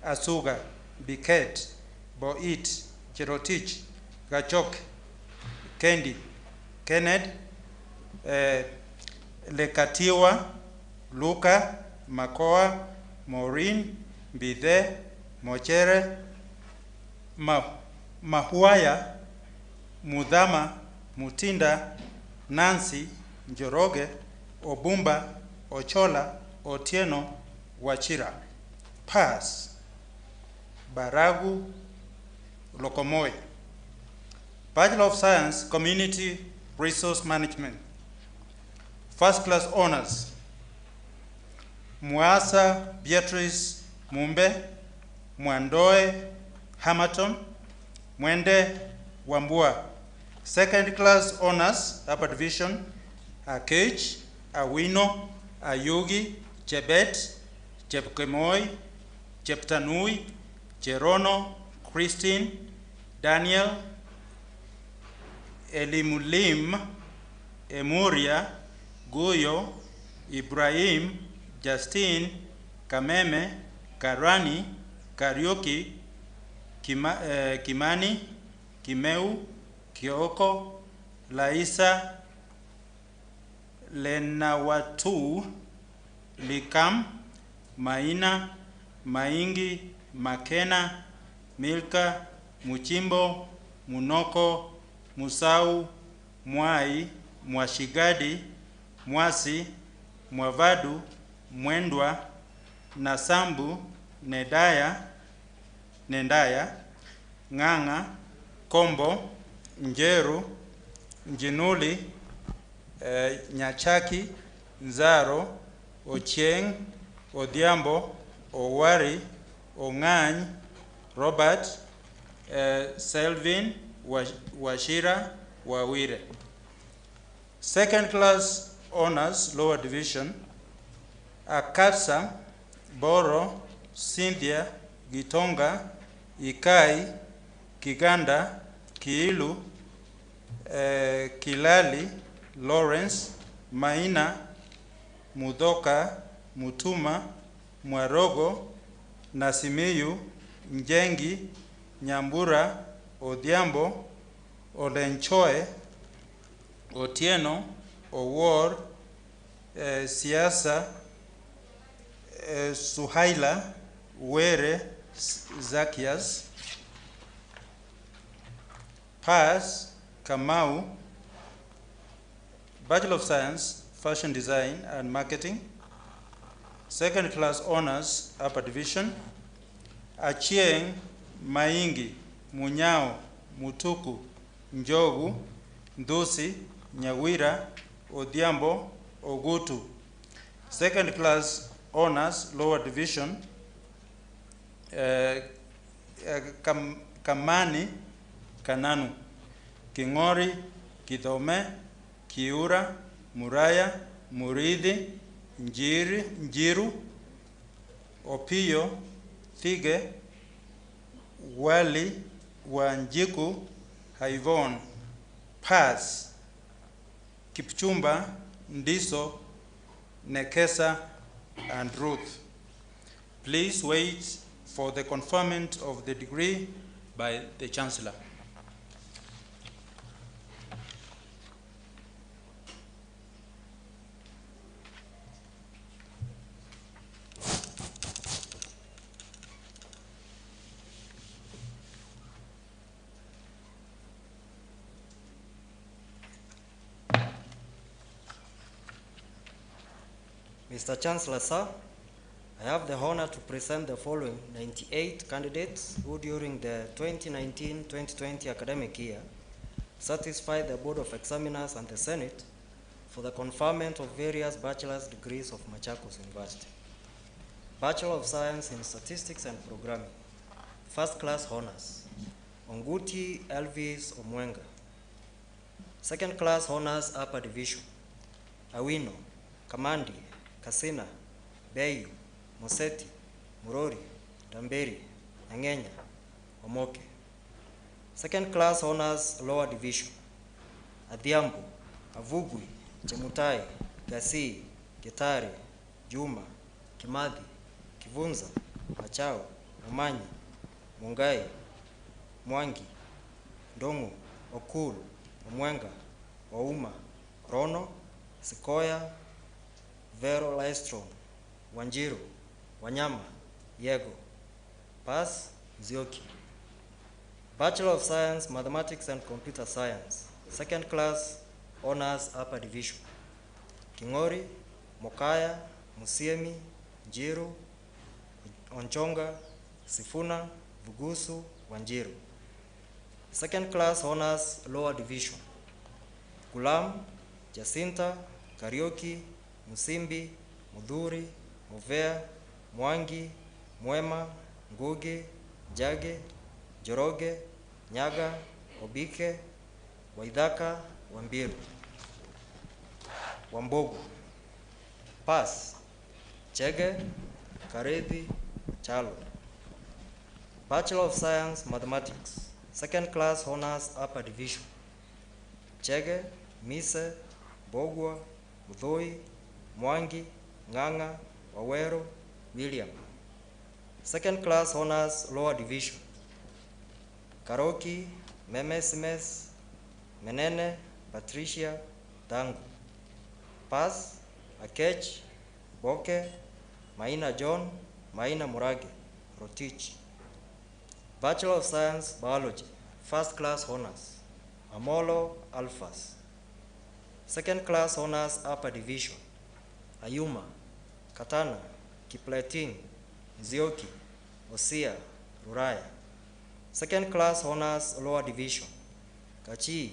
Asuga, Biket, Boit, Cherotich, Gachok, Kendi, Kenneth, Lekatiwa, Luka, Makoa, Maureen, Bide, Mochere, Mahuaya, Mudhama, Mutinda, Nancy, Njoroge, Obumba, Ochola, Otieno, Wachira. Pass, Baragu, Lokomoy. Bachelor of Science, Community Resource Management. First class honors, Muasa Beatrice Mumbe, Mwandoe Hamilton, Mwende Wambua. Second class honors, upper division, Akech, Awino, Ayugi, Chebet, Chepkemoi, Cheptanui, Cherono, Christine, Daniel, Elimulim, Emuria, Guyo, Ibrahim, Justine, Kameme, Karani, Kariuki, Kimani, Kimeu, Kioko, Laisa, Lenawatu, Likam, Maina, Maingi, Makena, Milka, Muchimbo, Munoko, Musau, Mwai, Mwashigadi, Mwasi, Mwavadu, Mwendwa, Nasambu, Nendaya, Nganga, Kombo, Njeru, Njinuli, Nyachaki, Nzaro, Ochieng, Odhiambo, Owari, Ong'any, Robert, Selvin, Washira, Wawire. Second class honors, lower division, Akatsa, Boro, Cynthia, Gitonga, Ikai, Kiganda, Kiilu, Kilali, Lawrence, Maina, Mudoka, Mutuma, Mwarogo, Nasimiyu, Njengi, Nyambura, Odhiambo, Olenchoe, Otieno, Owor, Siasa, Suhaila, Were, Zakias. Pass, Kamau, Bachelor of Science, Fashion Design and Marketing. Second class honors, upper division, Achieng, Maingi, Munyao, Mutuku, Njogu, Ndusi, Nyawira, Odhiambo, Ogutu. Second class honors, lower division, Kamani, Kananu, Kingori, Kidome, Kiura, Muraya, Muridhi, Njiru, Opio, Thige, Wali, Wanjiku, Haivon. Pass, Kipchumba, Ndiso, Nekesa, and Ruth. Please wait for the conferment of the degree by the Chancellor. Mr. Chancellor, sir, I have the honor to present the following 98 candidates who during the 2019-2020 academic year satisfied the Board of Examiners and the Senate for the conferment of various bachelor's degrees of Machakos University. Bachelor of Science in Statistics and Programming, First Class Honors, Onguti Elvis Omwenga. Second Class Honors, Upper Division, Awino, Kamandi, Kasina, Beyu, Moseti, Murori, Damberi, Angenya, Omoke. Second class honors lower division. Adhiambo, Avugui, Chemutai, Gasi, Gitari, Juma, Kimathi, Kivunza, Machao, Omanyi, Mungai, Mwangi, Ndongo, Okul, Omwenga, Wauma, Rono, Sikoya, Vero Lystrom, Wanjiru, Wanyama, Yego. Pass, Nzioki. Bachelor of Science, Mathematics and Computer Science. Second class, honors upper division. Kingori, Mokaya, Musiemi, Njiru, Onchonga, Sifuna, Vugusu, Wanjiru. Second class honors lower division. Gulam, Jacinta, Karioki, Musimbi, Mudhuri, Movea, Mwangi, Mwema, Ngugi, Jage, Joroge, Nyaga, Obike, Waidhaka, Wambiru. Wambogo. Pass, Chege, Karethi, Chalo. Bachelor of Science, Mathematics. Second class honors upper division. Chege, Mise, Bogwa, Udhoi, Mwangi, Nganga, Wawero, William. Second class honors lower division. Karoki, Memesimes, Menene, Patricia, Dangu. Pass, Akech, Boke, Maina John, Maina Murage, Rotich. Bachelor of Science, Biology. First class honors. Amolo, Alphas. Second class honors upper division. Ayuma, Katana, Kipleting, Nzioki, Osia, Ruraya. Second class honors lower division. Kachi,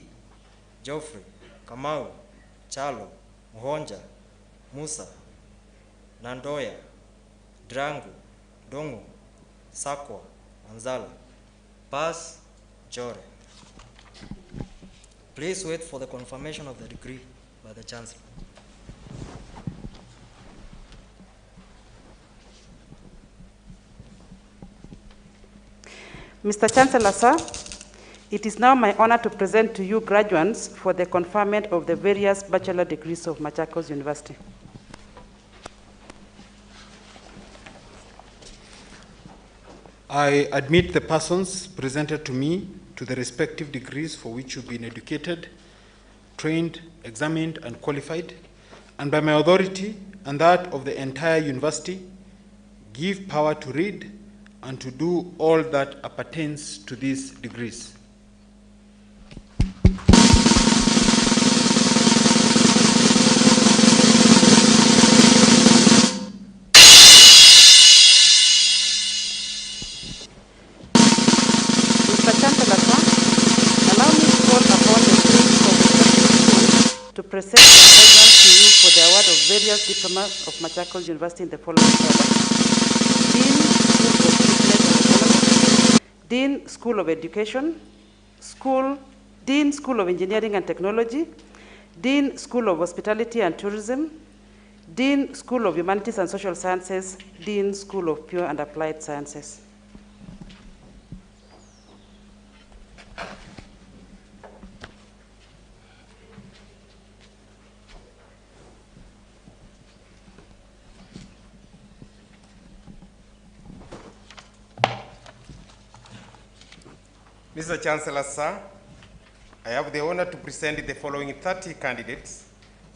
Geoffrey, Kamau, Chalo, Muhonja, Musa, Nandoya, Drangu, Dongo, Sakwa, Anzala. Pass, Jore. Please wait for the confirmation of the degree by the Chancellor. Mr. Chancellor, sir, it is now my honor to present to you graduates for the conferment of the various bachelor degrees of Machakos University. I admit the persons presented to me to the respective degrees for which you've been educated, trained, examined, and qualified, and by my authority and that of the entire university, give power to read and to do all that appertains to these degrees. Mr. Chancellor, sir, allow me to call upon the principal of the schools to present their graduates to you for the award of various diplomas of Machakos University in the following order: Dean, School of Education, Dean, School of Engineering and Technology, Dean, School of Hospitality and Tourism, Dean, School of Humanities and Social Sciences, Dean, School of Pure and Applied Sciences. Mr. Chancellor, sir, I have the honor to present the following 30 candidates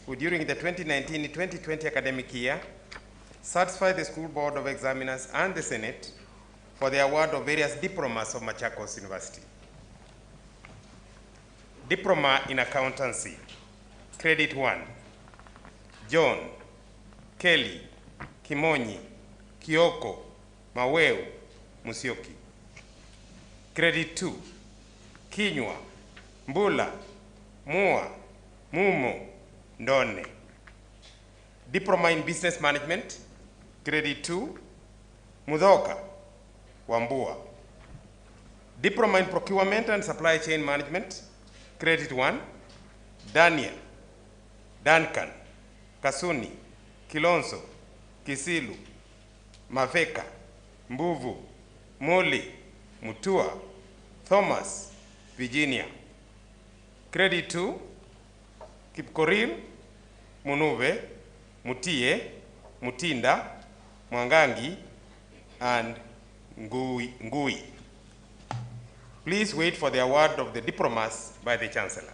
who during the 2019-2020 academic year satisfied the School Board of Examiners and the Senate for the award of various diplomas of Machakos University. Diploma in Accountancy, Credit 1, John, Kelly, Kimonyi, Kioko, Maweu, Musyoki. Credit 2, Kinywa, Mbula, Mua, Mumo, Ndone. Diploma in Business Management, Grade 2, Mudhoka, Wambua. Diploma in Procurement and Supply Chain Management, Credit 1, Daniel, Duncan, Kasuni, Kilonzo, Kisilu, Maveka, Mbuvu, Moli, Mutua, Thomas, Virginia. Credit 2, Kipkorir, Munuve, Mutie, Mutinda, Mwangangi, and Ngui. Please wait for the award of the diplomas by the Chancellor.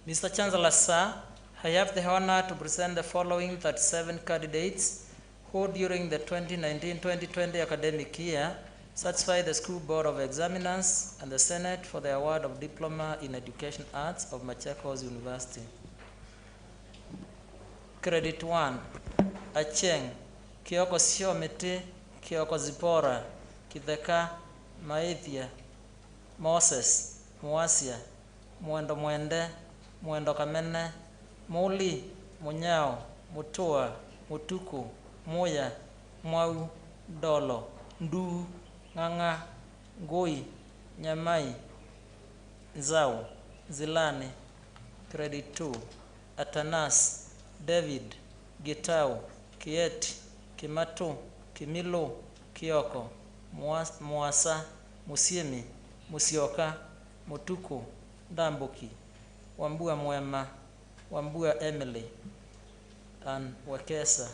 Mr. Chancellor, sir, I have the honor to present the following 37 candidates who during the 2019-2020 academic year satisfy the School Board of Examiners and the Senate for the award of Diploma in Education Arts of Machakos University. Credit 1, Acheng, Kioko Siomiti, Kioko Zipora, Kitheka, Maithia, Moses, Muasia, Mwendo Mwende, Mwendo Kamene, Muli, Munyao, Mutua, Mutuku, Moya, Mwau, Dolo, Ndu, Nganga, Ngui, Nyamai, Nzau, Zilani. Credit 2, Atanas, David, Gitau, Kieti, Kimatu, Kimilu, Kioko, Muasa, Musiemi, Musioka, Mutuku, Dambuki, Wambua Mwema, Wambua Emily, and Wakesa.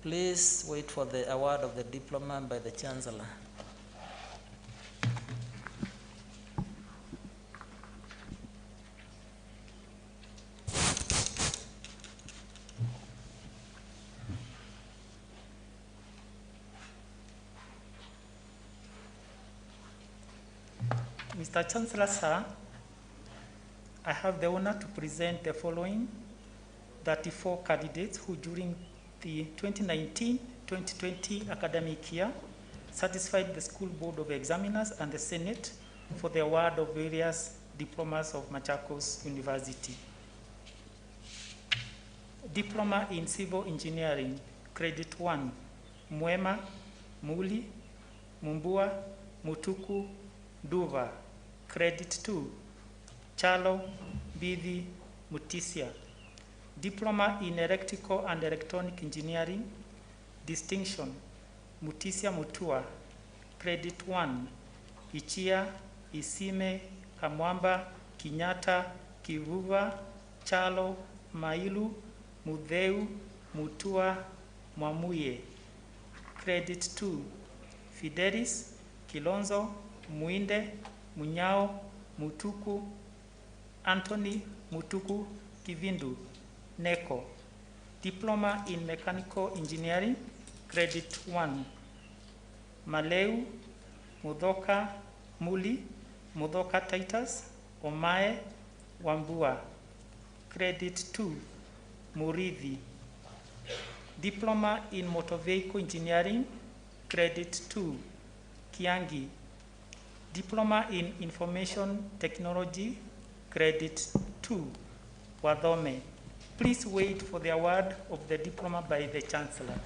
Please wait for the award of the diploma by the Chancellor. Mr. Chancellor, sir, I have the honor to present the following 34 candidates who during the 2019-2020 academic year satisfied the School Board of Examiners and the Senate for the award of various diplomas of Machakos University. Diploma in Civil Engineering, Credit 1, Mwema, Muli, Mumbua, Mutuku, Duva. Credit 2, Chalo, Bidi, Mutisia. Diploma in Electrical and Electronic Engineering, Distinction, Mutisia Mutua. Credit 1, Ichia, Isime, Kamwamba, Kinyata, Kivuva, Chalo, Mailu, Mudheu, Mutua, Mwamuye. Credit 2, Fidelis, Kilonzo, Muinde, Munyao, Mutuku, Anthony, Mutuku, Kivindu, Neko. Diploma in Mechanical Engineering, Credit 1, Maleu, Mudoka, Muli, Mudoka Titus, Omae, Wambua. Credit 2, Muridhi. Diploma in Motor Vehicle Engineering, Credit 2, Kiangi. Diploma in Information Technology, Credit 2, Wadome. Please wait for the award of the diploma by the Chancellor.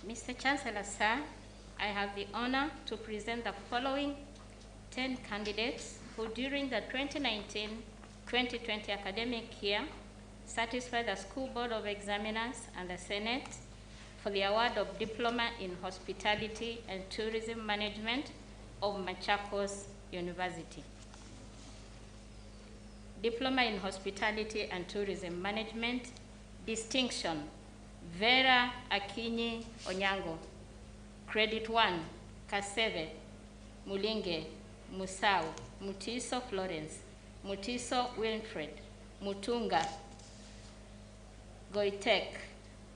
Mr. Chancellor, sir, I have the honor to present the following 10 candidates who during the 2019-2020 academic year satisfy the School Board of Examiners and the Senate for the award of Diploma in Hospitality and Tourism Management of Machakos University. Diploma in Hospitality and Tourism Management, Distinction, Vera Akinyi Onyango. Credit 1, Kaseve, Mulinge, Musau, Mutiso Florence, Mutiso Wilfred, Mutunga, Goitek,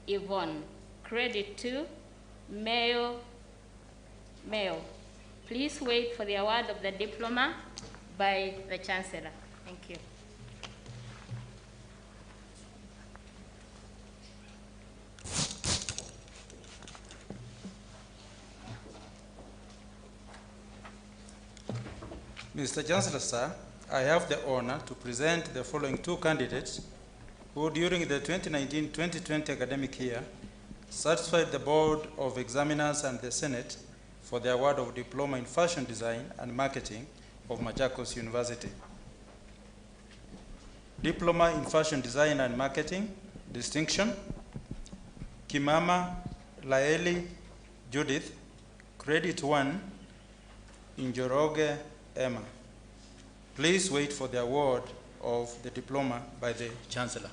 Yvonne. Credit 2, Mayo. Please wait for the award of the diploma by the Chancellor. Thank you. Mr. Chancellor, sir, I have the honor to present the following two candidates who, during the 2019-2020 academic year, satisfied the Board of Examiners and the Senate for the award of Diploma in Fashion Design and Marketing of Machakos University. Diploma in Fashion Design and Marketing, distinction, Kimama Laeli Judith, Credit 1, Njoroge Emma. Please wait for the award of the diploma by the Chancellor.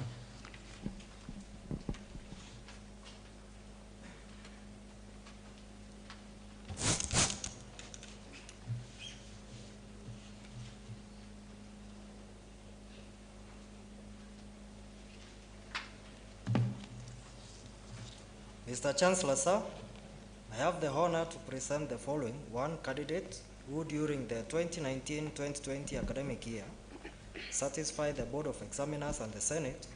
Mr. Chancellor, sir, I have the honor to present the following one candidate who during the 2019-2020 academic year satisfied the Board of Examiners and the Senate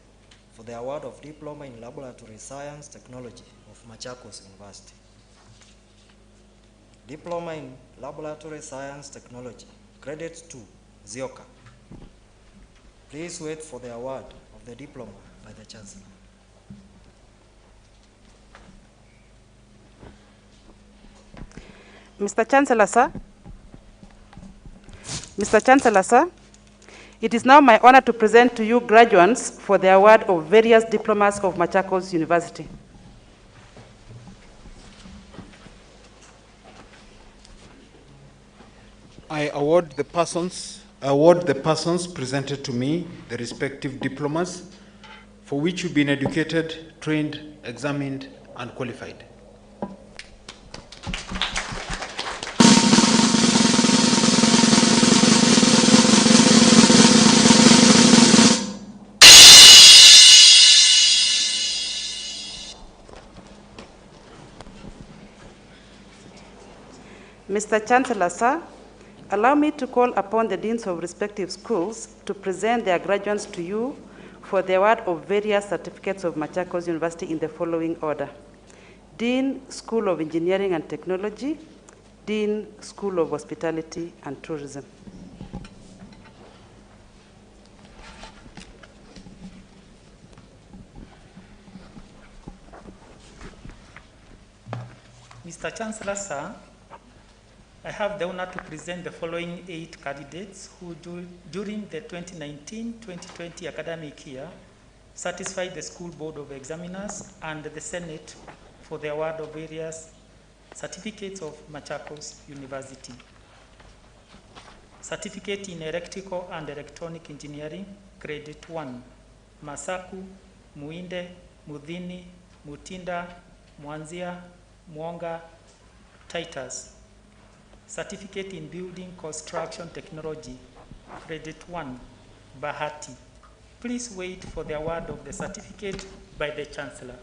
for the award of Diploma in Laboratory Science Technology of Machakos University. Diploma in Laboratory Science Technology, Credit 2, Zioka. Please wait for the award of the diploma by the Chancellor. Mr. Chancellor, sir. Mr. Chancellor, sir, it is now my honor to present to you graduates for the award of various diplomas of Machakos University. I award the persons presented to me the respective diplomas for which you've been educated, trained, examined, and qualified. Mr. Chancellor, sir, allow me to call upon the deans of respective schools to present their graduates to you for the award of various certificates of Machakos University in the following order. Dean, School of Engineering and Technology, Dean, School of Hospitality and Tourism. Mr. Chancellor, sir, I have the honor to present the following 8 candidates who, during the 2019-2020 academic year, satisfied the School Board of Examiners and the Senate for the award of various certificates of Machakos University. Certificate in Electrical and Electronic Engineering, Credit 1, Masaku, Muinde, Mudhini, Mutinda, Mwanzia, Mwonga, Titus. Certificate in Building Construction Technology, Credit 1, Bahati. Please wait for the award of the certificate by the Chancellor.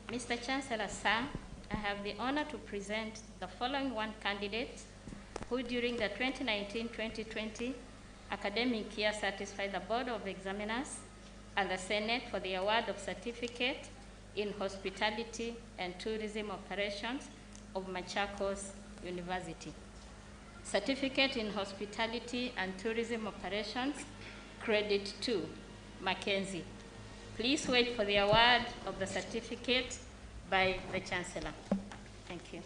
Mr. Chancellor, sir, I have the honor to present the following 1 candidate who during the 2019-2020 academic year satisfied the Board of Examiners and the Senate for the award of Certificate in Hospitality and Tourism Operations of Machakos University. Certificate in Hospitality and Tourism Operations, Credit 2, Mackenzie. Please wait for the award of the certificate by the Chancellor. Thank you.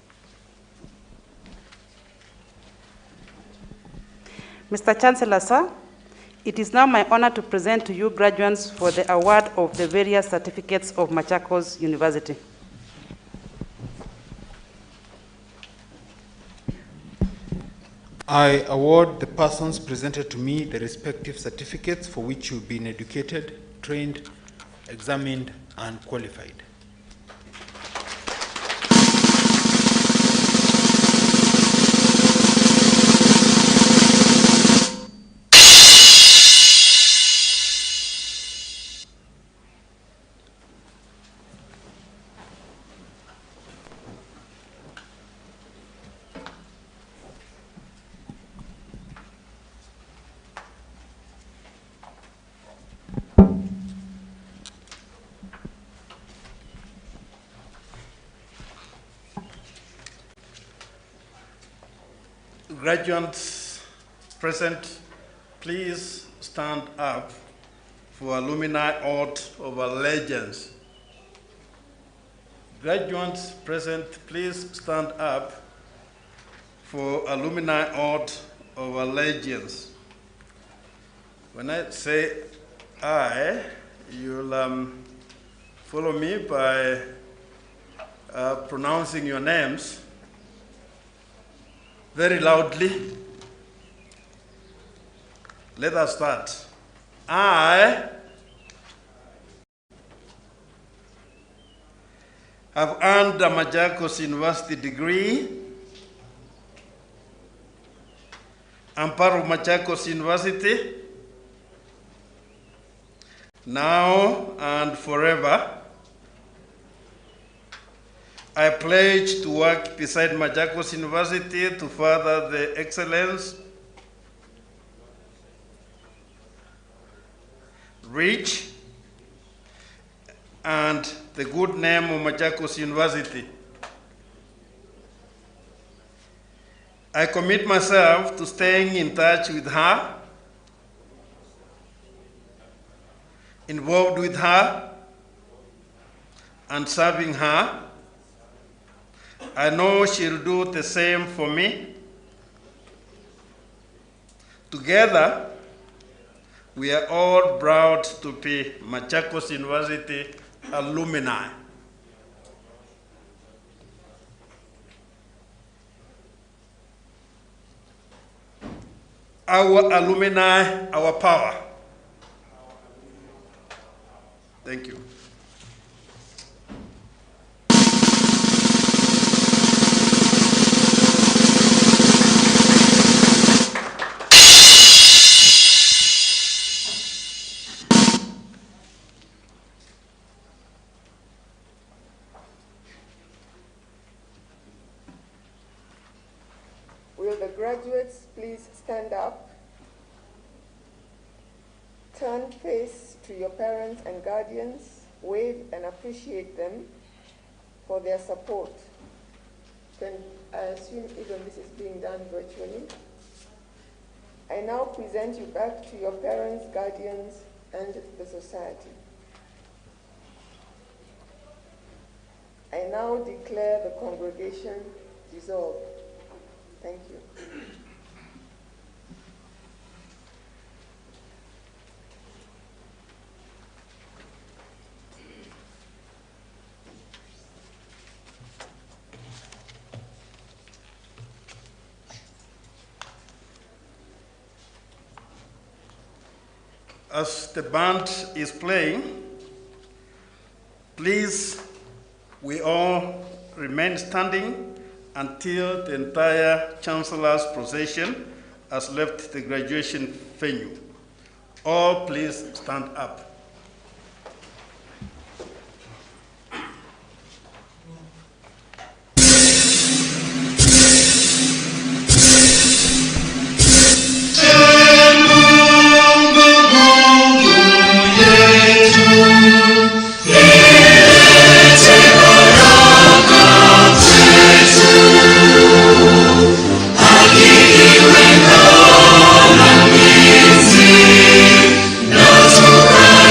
Mr. Chancellor, sir, it is now my honor to present to you graduates for the award of the various certificates of Machakos University. I award the persons presented to me the respective certificates for which you've been educated, trained, examined, and qualified. Graduates present, please stand up for alumni oath of allegiance. Graduates present, please stand up for alumni oath of allegiance. When I say I, you'll follow me by pronouncing your names very loudly. Let us start. I have earned a Machakos University degree. I'm part of Machakos University now and forever. I pledge to work beside Machakos University to further the excellence, reach, and the good name of Machakos University. I commit myself to staying in touch with her, involved with her, and serving her. I know she'll do the same for me. Together, we are all proud to be Machakos University alumni. Our alumni, our power. Thank you. Will the graduates please stand up? Turn face to your parents and guardians, wave and appreciate them for their support. I assume even this is being done virtually. I now present you back to your parents, guardians, and the society. I now declare the congregation dissolved. Thank you. As the band is playing, please, we all remain standing until the entire Chancellor's procession has left the graduation venue. All please stand up. Not to cry.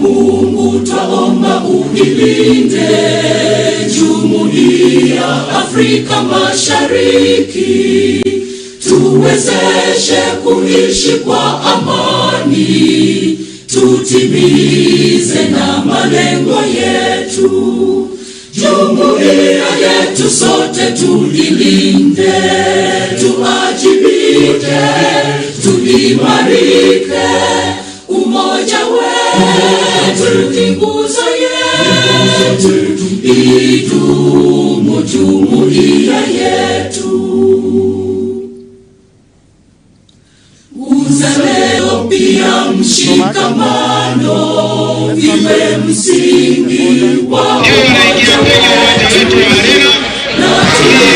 Mungu twaomba uilinde Jumuiya Afrika Mashariki, tuwezeshe kuishi kwa amani, tutimize na malengo yetu. Jumuiya yetu sote tuilinde, tuajibike, tuimarike. Umoja wetu ni nguzo yetu, idumu jumuiya yetu. Uzalendo pia mshikamano viwe msingi wa umoja wetu, na tuwe